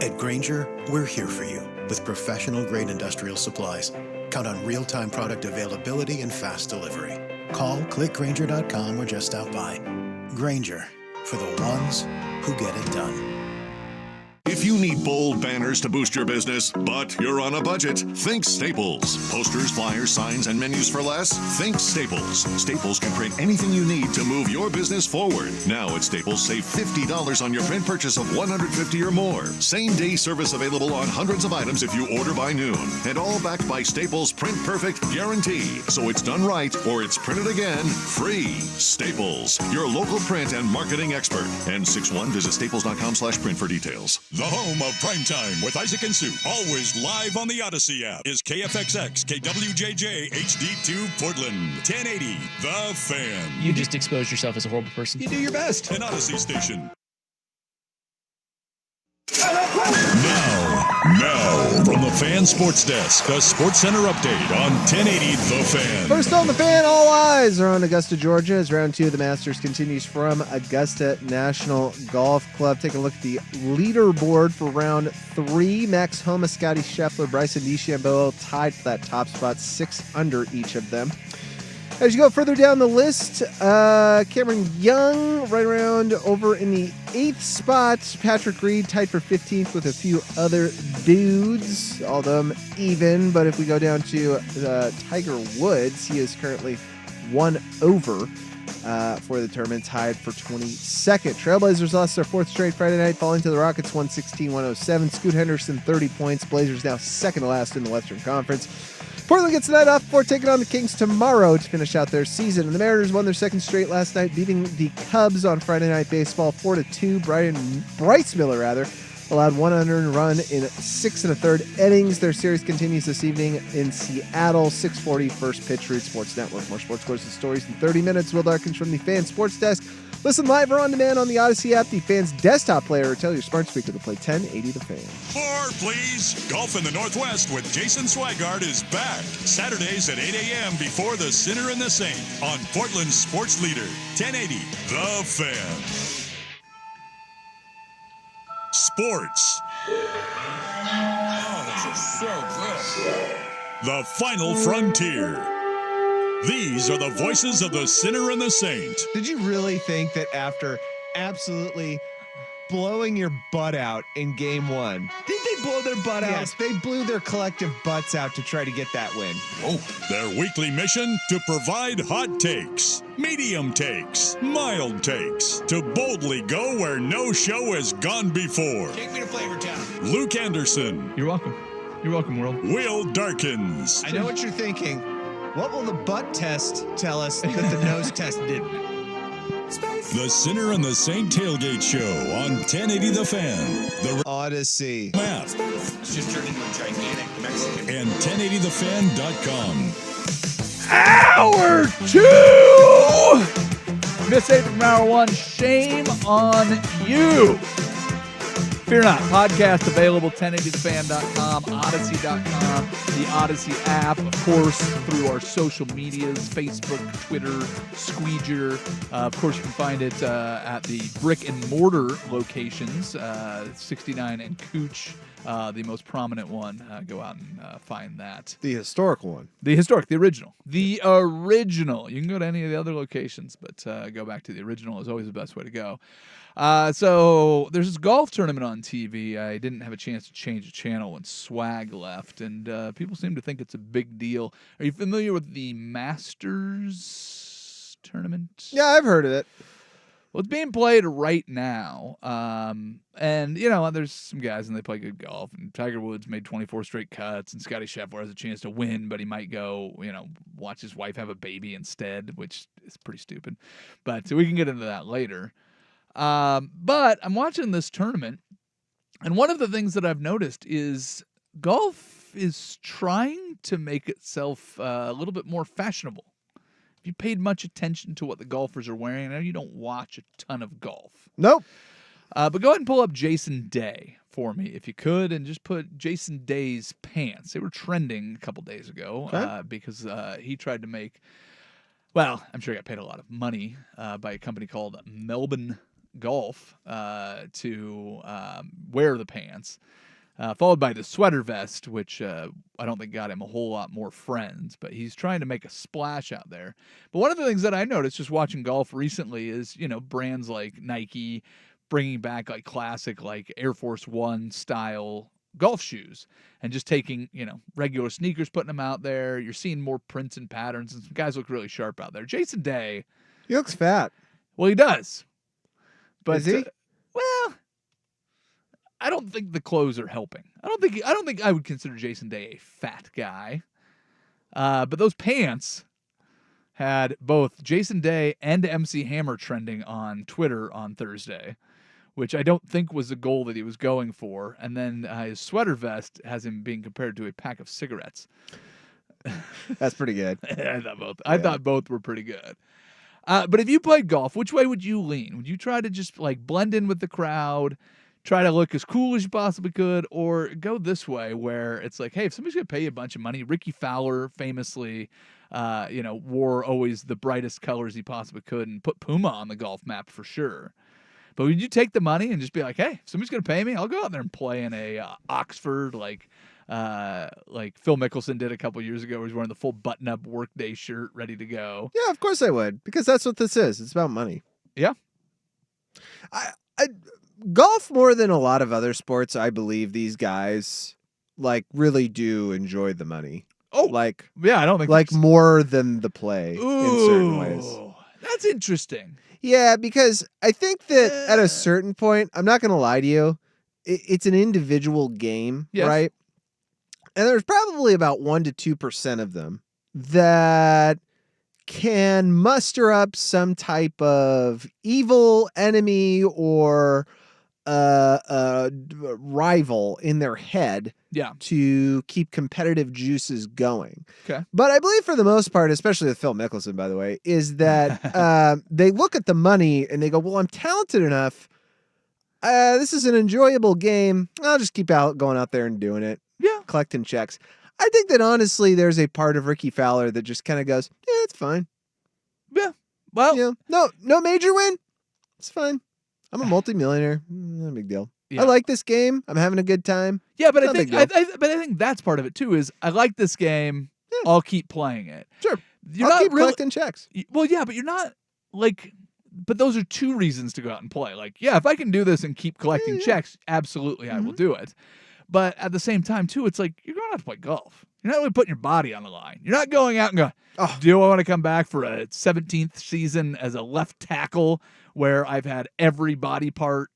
At Grainger, we're here for you with professional-grade industrial supplies. Count on real-time product availability and fast delivery. Call, click Grainger.com, or just stop by. Grainger, for the ones who get it done. If you need bold banners to boost your business, but you're on a budget, think Staples. Posters, flyers, signs, and menus for less? Think Staples. Staples can print anything you need to move your business forward. Now at Staples, save $50 on your print purchase of $150 or more. Same-day service available on hundreds of items if you order by noon. And all backed by Staples' Print Perfect guarantee. So it's done right or it's printed again free. Staples, your local print and marketing expert. N61, visit staples.com/print for details. The home of Primetime with Isaac and Sue, always live on the Odyssey app, is KFXX KWJJ HD2 Portland 1080 The Fan. You just exposed yourself as a horrible person. You do your best. An Odyssey station. Now, from the Fan Sports Desk, a Sports Center update on 1080 The Fan. First on The Fan, all eyes are on Augusta, Georgia, as round 2 of the Masters continues from Augusta National Golf Club. Take a look at the leaderboard for round 3. Max Homa, Scotty Scheffler, Bryson DeChambeau tied for that top spot, 6 under each of them. As you go further down the list, Cameron Young right around over in the 8th spot. Patrick Reed tied for 15th with a few other dudes, all of them even. But if we go down to Tiger Woods, he is currently 1 over for the tournament, tied for 22nd. Trailblazers lost their 4th straight Friday night, falling to the Rockets 116-107. Scoot Henderson, 30 points. Blazers now second to last in the Western Conference. Portland gets the night off before taking on the Kings tomorrow to finish out their season. And the Mariners won their 2nd straight last night, beating the Cubs on Friday Night Baseball 4-2. Bryce Miller allowed 1 unearned run in 6 1/3 innings. Their series continues this evening in Seattle. 6:40 first pitch. Root Sports Network. More sports scores and stories in 30 minutes. Will Darkins from the Fan Sports Desk. Listen live or on demand on the Odyssey app, the Fan's desktop player, or tell your smart speaker to play 1080 The Fan. More, please. Golf in the Northwest with Jason Swigart is back. Saturdays at 8 a.m. before the Sinner and the Saint on Portland's sports leader, 1080 The Fan. Sports. Oh, this is so good. The Final Frontier. These are the voices of the Sinner and the Saint. Did you really think that after absolutely blowing your butt out in game 1, did they blow their butt out? Yes, they blew their collective butts out to try to get that win. Oh, their weekly mission to provide hot takes, medium takes, mild takes, to boldly go where no show has gone before. Take me to Flavortown. Luke Anderson. You're welcome. You're welcome, world. Will Darkins. I know what you're thinking. What will the butt test tell us that the nose test didn't? The Sinner and the Saint Tailgate Show on 1080 The Fan. The Odyssey map. It's just turned into a gigantic Mexican. And 1080thefan.com. Hour 2! Miss April from hour 1. Shame on you. Fear not. Podcast available, 1080thefan.com, odyssey.com, the Odyssey app, of course, through our social medias, Facebook, Twitter, Squeeger. Of course, you can find it at the brick and mortar locations, 69 and Cooch, the most prominent one. Go out and find that. The historical one. The original. The original. You can go to any of the other locations, but go back to the original is always the best way to go. So there's this golf tournament on TV. I didn't have a chance to change the channel when Swag left, and people seem to think it's a big deal. Are you familiar with the Masters tournament? Yeah, I've heard of it. Well, it's being played right now. And, there's some guys and they play good golf. And Tiger Woods made 24 straight cuts, and Scotty Scheffler has a chance to win, but he might go, watch his wife have a baby instead, which is pretty stupid. But we can get into that later. But I'm watching this tournament, and one of the things that I've noticed is golf is trying to make itself a little bit more fashionable. If you paid much attention to what the golfers are wearing, I know you don't watch a ton of golf. Nope. But go ahead and pull up Jason Day for me, if you could, and just put Jason Day's pants. They were trending a couple days ago because he tried to make, well, I'm sure he got paid a lot of money by a company called Melbourne Golf to wear the pants. Followed by the sweater vest, which I don't think got him a whole lot more friends, but he's trying to make a splash out there. But one of the things that I noticed just watching golf recently is, brands like Nike bringing back like classic, like Air Force One style golf shoes and just taking, regular sneakers, putting them out there. You're seeing more prints and patterns, and some guys look really sharp out there. Jason Day. He looks fat. Well, he does. But, is he? Well, I don't think the clothes are helping. I don't think I would consider Jason Day a fat guy. But those pants had both Jason Day and MC Hammer trending on Twitter on Thursday, which I don't think was the goal that he was going for. And then his sweater vest has him being compared to a pack of cigarettes. That's pretty good. I thought both were pretty good. But if you played golf, which way would you lean? Would you try to just like blend in with the crowd, try to look as cool as you possibly could, or go this way where it's like, hey, if somebody's going to pay you a bunch of money, Ricky Fowler famously, wore always the brightest colors he possibly could and put Puma on the golf map for sure. But would you take the money and just be like, hey, if somebody's going to pay me, I'll go out there and play in a Oxford like Phil Mickelson did a couple years ago, where he's wearing the full button-up workday shirt ready to go. Yeah, of course I would, because that's what this is. It's about money. Yeah. Golf, more than a lot of other sports, I believe these guys really do enjoy the money. Oh, yeah, I don't think more than the play in certain ways. That's interesting. Yeah, because I think that at a certain point, I'm not going to lie to you, it's an individual game, right? And there's probably about 1% to 2% of them that can muster up some type of evil enemy or rival in their head to keep competitive juices going. Okay. But I believe for the most part, especially with Phil Mickelson, by the way, is that they look at the money and they go, well, I'm talented enough. This is an enjoyable game. I'll just keep going out there and doing it. Yeah. Collecting checks. I think that honestly, there's a part of Ricky Fowler that just kind of goes, yeah, it's fine. Yeah. Well, no major win. It's fine. I'm a multimillionaire. Not a big deal. Yeah. I like this game. I'm having a good time. Yeah, but Not I a think big deal. but I think that's part of it too. Is I like this game. Yeah. I'll keep playing it. Sure. You're I'll not keep collecting checks. Well, yeah, but you're not But those are two reasons to go out and play. If I can do this and keep collecting checks, absolutely I will do it. But at the same time, too, it's like you're going out to play golf. You're not really putting your body on the line. You're not going out and going, do I want to come back for a 17th season as a left tackle where I've had every body part,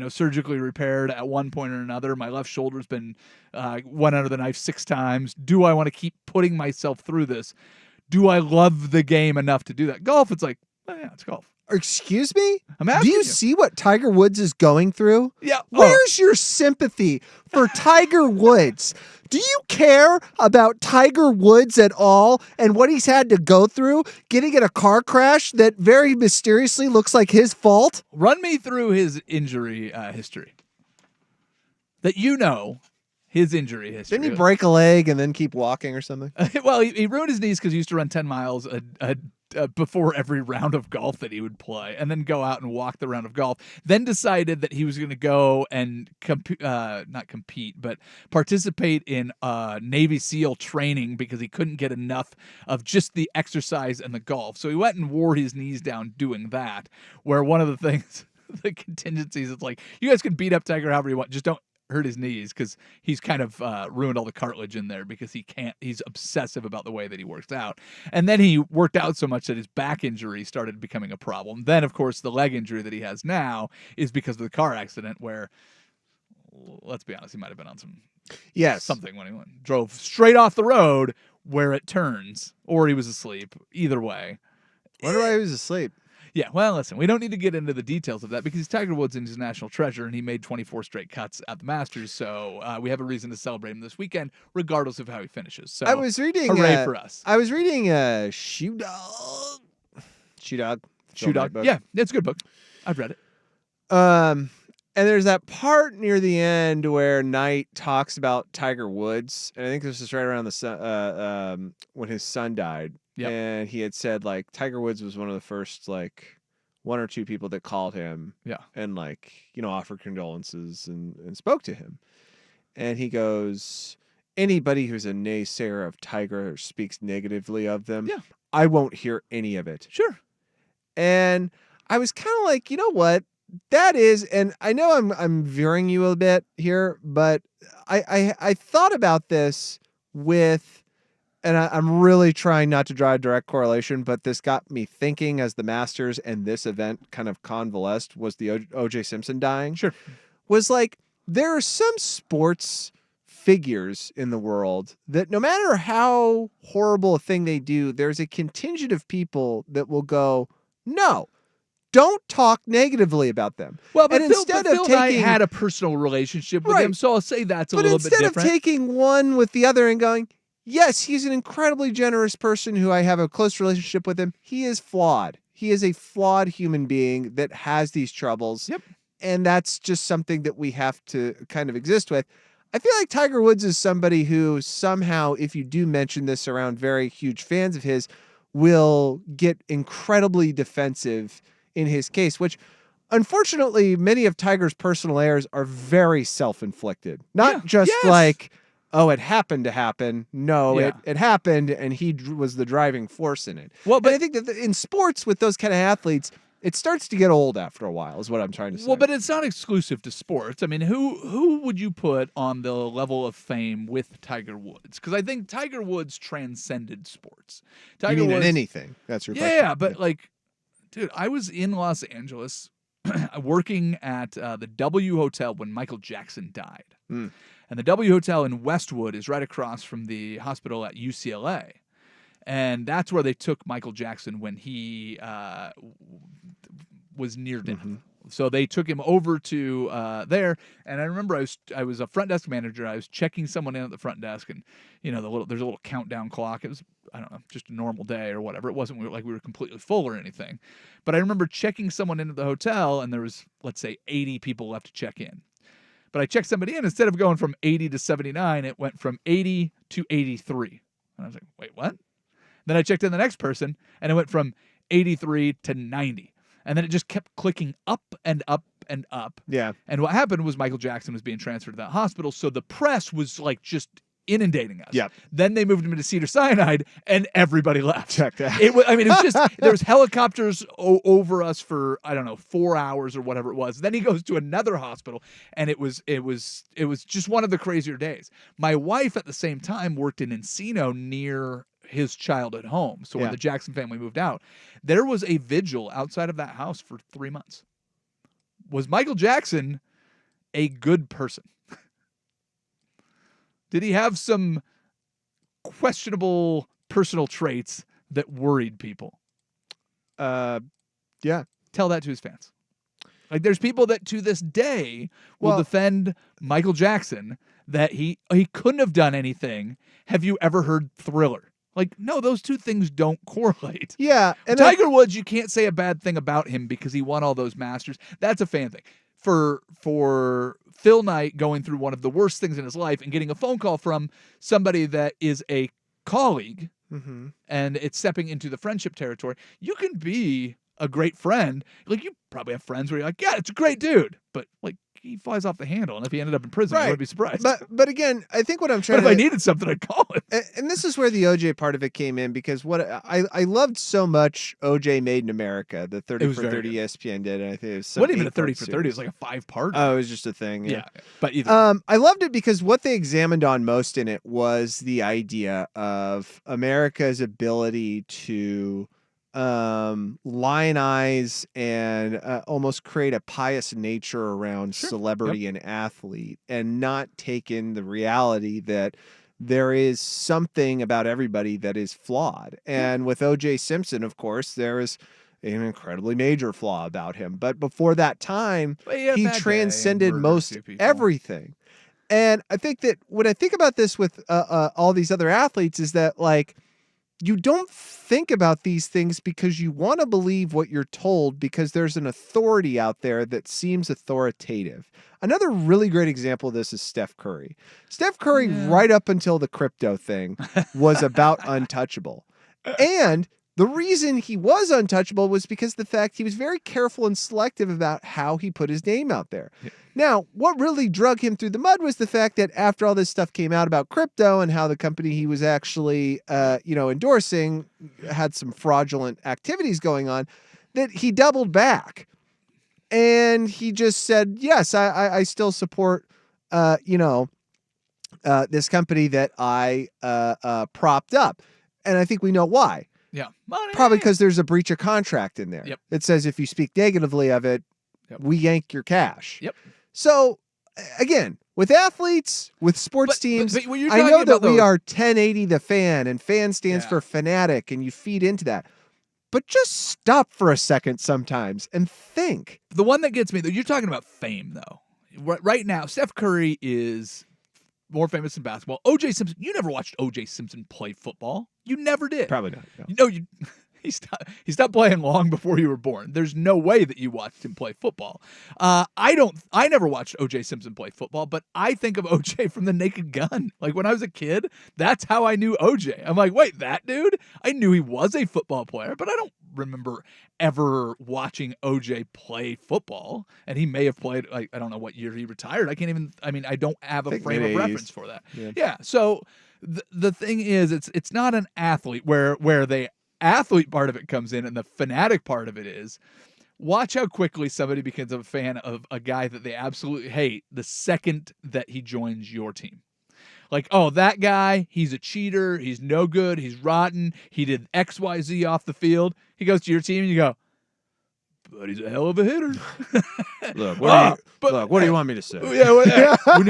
surgically repaired at one point or another. My left shoulder's been went under the knife 6 times. Do I want to keep putting myself through this? Do I love the game enough to do that? Golf, it's like, yeah, it's golf. Excuse me? I'm asking Do you see what Tiger Woods is going through? Yeah. Where's your sympathy for Tiger Woods? Do you care about Tiger Woods at all and what he's had to go through getting in a car crash that very mysteriously looks like his fault? Run me through his injury history. His injury history. Didn't he break a leg and then keep walking or something? Well, he ruined his knees because he used to run 10 miles a before every round of golf that he would play, and then go out and walk the round of golf. Then decided that he was going to go and not compete, but participate in Navy SEAL training because he couldn't get enough of just the exercise and the golf. So he went and wore his knees down doing that, where one of the things, the contingencies, it's like, you guys can beat up Tiger however you want, just don't hurt his knees, because he's kind of ruined all the cartilage in there because he's obsessive about the way that he works out. And then he worked out so much that his back injury started becoming a problem. Then, of course, the leg injury that he has now is because of the car accident where, let's be honest, he might have been on something when he drove straight off the road where it turns, or he was asleep. Either way. Wonder why he was asleep. Yeah, well, listen, we don't need to get into the details of that because Tiger Woods is a national treasure, and he made 24 straight cuts at the Masters, so we have a reason to celebrate him this weekend, regardless of how he finishes. So I was reading, hooray for us. I was reading Shoe Dog. Yeah, it's a good book. I've read it. And there's that part near the end where Knight talks about Tiger Woods, and I think this is right around the when his son died. Yep. And he had said, like, Tiger Woods was one of the first, like, one or two people that called him. Yeah. And, like, offered condolences and spoke to him. And he goes, anybody who's a naysayer of Tiger or speaks negatively of them, I won't hear any of it. Sure. And I was kind of like, you know what? That is, and I know I'm veering you a bit here, but I thought about this with, and I'm really trying not to draw a direct correlation, but this got me thinking as the Masters and this event kind of convalesced, was the O.J. Simpson dying. Sure. Was like, there are some sports figures in the world that no matter how horrible a thing they do, there's a contingent of people that will go, no, don't talk negatively about them. Well, but and Phil and I had a personal relationship with him, so I'll say that's a little bit different. But instead of taking one with the other and going, yes, he's an incredibly generous person who I have a close relationship with him, he is flawed. He is a flawed human being that has these troubles. Yep. And that's just something that we have to kind of exist with. I feel like Tiger Woods is somebody who somehow, if you do mention this around very huge fans of his, will get incredibly defensive in his case, which unfortunately many of Tiger's personal errors are very self-inflicted. Not just like, oh, it happened to happen. No, it happened, and he was the driving force in it. Well, but I think that in sports with those kind of athletes, it starts to get old after a while, is what I'm trying to say. Well, but it's not exclusive to sports. I mean, who would you put on the level of fame with Tiger Woods? Because I think Tiger Woods transcended sports. Tiger you mean Woods, in anything? That's your question. Yeah, but like, dude, I was in Los Angeles working at the W Hotel when Michael Jackson died. Mm. And the W Hotel in Westwood is right across from the hospital at UCLA. And that's where they took Michael Jackson when he was near death. Mm-hmm. So they took him over to there. And I remember I was a front desk manager. I was checking someone in at the front desk, and there's a little countdown clock. It was, I don't know, just a normal day or whatever. It wasn't like we were completely full or anything. But I remember checking someone into the hotel, and there was, let's say, 80 people left to check in. But I checked somebody in. Instead of going from 80 to 79, it went from 80 to 83. And I was like, wait, what? Then I checked in the next person, and it went from 83 to 90. And then it just kept clicking up and up and up. Yeah. And what happened was Michael Jackson was being transferred to that hospital, so the press was like just inundating us. Yep. Then they moved him into Cedars-Sinai, and everybody left. Check that. It was just, there was helicopters over us for, I don't know, 4 hours or whatever it was. Then he goes to another hospital, and it was just one of the crazier days. My wife at the same time worked in Encino near his childhood home. So when the Jackson family moved out, there was a vigil outside of that house for 3 months. Was Michael Jackson a good person? Did he have some questionable personal traits that worried people? Yeah. Tell that to his fans. Like, there's people that to this day will defend Michael Jackson, that he couldn't have done anything. Have you ever heard Thriller? Like, no, those two things don't correlate. Yeah. And Tiger Woods, you can't say a bad thing about him because he won all those Masters. That's a fan thing. For Phil Knight going through one of the worst things in his life and getting a phone call from somebody that is a colleague and it's stepping into the friendship territory. You can be a great friend. Like, you probably have friends where you're like, yeah, it's a great dude, but like, he flies off the handle, and if he ended up in prison, I wouldn't be surprised. But again, I think what I'm trying But to... if I needed something, I'd call him. And this is where the OJ part of it came in, because what I loved so much OJ Made in America, the 30 It was for very 30 good. ESPN did, and I think it was It some wasn't even a 8-part 30 for 30. It was series. like a 5-part. Oh, it was just a thing. Yeah. But either. I loved it because what they examined on most in it was the idea of America's ability to lionize and almost create a pious nature around celebrity and athlete, and not take in the reality that there is something about everybody that is flawed. And with O.J. Simpson, of course, there is an incredibly major flaw about him. But before that time, he transcended most everything. And I think that when I think about this with all these other athletes, is that like, you don't think about these things because you want to believe what you're told, because there's an authority out there that seems authoritative. Another really great example of this is Steph Curry. Steph Curry, right up until the crypto thing, was about untouchable. And the reason he was untouchable was because the fact he was very careful and selective about how he put his name out there. Now, what really drug him through the mud was the fact that after all this stuff came out about crypto and how the company he was actually, endorsing had some fraudulent activities going on, that he doubled back. And he just said, yes, I still support, this company that I propped up. And I think we know why. Yeah. Probably because there's a breach of contract in there. Yep. It says if you speak negatively of it, we yank your cash. Yep. So, again, with athletes, with sports teams, but what you're I know talking that about, we though, are 1080 the fan, and fan stands for fanatic, and you feed into that. But just stop for a second sometimes and think. The one that gets me, though, you're talking about fame, though. Right now, Steph Curry is more famous in basketball. O.J. Simpson, you never watched O.J. Simpson play football. You never did. Probably not. No. He stopped playing long before you were born. There's no way that you watched him play football. I never watched O.J. Simpson play football, but I think of O.J. from The Naked Gun. Like, when I was a kid, that's how I knew O.J. I'm like, wait, that dude? I knew he was a football player, but I don't remember ever watching O.J. play football. And he may have played, like, I don't know what year he retired. I don't have a frame of reference for that. Yeah. So the thing is, it's not an athlete where the athlete part of it comes in and the fanatic part of it is, watch how quickly somebody becomes a fan of a guy that they absolutely hate the second that he joins your team. Like, oh, that guy, he's a cheater, he's no good, he's rotten, he did XYZ off the field. He goes to your team and you go, but he's a hell of a hitter. Look, what do you want me to say? Yeah, we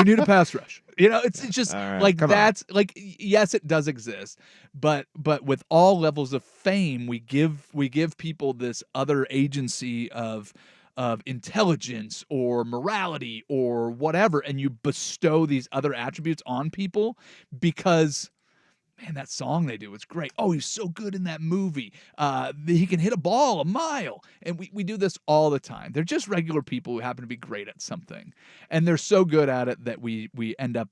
need a pass rush. It's just right, that's like, yes, it does exist, but with all levels of fame, we give people this other agency of intelligence or morality or whatever, and you bestow these other attributes on people because, man, that song they do, it's great. Oh, he's so good in that movie. He can hit a ball a mile. And we do this all the time. They're just regular people who happen to be great at something. And they're so good at it that we end up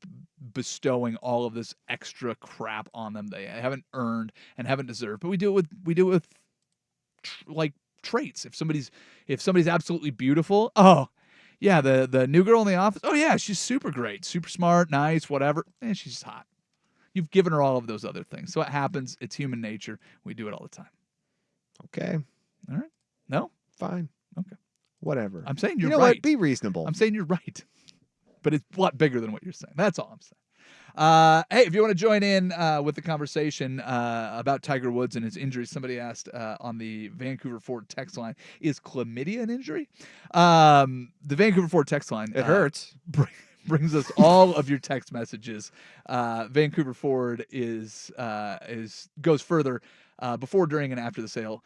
bestowing all of this extra crap on them they haven't earned and haven't deserved. But we do it with like traits. If somebody's absolutely beautiful, oh, yeah, the new girl in the office, oh yeah, she's super great, super smart, nice, whatever. And she's just hot. You've given her all of those other things. So it happens. It's human nature. We do it all the time. Okay. All right. No? Fine. Okay. Whatever. I'm saying you're you know right. What? Be reasonable. I'm saying you're right. But it's a lot bigger than what you're saying. That's all I'm saying. Hey, if you want to join in with the conversation about Tiger Woods and his injuries, somebody asked on the Vancouver Ford text line, is chlamydia an injury? The Vancouver Ford text line. It hurts. Brings us all of your text messages. Vancouver Ford goes further before, during, and after the sale.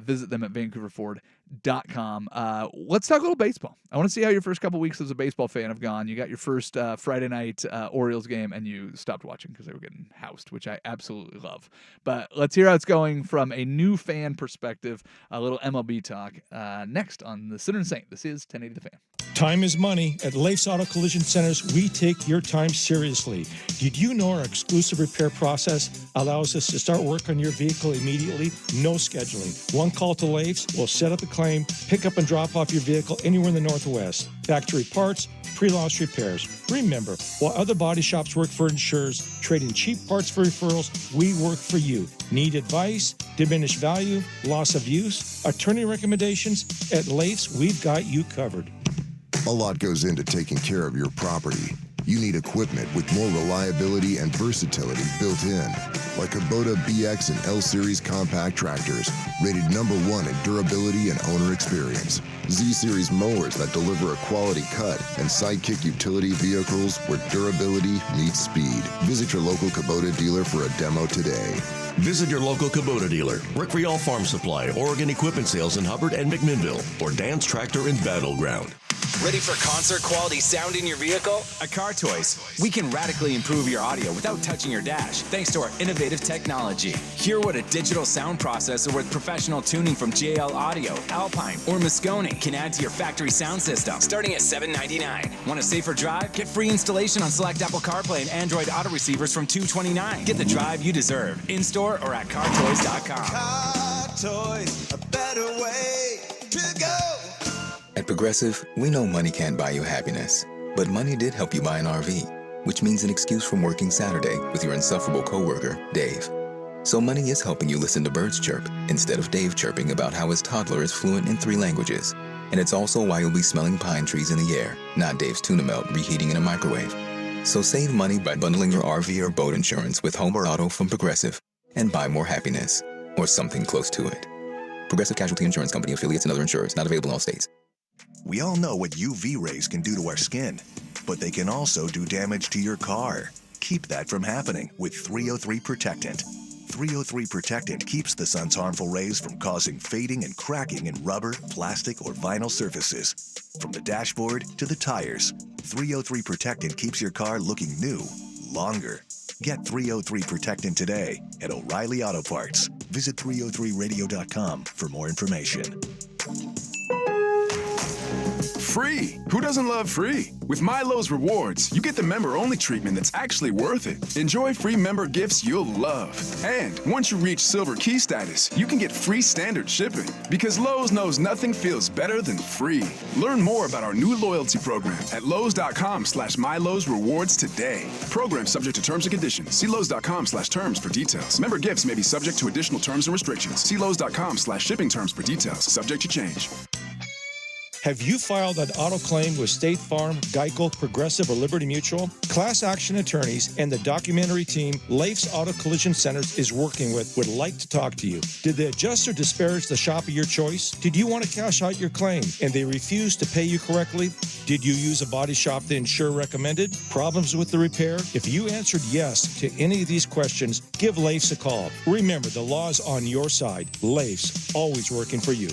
visit them at VancouverFord.com. Let's talk a little baseball. I want to see how your first couple weeks as a baseball fan have gone. You got your first Friday night Orioles game, and you stopped watching because they were getting housed, which I absolutely love. But let's hear how it's going from a new fan perspective, a little MLB talk, next on the Sinner and Saint. This is 1080 The Fan. Time is money. At Leif's Auto Collision Centers, we take your time seriously. Did you know our exclusive repair process allows us to start work on your vehicle immediately? No scheduling. One call to Leif's, we'll set up a claim, pick up and drop off your vehicle anywhere in the Northwest. Factory parts, pre-loss repairs. Remember, while other body shops work for insurers, trading cheap parts for referrals, we work for you. Need advice, diminished value, loss of use, attorney recommendations? At Leif's, we've got you covered. A lot goes into taking care of your property. You need equipment with more reliability and versatility built in, like Kubota BX and L Series compact tractors, rated #1 in durability and owner experience. Z Series mowers that deliver a quality cut, and Sidekick utility vehicles where durability meets speed. Visit your local Kubota dealer for a demo today. Visit your local Kubota dealer, Rick Rial Farm Supply, Oregon Equipment Sales in Hubbard and McMinnville, or Dan's Tractor in Battleground. Ready for concert quality sound in your vehicle? At Car Toys, we can radically improve your audio without touching your dash thanks to our innovative technology. Hear what a digital sound processor with professional tuning from JL Audio, Alpine, or Moscone can add to your factory sound system, starting at $799. Want a safer drive? Get free installation on select Apple CarPlay and Android auto receivers from $229. Get the drive you deserve, in-store or at cartoys.com. Car Toys, a better way to go. At Progressive, we know money can't buy you happiness, but money did help you buy an RV, which means an excuse from working Saturday with your insufferable coworker, Dave. So money is helping you listen to birds chirp instead of Dave chirping about how his toddler is fluent in 3 languages. And it's also why you'll be smelling pine trees in the air, not Dave's tuna melt reheating in a microwave. So save money by bundling your RV or boat insurance with home or auto from Progressive and buy more happiness, or something close to it. Progressive Casualty Insurance Company, affiliates, and other insurers. Not available in all states. We all know what UV rays can do to our skin, but they can also do damage to your car. Keep that from happening with 303 Protectant. 303 Protectant keeps the sun's harmful rays from causing fading and cracking in rubber, plastic, or vinyl surfaces. From the dashboard to the tires, 303 Protectant keeps your car looking new longer. Get 303 Protectant today at O'Reilly Auto Parts. Visit 303radio.com for more information. Free! Who doesn't love free? With MyLowe's Rewards, you get the member-only treatment that's actually worth it. Enjoy free member gifts you'll love. And once you reach Silver Key status, you can get free standard shipping. Because Lowe's knows nothing feels better than free. Learn more about our new loyalty program at Lowe's.com/MyLowe's Rewards today. Program subject to terms and conditions. See Lowe's.com/terms for details. Member gifts may be subject to additional terms and restrictions. See Lowe's.com/shipping terms for details. Subject to change. Have you filed an auto claim with State Farm, Geico, Progressive, or Liberty Mutual? Class Action Attorneys and the documentary team Leif's Auto Collision Centers is working with would like to talk to you. Did the adjuster disparage the shop of your choice? Did you want to cash out your claim and they refused to pay you correctly? Did you use a body shop the insurer recommended? Problems with the repair? If you answered yes to any of these questions, give Leif's a call. Remember, the law's on your side. Leif's, always working for you.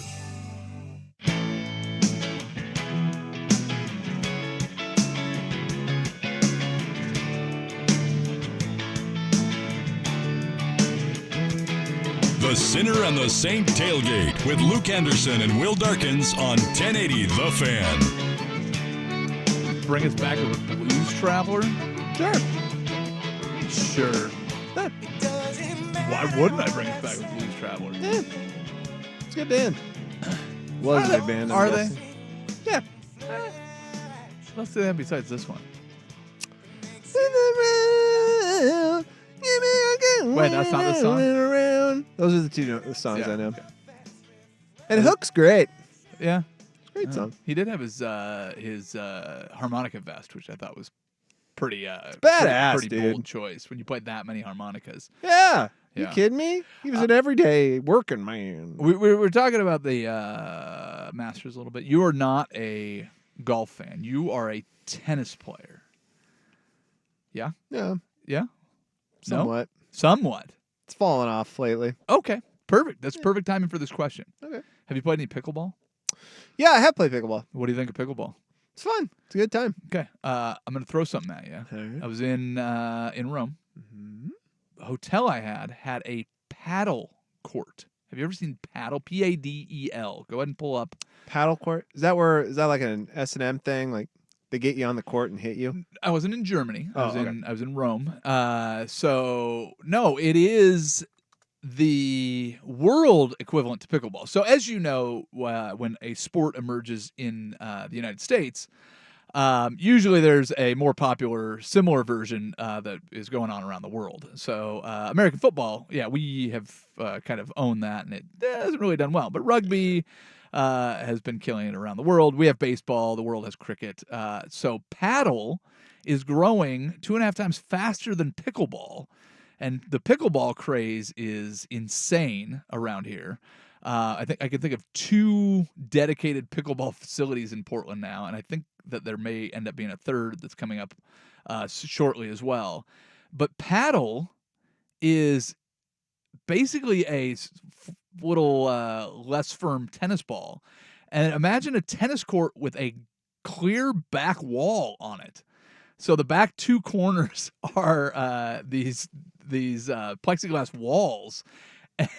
The Sinner and the Saint Tailgate with Luke Anderson and Will Darkins on 1080 The Fan. Bring us back to the Blues Traveler? Sure. Why wouldn't I bring us back with Blues Traveler? It's a good band. Was a good band. Are they? Yeah. What else do they have besides this one? Wait, that's not the song? Those are the two songs I know. Okay. And Hook's great. Yeah. It's a great song. He did have his harmonica vest, which I thought was pretty badass, pretty dude. bold choice when you played that many harmonicas. Yeah. You Yeah. kidding me? He was an everyday working man. We're talking about the Masters a little bit. You are not a golf fan. You are a tennis player. Yeah? Yeah. Yeah? Somewhat. No? Somewhat. It's fallen off lately. Okay. perfect. That's perfect timing for this question. Okay. Have you played any pickleball? Yeah, I have played pickleball. What do you think of pickleball? It's fun. It's a good time. Okay. I'm going to throw something at you. Right. I was in Rome. Mm-hmm. The hotel I had a paddle court. Have you ever seen paddle? Padel. Go ahead and pull up. Paddle court? Is that like an S&M thing? Like they get you on the court and hit you? I wasn't in Germany. I was okay. I was in Rome. So no, it is the world equivalent to pickleball. So as you know, when a sport emerges in the United States, usually there's a more popular, similar version that is going on around the world. So American football, yeah, we have kind of owned that, and it hasn't really done well. But rugby has been killing it around the world. We have baseball. The world has cricket. So paddle is growing 2.5 times faster than pickleball. And the pickleball craze is insane around here. I think I can think of 2 dedicated pickleball facilities in Portland now, and I think that there may end up being a third that's coming up shortly as well. But paddle is basically a little less firm tennis ball. And imagine a tennis court with a clear back wall on it. So the back 2 corners are these plexiglass walls. And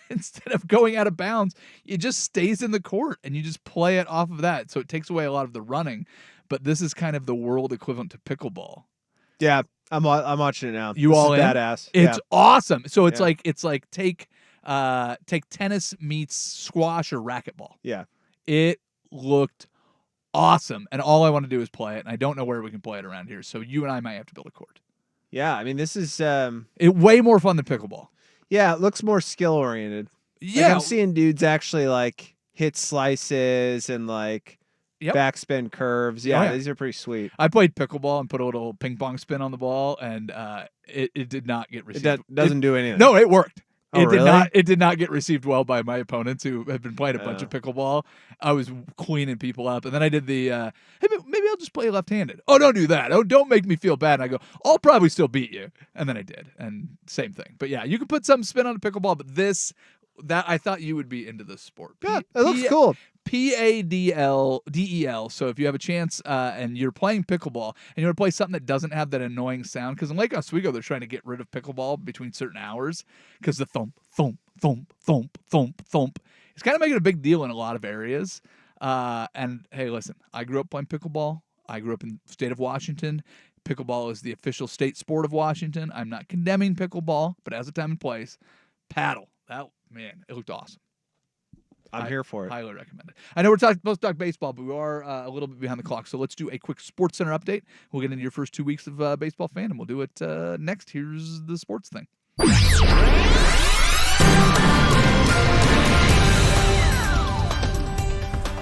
instead of going out of bounds, it just stays in the court and you just play it off of that. So it takes away a lot of the running. But this is kind of the world equivalent to pickleball. Yeah, I'm watching it now. You This all is in? badass. It's awesome. So it's Yeah. like take tennis meets squash or racquetball. Yeah. It looked awesome, and all I want to do is play it. And I don't know where we can play it around here. So you and I might have to build a court. Yeah, I mean this is way more fun than pickleball. Yeah, it looks more skill oriented. Yeah. Like I'm seeing dudes actually like hit slices and like backspin curves. Yeah, yeah. these are pretty sweet. I played pickleball and put a little ping pong spin on the ball, and it did not get received. Doesn't do anything. No, it worked. Oh, really? It did not get received well by my opponents who had been playing a bunch of pickleball. I was cleaning people up, and then I did the hey, maybe I'll just play left-handed. Oh, don't do that. Oh, don't make me feel bad. And I go, I'll probably still beat you, and then I did, and same thing. But yeah, you could put some spin on a pickleball, but that I thought you would be into this sport. Yeah, it looks cool. Padel. So if you have a chance and you're playing pickleball and you want to play something that doesn't have that annoying sound, because in Lake Oswego they're trying to get rid of pickleball between certain hours because the thump, thump, thump, thump, thump, thump. It's kind of making a big deal in a lot of areas. And hey, listen, I grew up playing pickleball. I grew up in the state of Washington. Pickleball is the official state sport of Washington. I'm not condemning pickleball, but as a time and place, paddle. Man, it looked awesome. I'm here for it. Highly recommend it. I know we're supposed to talk baseball, but we are a little bit behind the clock. So let's do a quick Sports Center update. We'll get into your first 2 weeks of baseball fan, and we'll do it next. Here's the sports thing.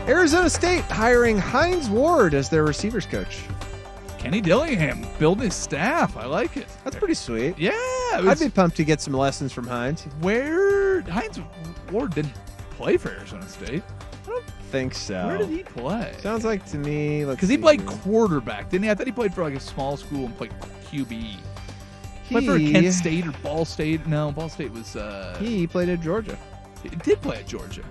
Arizona State hiring Hines Ward as their receivers coach. Kenny Dillingham building his staff. I like it. That's pretty sweet. Yeah. I'd be pumped to get some lessons from Hines. Where Hines Ward didn't play for Arizona State. I don't think so. Where did he play? Sounds like to me. Because he played quarterback, didn't he? I thought he played for like a small school and played QB. Played for Kent State or Ball State. No, Ball State was. He played at Georgia. He did play at Georgia.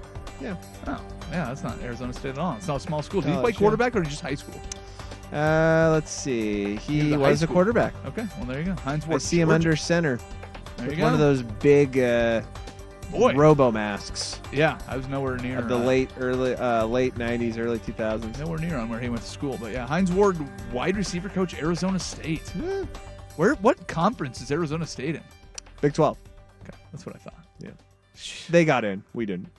Yeah. Oh, yeah. That's not Arizona State at all. It's not a small school. Did he College, play quarterback or just high school? Let's see. He was a quarterback. Okay, well there you go. Hines Ward. I see him under center. There you One go. of those big robo masks. Yeah, I was nowhere near of the late 90s, early 2000s. Nowhere near on where he went to school, but yeah, Hines Ward, wide receiver coach, Arizona State. Yeah. What conference is Arizona State in? Big 12. Okay, that's what I thought. Yeah, they got in. We didn't.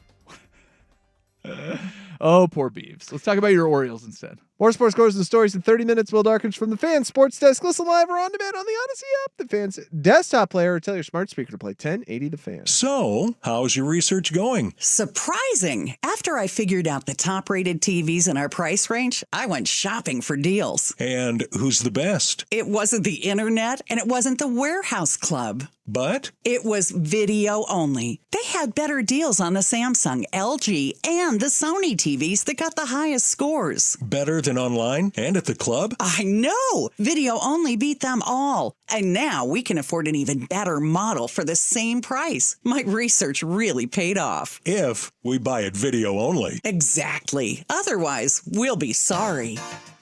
Oh, poor Beavs. Let's talk about your Orioles instead. More sports scores and stories in 30 minutes. Will Darkins from the Fan Sports Desk. Listen live or on demand on the Odyssey app, the Fan's desktop player, or tell your smart speaker to play 1080 The Fan. So, how's your research going? Surprising. After I figured out the top-rated TVs in our price range, I went shopping for deals. And who's the best? It wasn't the internet, and it wasn't the Warehouse Club. But? It was video only. They had better deals on the Samsung, LG, and the Sony TVs that got the highest scores. Better than online and at the club? I know! Video only beat them all. And now we can afford an even better model for the same price. My research really paid off. If we buy it video only. Exactly. Otherwise, we'll be sorry.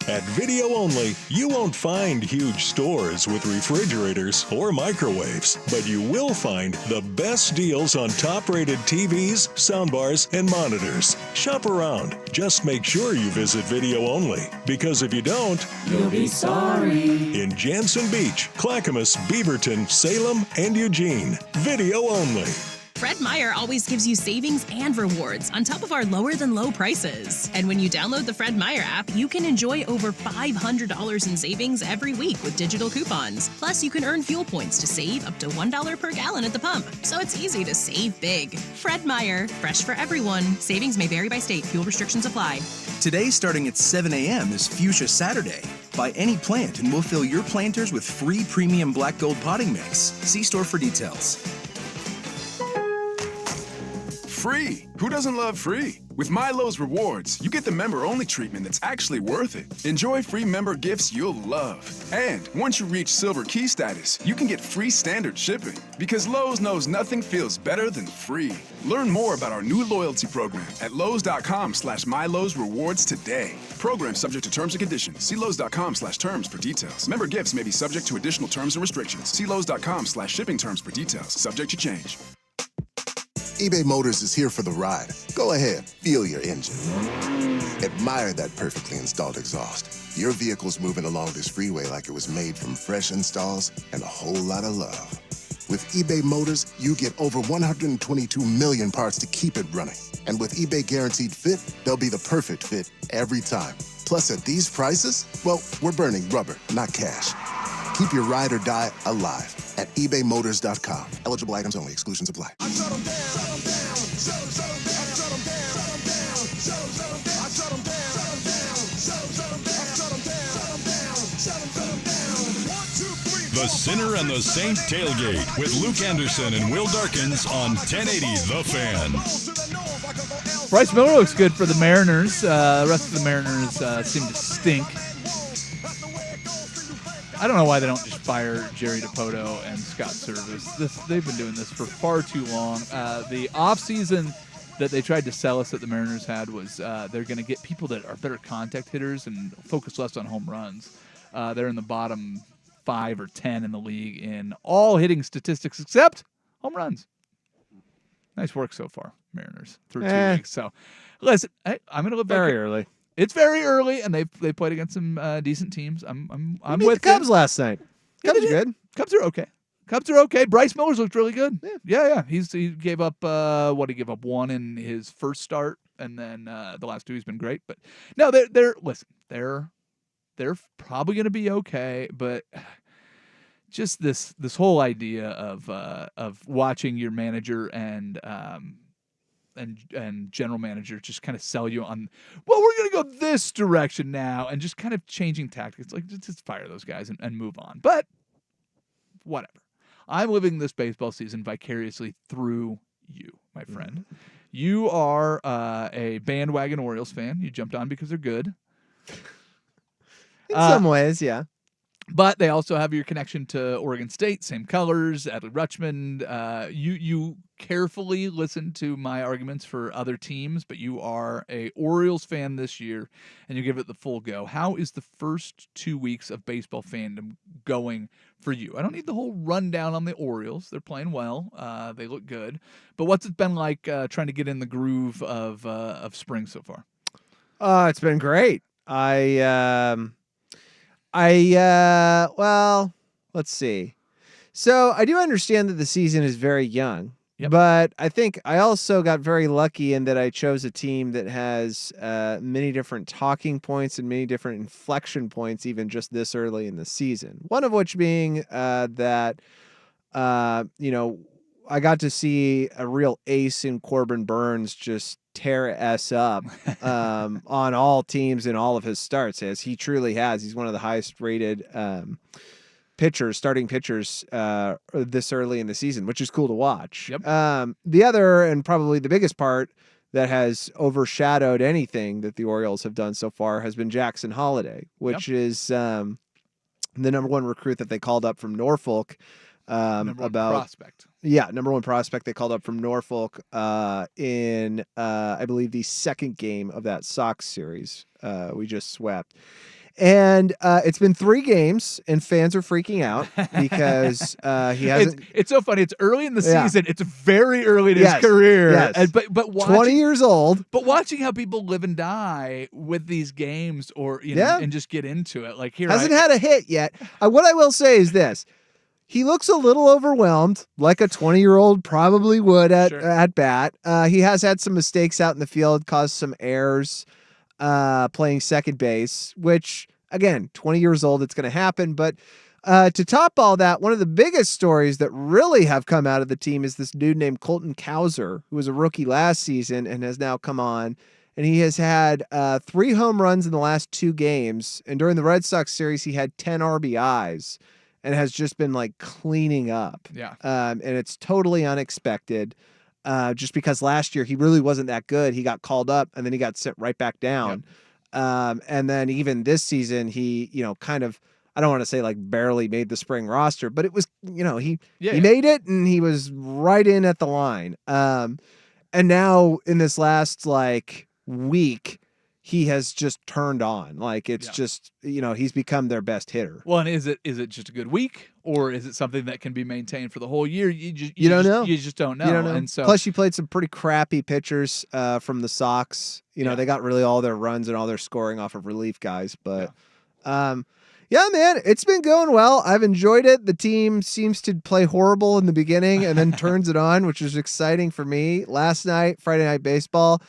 At Video Only, you won't find huge stores with refrigerators or microwaves, but you will find the best deals on top-rated TVs, soundbars, and monitors. Shop around. Just make sure you visit Video Only, because if you don't, you'll be sorry. In Jansen Beach, Clackamas, Beaverton, Salem, and Eugene. Video Only. Fred Meyer always gives you savings and rewards on top of our lower-than-low prices. And when you download the Fred Meyer app, you can enjoy over $500 in savings every week with digital coupons. Plus, you can earn fuel points to save up to $1 per gallon at the pump. So it's easy to save big. Fred Meyer, fresh for everyone. Savings may vary by state. Fuel restrictions apply. Today, starting at 7 a.m., is Fuchsia Saturday. Buy any plant and we'll fill your planters with free premium black gold potting mix. See store for details. Free! Who doesn't love free? With MyLowe's Rewards, you get the member-only treatment that's actually worth it. Enjoy free member gifts you'll love. And once you reach Silver Key status, you can get free standard shipping. Because Lowe's knows nothing feels better than free. Learn more about our new loyalty program at Lowe's.com/MyLowe's Rewards today. Program subject to terms and conditions. See Lowe's.com/terms for details. Member gifts may be subject to additional terms and restrictions. See Lowe's.com/shipping terms for details. Subject to change. eBay Motors is here for the ride. Go ahead, feel your engine. Admire that perfectly installed exhaust. Your vehicle's moving along this freeway like it was made from fresh installs and a whole lot of love. With eBay Motors, you get over 122 million parts to keep it running. And with eBay Guaranteed Fit, they'll be the perfect fit every time. Plus, at these prices, well, we're burning rubber, not cash. Keep your ride or die alive at ebaymotors.com. Eligible items only. Exclusions apply. The Sinner and the Saint Tailgate with Luke Anderson and Will Darkins on 1080 The Fan. Bryce Miller looks good for the Mariners. The rest of the Mariners seem to stink. I don't know why they don't just fire Jerry Dipoto and Scott Service. They've been doing this for far too long. The offseason that they tried to sell us that the Mariners had was they're going to get people that are better contact hitters and focus less on home runs. They're in the bottom 5 or 10 in the league in all hitting statistics except home runs. Nice work so far, Mariners, through 2 weeks. So, listen, I'm going to look very early. It's very early, and they played against some decent teams. I'm with the Cubs last night. Cubs are good. Cubs are okay. Cubs are okay. Bryce Miller's looked really good. Yeah. He gave up he gave up 1 in his first start, and then the last 2 he's been great. But no, they're probably going to be okay. But just this whole idea of watching your manager and general manager just kind of sell you on, well, we're going to go this direction now, and just kind of changing tactics. Like, just fire those guys and move on. But whatever. I'm living this baseball season vicariously through you, my friend. Mm-hmm. You are a bandwagon Orioles fan. You jumped on because they're good. In some ways, yeah. But they also have your connection to Oregon State, same colors, Adley Rutschman. You carefully listen to my arguments for other teams, but you are a Orioles fan this year, and you give it the full go. How is the first 2 weeks of baseball fandom going for you? I don't need the whole rundown on the Orioles. They're playing well. They look good. But what's it been like trying to get in the groove of spring so far? It's been great. Well, let's see. So I do understand that the season is very young, but I think I also got very lucky in that I chose a team that has many different talking points and many different inflection points, even just this early in the season. One of which being that, I got to see a real ace in Corbin Burns just tear us up on all teams in all of his starts, as he truly has. He's one of the highest rated starting pitchers this early in the season, which is cool to watch. The other and probably the biggest part that has overshadowed anything that the Orioles have done so far has been Jackson Holiday, which is the number one recruit that they called up from Norfolk. Number one prospect. Yeah, number one prospect they called up from Norfolk in, I believe, the second game of that Sox series we just swept. And it's been 3 games, and fans are freaking out because he hasn't. It's so funny. It's early in the season. It's very early in his career. Yes. And, but watching, 20 years old. But watching how people live and die with these games, or and just get into it. Like here, hasn't had a hit yet. What I will say is this: he looks a little overwhelmed, like a 20-year-old probably would at bat. He has had some mistakes out in the field, caused some errors. Playing second base, which again, 20 years old, it's going to happen. But to top all that, one of the biggest stories that really have come out of the team is this dude named Colton Cowser, who was a rookie last season and has now come on. And he has had 3 home runs in the last 2 games. And during the Red Sox series, he had 10 RBIs and has just been like cleaning up. Yeah. And it's totally unexpected. Just because last year he really wasn't that good. He got called up and then he got sent right back down. Yep. And then even this season, he, kind of, I don't want to say like barely made the spring roster, but it was, he made it and he was right in at the line. And now in this last week, he has just turned on. Like it's just, he's become their best hitter. Well, and is it just a good week, or is it something that can be maintained for the whole year? You don't know. You just don't know. You don't know. And so, plus, you played some pretty crappy pitchers from the Sox. They got really all their runs and all their scoring off of relief guys. But man, it's been going well. I've enjoyed it. The team seems to play horrible in the beginning and then turns it on, which is exciting for me. Last night, Friday Night Baseball,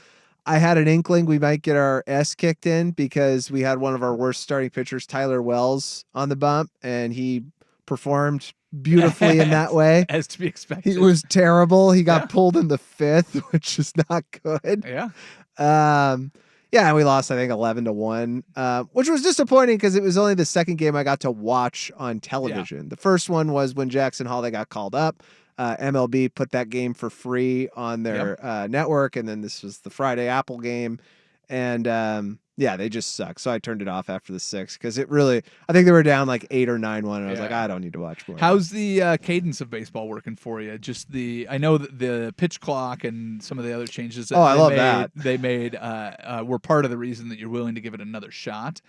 I had an inkling we might get our ass kicked in because we had one of our worst starting pitchers, Tyler Wells, on the bump, and he performed beautifully in that way. As to be expected. He was terrible. He got pulled in the 5th, which is not good. Yeah. And we lost, I think, 11-1, which was disappointing because it was only the second game I got to watch on television. Yeah. The first one was when Jackson Holiday got called up. MLB put that game for free on their network, and then this was the Friday Apple game, and they just suck. So I turned it off after the 6th because it really, I think they were down 8 or 9-1, and I was like, I don't need to watch more. How's the cadence of baseball working for you? Just I know that the pitch clock and some of the other changes that they made were part of the reason that you're willing to give it another shot,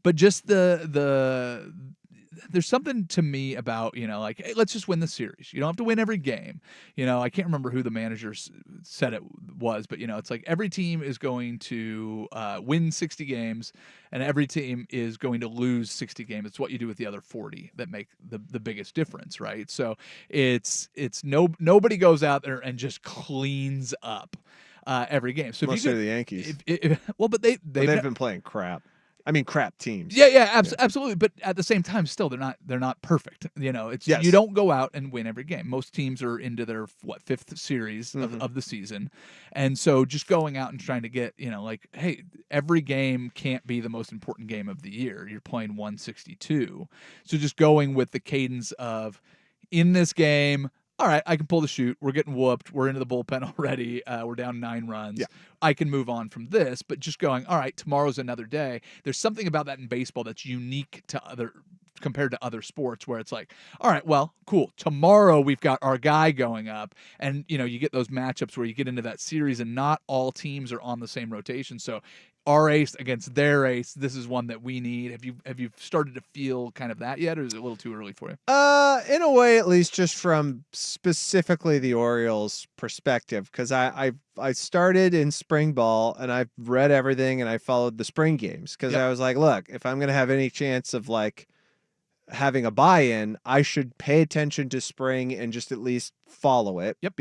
but just there's something to me about, hey, let's just win the series. You don't have to win every game. I can't remember who the manager said it was, but, it's like every team is going to win 60 games and every team is going to lose 60 games. It's what you do with the other 40 that make the biggest difference, right? So it's nobody goes out there and just cleans up every game. So Unless they're the Yankees. But they've been playing crap. I mean, crap teams. Yeah, absolutely. But at the same time, still, they're not perfect. It's you don't go out and win every game. Most teams are into their 5th series of the season, and so just going out and trying to get hey, every game can't be the most important game of the year. You're playing 162, so just going with the cadence of in this game. All right, I can pull the shoot. We're getting whooped. We're into the bullpen already. We're down 9 runs. Yeah. I can move on from this, but just going, all right, tomorrow's another day. There's something about that in baseball that's unique compared to other sports where it's like, all right, well, cool. Tomorrow we've got our guy going up, and you get those matchups where you get into that series and not all teams are on the same rotation. So our ace against their ace, this is one that we need. Have you started to feel kind of that yet, or is it a little too early for you? In a way, at least, just from specifically the Orioles' perspective, because I started in spring ball and I've read everything and I followed the spring games because I was like, look, if I'm gonna have any chance of having a buy-in, I should pay attention to spring and just at least follow it. Yep.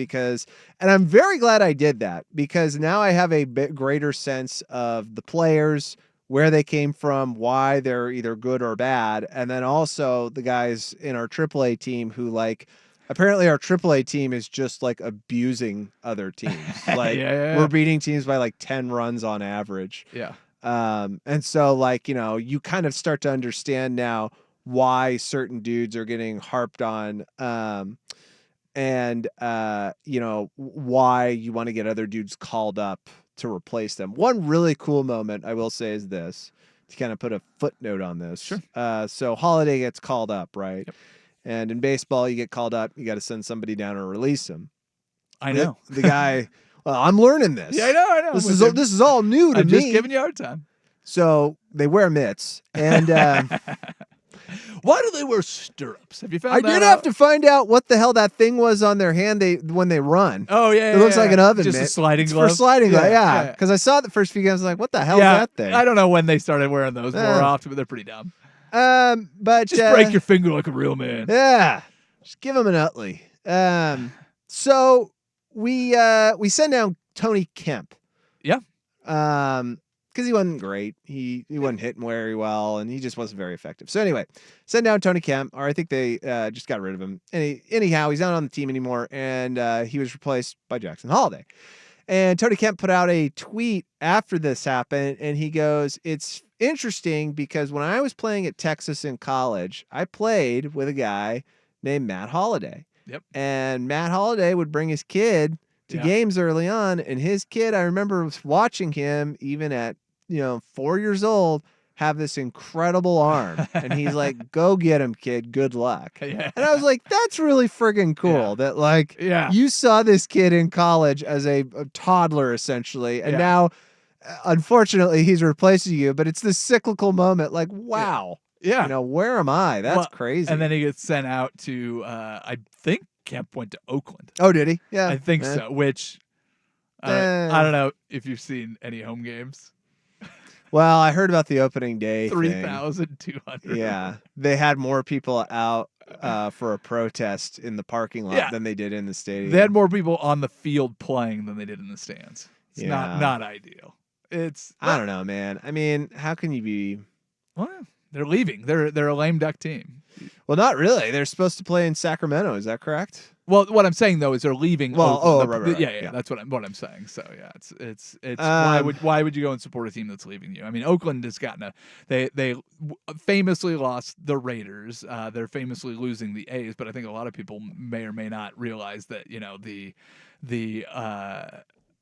And I'm very glad I did that because now I have a bit greater sense of the players, where they came from, why they're either good or bad. And then also the guys in our AAA team who apparently our AAA team is just abusing other teams. We're beating teams by 10 runs on average. Yeah. And so you kind of start to understand now why certain dudes are getting harped on, and why you want to get other dudes called up to replace them. One really cool moment I will say is this, to kind of put a footnote on this. Sure. So Holiday gets called up, right? Yep. And in baseball, you get called up, you got to send somebody down or release him. I know. The guy, well, I'm learning this. Yeah, I know. This is all new to I'm me. just giving you a hard time. So they wear mitts, and why do they wear stirrups? Have you found I that did out? have to find out what the hell that thing was on their hand when they run. Oh yeah, it looks like an oven just mitt. a sliding It's glove for sliding glove. Yeah. Yeah, because I saw it the first few games. I was like, what the hell is that thing? I don't know when they started wearing those more Yeah. often, but they're pretty dumb. But Just break your finger like a real man. Yeah, just give him an Utley. So we send down Tony Kemp. Yeah. Because he wasn't great. He wasn't hitting very well, and he just wasn't very effective. So anyway, send down Tony Kemp, or I think they just got rid of him. Anyhow, he's not on the team anymore, and he was replaced by Jackson Holiday. And Tony Kemp put out a tweet after this happened, and he goes, "It's interesting because when I was playing at Texas in college, I played with a guy named Matt Holiday. Yep. And Matt Holiday would bring his kid to games early on, and his kid, I remember was watching him even at 4 years old, have this incredible arm. And he's like, go get him, kid. Good luck." Yeah. And I was like, that's really friggin' cool that you saw this kid in college as a toddler essentially. And now, unfortunately, he's replacing you, but it's this cyclical moment. Like, wow. Yeah. Where am I? That's crazy. And then he gets sent out to, I think Kemp went to Oakland. Oh, did he? Yeah. I think so, which I don't know if you've seen any home games. Well, I heard about the opening day. 3,200. Yeah. They had more people out for a protest in the parking lot than they did in the stadium. They had more people on the field playing than they did in the stands. It's Yeah. not ideal. I don't know, man. I mean, how can you be... Well, they're leaving. They're a lame duck team. Well, not really. They're supposed to play in Sacramento. Is that correct? Well, what I'm saying though is they're leaving. Well, Oakland. right. Yeah. That's what I'm saying. So yeah, it's why would you go and support a team that's leaving you? I mean, Oakland has gotten they famously lost the Raiders. They're famously losing the A's, but I think a lot of people may or may not realize that the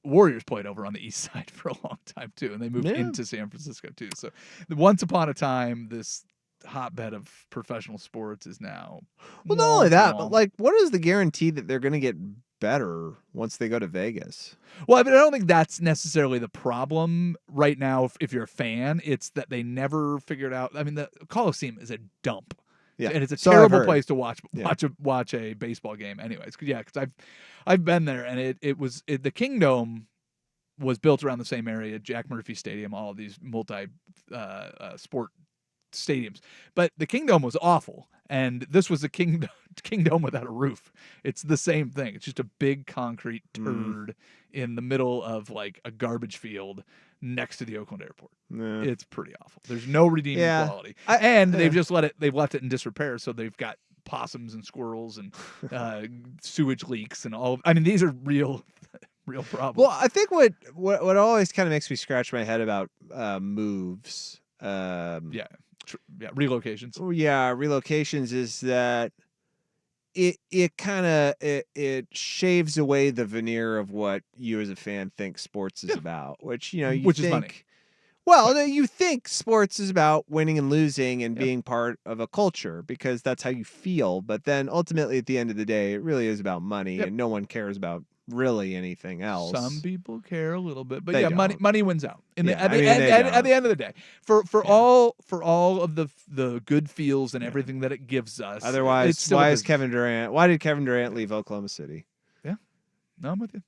Warriors played over on the east side for a long time too, and they moved into San Francisco too. So once upon a time, this hotbed of professional sports is now. Well, not only that, but like, what is the guarantee that they're going to get better once they go to Vegas? Well, I mean, I don't think that's necessarily the problem right now. If you're a fan, it's that they never figured out. I mean, the Coliseum is a dump. Yeah, and it's a so I've terrible heard. place to watch a baseball game. Anyways, because I've been there, and the Kingdome was built around the same area, Jack Murphy Stadium, all of these multi sport stadiums, but the Kingdome was awful, and this was a Kingdome without a roof. It's the same thing. It's just a big concrete turd in the middle of like a garbage field next to the Oakland airport. It's pretty awful. There's no redeeming quality, and they've left it in disrepair. So they've got possums and squirrels and sewage leaks and all. I mean, these are real problems. Well, I think what always kind of makes me scratch my head about moves. Relocations. Relocations is that it shaves away the veneer of what you as a fan think sports is about, which is money. Well, you think sports is about winning and losing and being part of a culture because that's how you feel, but then ultimately at the end of the day, it really is about money, and no one cares about really anything else. Some people care a little bit, but They money wins out at the end of the day. For all of the good feels and everything that it gives us. Otherwise, why did Kevin Durant leave Oklahoma City? Yeah, no, I'm with you.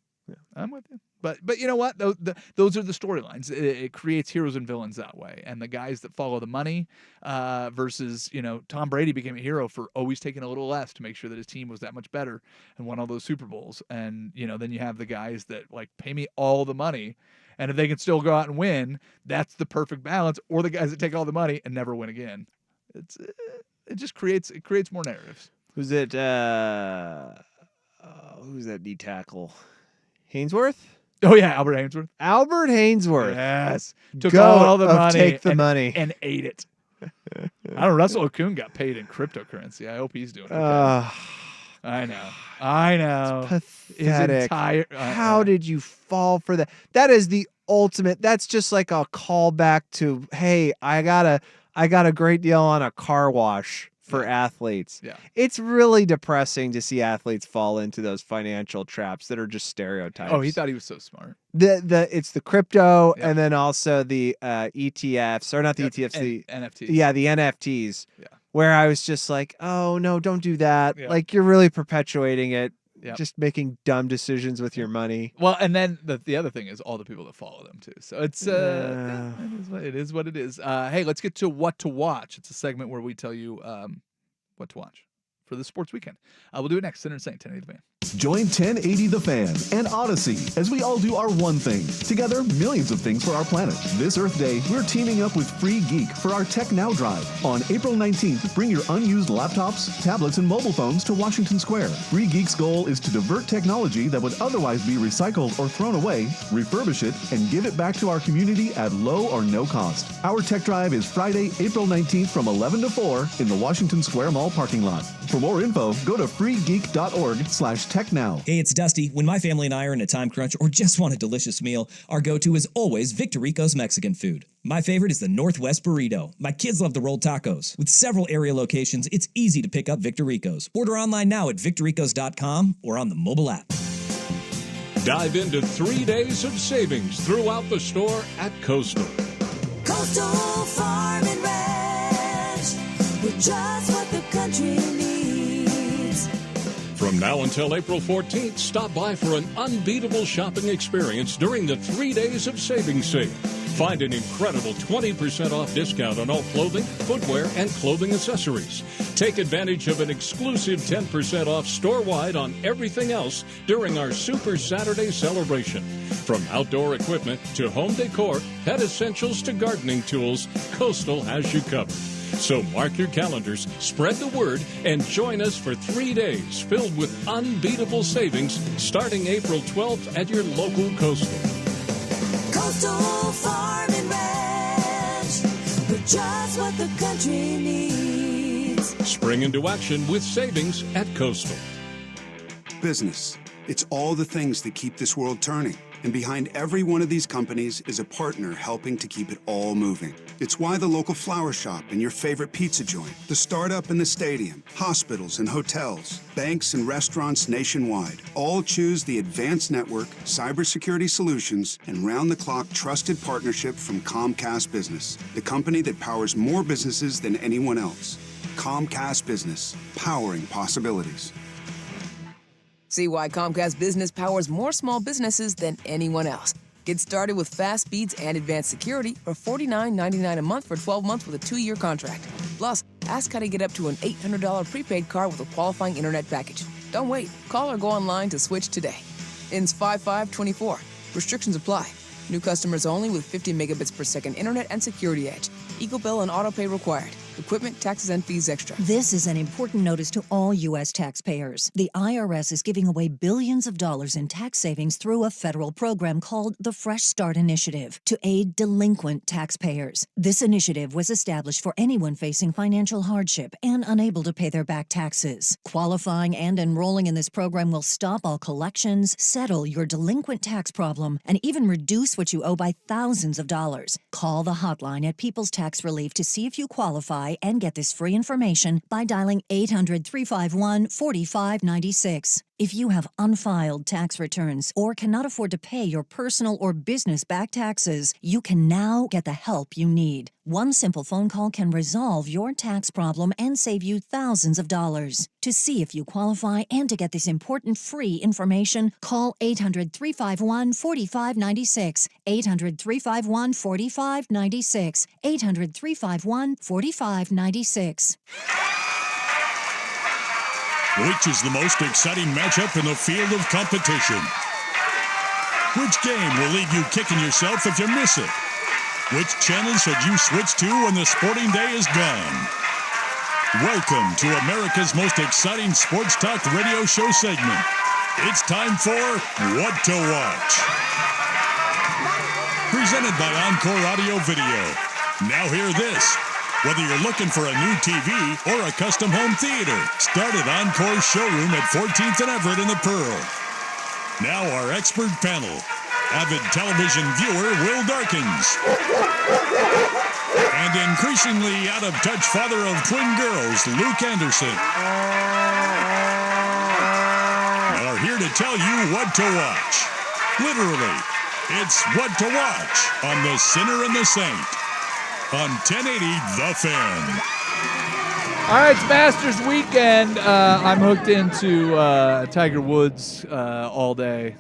I'm with you. But you know what? Those are the storylines. It creates heroes and villains that way. And the guys that follow the money versus, Tom Brady became a hero for always taking a little less to make sure that his team was that much better and won all those Super Bowls. And, then you have the guys that like pay me all the money. And if they can still go out and win, that's the perfect balance. Or the guys that take all the money and never win again. It just creates more narratives. Who's it? Who's that D tackle? Hainsworth? Oh yeah, Albert Hainsworth. Albert Hainsworth. Yes. Took all the money. Take the money. And ate it. I don't know. Russell Okung got paid in cryptocurrency. I hope he's doing okay. I know. It's pathetic. How did you fall for that? That is the ultimate. That's just like a callback to, hey, I got a great deal on a car wash for athletes. Yeah. It's really depressing to see athletes fall into those financial traps that are just stereotypes. Oh, he thought he was so smart. It's the crypto and then also the ETFs, or not the ETFs, the NFTs. Yeah, the NFTs. Yeah. Where I was just like, oh no, don't do that. Yeah. Like, you're really perpetuating it. Yep. Just making dumb decisions with your money. Well, and then the other thing is all the people that follow them too. So it's it is what it is. Hey, let's get to what to watch. It's a segment where we tell you what to watch for the sports weekend. We'll do it next. Center and Saint, 1080 The Fan. Join 1080 The Fan and Odyssey as we all do our one thing. Together, millions of things for our planet. This Earth Day, we're teaming up with Free Geek for our Tech Now Drive. On April 19th, bring your unused laptops, tablets, and mobile phones to Washington Square. Free Geek's goal is to divert technology that would otherwise be recycled or thrown away, refurbish it, and give it back to our community at low or no cost. Our Tech Drive is Friday, April 19th from 11 to 4 in the Washington Square Mall parking lot. For more info, go to freegeek.org/technow. Hey, it's Dusty. When my family and I are in a time crunch or just want a delicious meal, our go-to is always Victorico's Mexican food. My favorite is the Northwest Burrito. My kids love the rolled tacos. With several area locations, it's easy to pick up Victorico's. Order online now at victoricos.com or on the mobile app. Dive into 3 days of savings throughout the store at Coastal. Coastal Farm and Ranch, with just what the country needs. From now until April 14th, stop by for an unbeatable shopping experience during the 3 days of savings sale. Find an incredible 20% off discount on all clothing, footwear, and clothing accessories. Take advantage of an exclusive 10% off store-wide on everything else during our Super Saturday celebration. From outdoor equipment to home decor, pet essentials to gardening tools, Coastal has you covered. So mark your calendars, spread the word, and join us for 3 days filled with unbeatable savings starting April 12th at your local Coastal. Coastal Farm and Ranch, with just what the country needs. Spring into action with savings at Coastal. Business. It's all the things that keep this world turning. And behind every one of these companies is a partner helping to keep it all moving. It's why the local flower shop and your favorite pizza joint, the startup and the stadium, hospitals and hotels, banks and restaurants nationwide all choose the Advanced Network, Cybersecurity Solutions, and round-the-clock trusted partnership from Comcast Business, the company that powers more businesses than anyone else. Comcast Business, powering possibilities. See why Comcast Business powers more small businesses than anyone else. Get started with fast speeds and advanced security for $49.99 a month for 12 months with a 2-year contract. Plus, ask how to get up to an $800 prepaid card with a qualifying internet package. Don't wait. Call or go online to switch today. Ends 5/5/24. Restrictions apply. New customers only with 50 megabits per second internet and security edge. Equal bill and auto pay required. Equipment, taxes, and fees extra. This is an important notice to all U.S. taxpayers. The IRS is giving away billions of dollars in tax savings through a federal program called the Fresh Start Initiative to aid delinquent taxpayers. This initiative was established for anyone facing financial hardship and unable to pay their back taxes. Qualifying and enrolling in this program will stop all collections, settle your delinquent tax problem, and even reduce what you owe by thousands of dollars. Call the hotline at People's Tax Relief to see if you qualify and get this free information by dialing 800-351-4596. If you have unfiled tax returns or cannot afford to pay your personal or business back taxes, you can now get the help you need. One simple phone call can resolve your tax problem and save you thousands of dollars. To see if you qualify and to get this important free information, call 800-351-4596. 800-351-4596. 800-351-4596. Which is the most exciting matchup in the field of competition? Which game will leave you kicking yourself if you miss it? Which channel should you switch to when the sporting day is gone? Welcome to America's most exciting sports talk radio show segment. It's time for What to Watch. Presented by Encore Audio Video. Now hear this. Whether you're looking for a new TV or a custom home theater, start at Encore's showroom at 14th and Everett in the Pearl. Now our expert panel. avid television viewer Will Darkins, and increasingly out-of-touch father of twin girls Luke Anderson are here to tell you what to watch. Literally, it's What to Watch on The Sinner and the Saint on 1080 The Fan. All right, it's Masters weekend. I'm hooked into Tiger Woods all day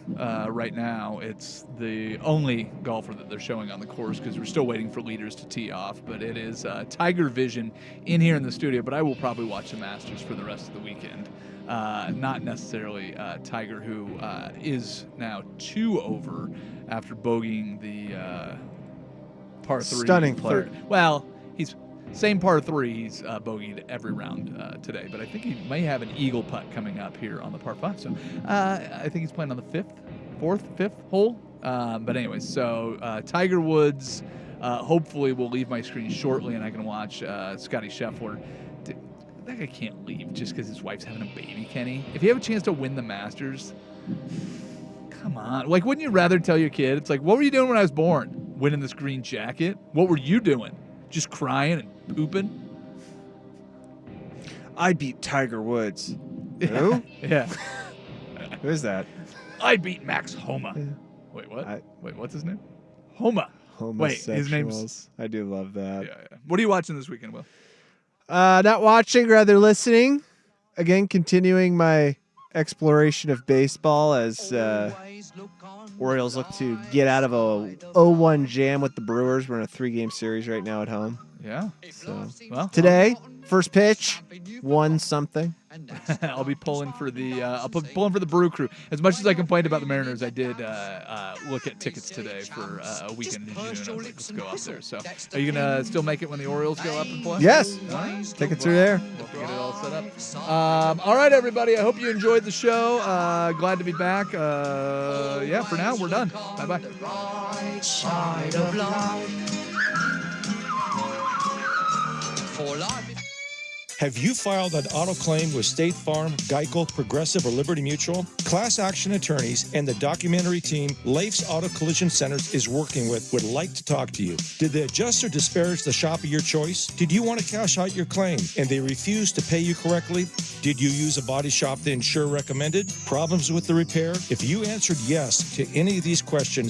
right now. It's the only golfer that they're showing on the course because we're still waiting for leaders to tee off. But it is Tiger Vision in here in the studio. But I will probably watch the Masters for the rest of the weekend. Not necessarily Tiger, who is now 2 over after bogeying the par 3. Stunning player. Well, he's... Same par 3, he's bogeyed every round today, but I think he may have an eagle putt coming up here on the par 5. So I think he's playing on the 5th hole. But anyways, so Tiger Woods hopefully will leave my screen shortly, and I can watch Scotty Scheffler. That guy can't leave just because his wife's having a baby, Kenny. If you have a chance to win the Masters, come on. Like, wouldn't you rather tell your kid, it's like, what were you doing when I was born? Winning this green jacket? What were you doing? Just crying and pooping? I beat Tiger Woods. Who? Yeah. Who is that? I beat Max Homa. Wait, what? Wait, what's his name? Homa. Wait, his name's... I do love that. Yeah. What are you watching this weekend, Will? Not watching, rather listening. Again, continuing my exploration of baseball as Orioles look to get out of a 0-1 jam with the Brewers. We're in a 3-game series right now at home. Yeah. So, well, today, first pitch, 1-something. I'll be pulling for the pulling for the Brew Crew. As much as I complained about the Mariners, I did look at tickets today for a weekend in June. I was like, let's go up there. So, are you gonna still make it when the Orioles go up and play? Yes. All right. Tickets are there. We'll get it all set up. All right, everybody. I hope you enjoyed the show. Glad to be back. Yeah. For now, we're done. Bye bye. Have you filed an auto claim with State Farm, Geico, Progressive, or Liberty Mutual? Class Action Attorneys and the documentary team Leif's Auto Collision Centers is working with would like to talk to you. Did they adjust or disparage the shop of your choice? Did you want to cash out your claim and they refused to pay you correctly? Did you use a body shop the insurer recommended? Problems with the repair? If you answered yes to any of these questions,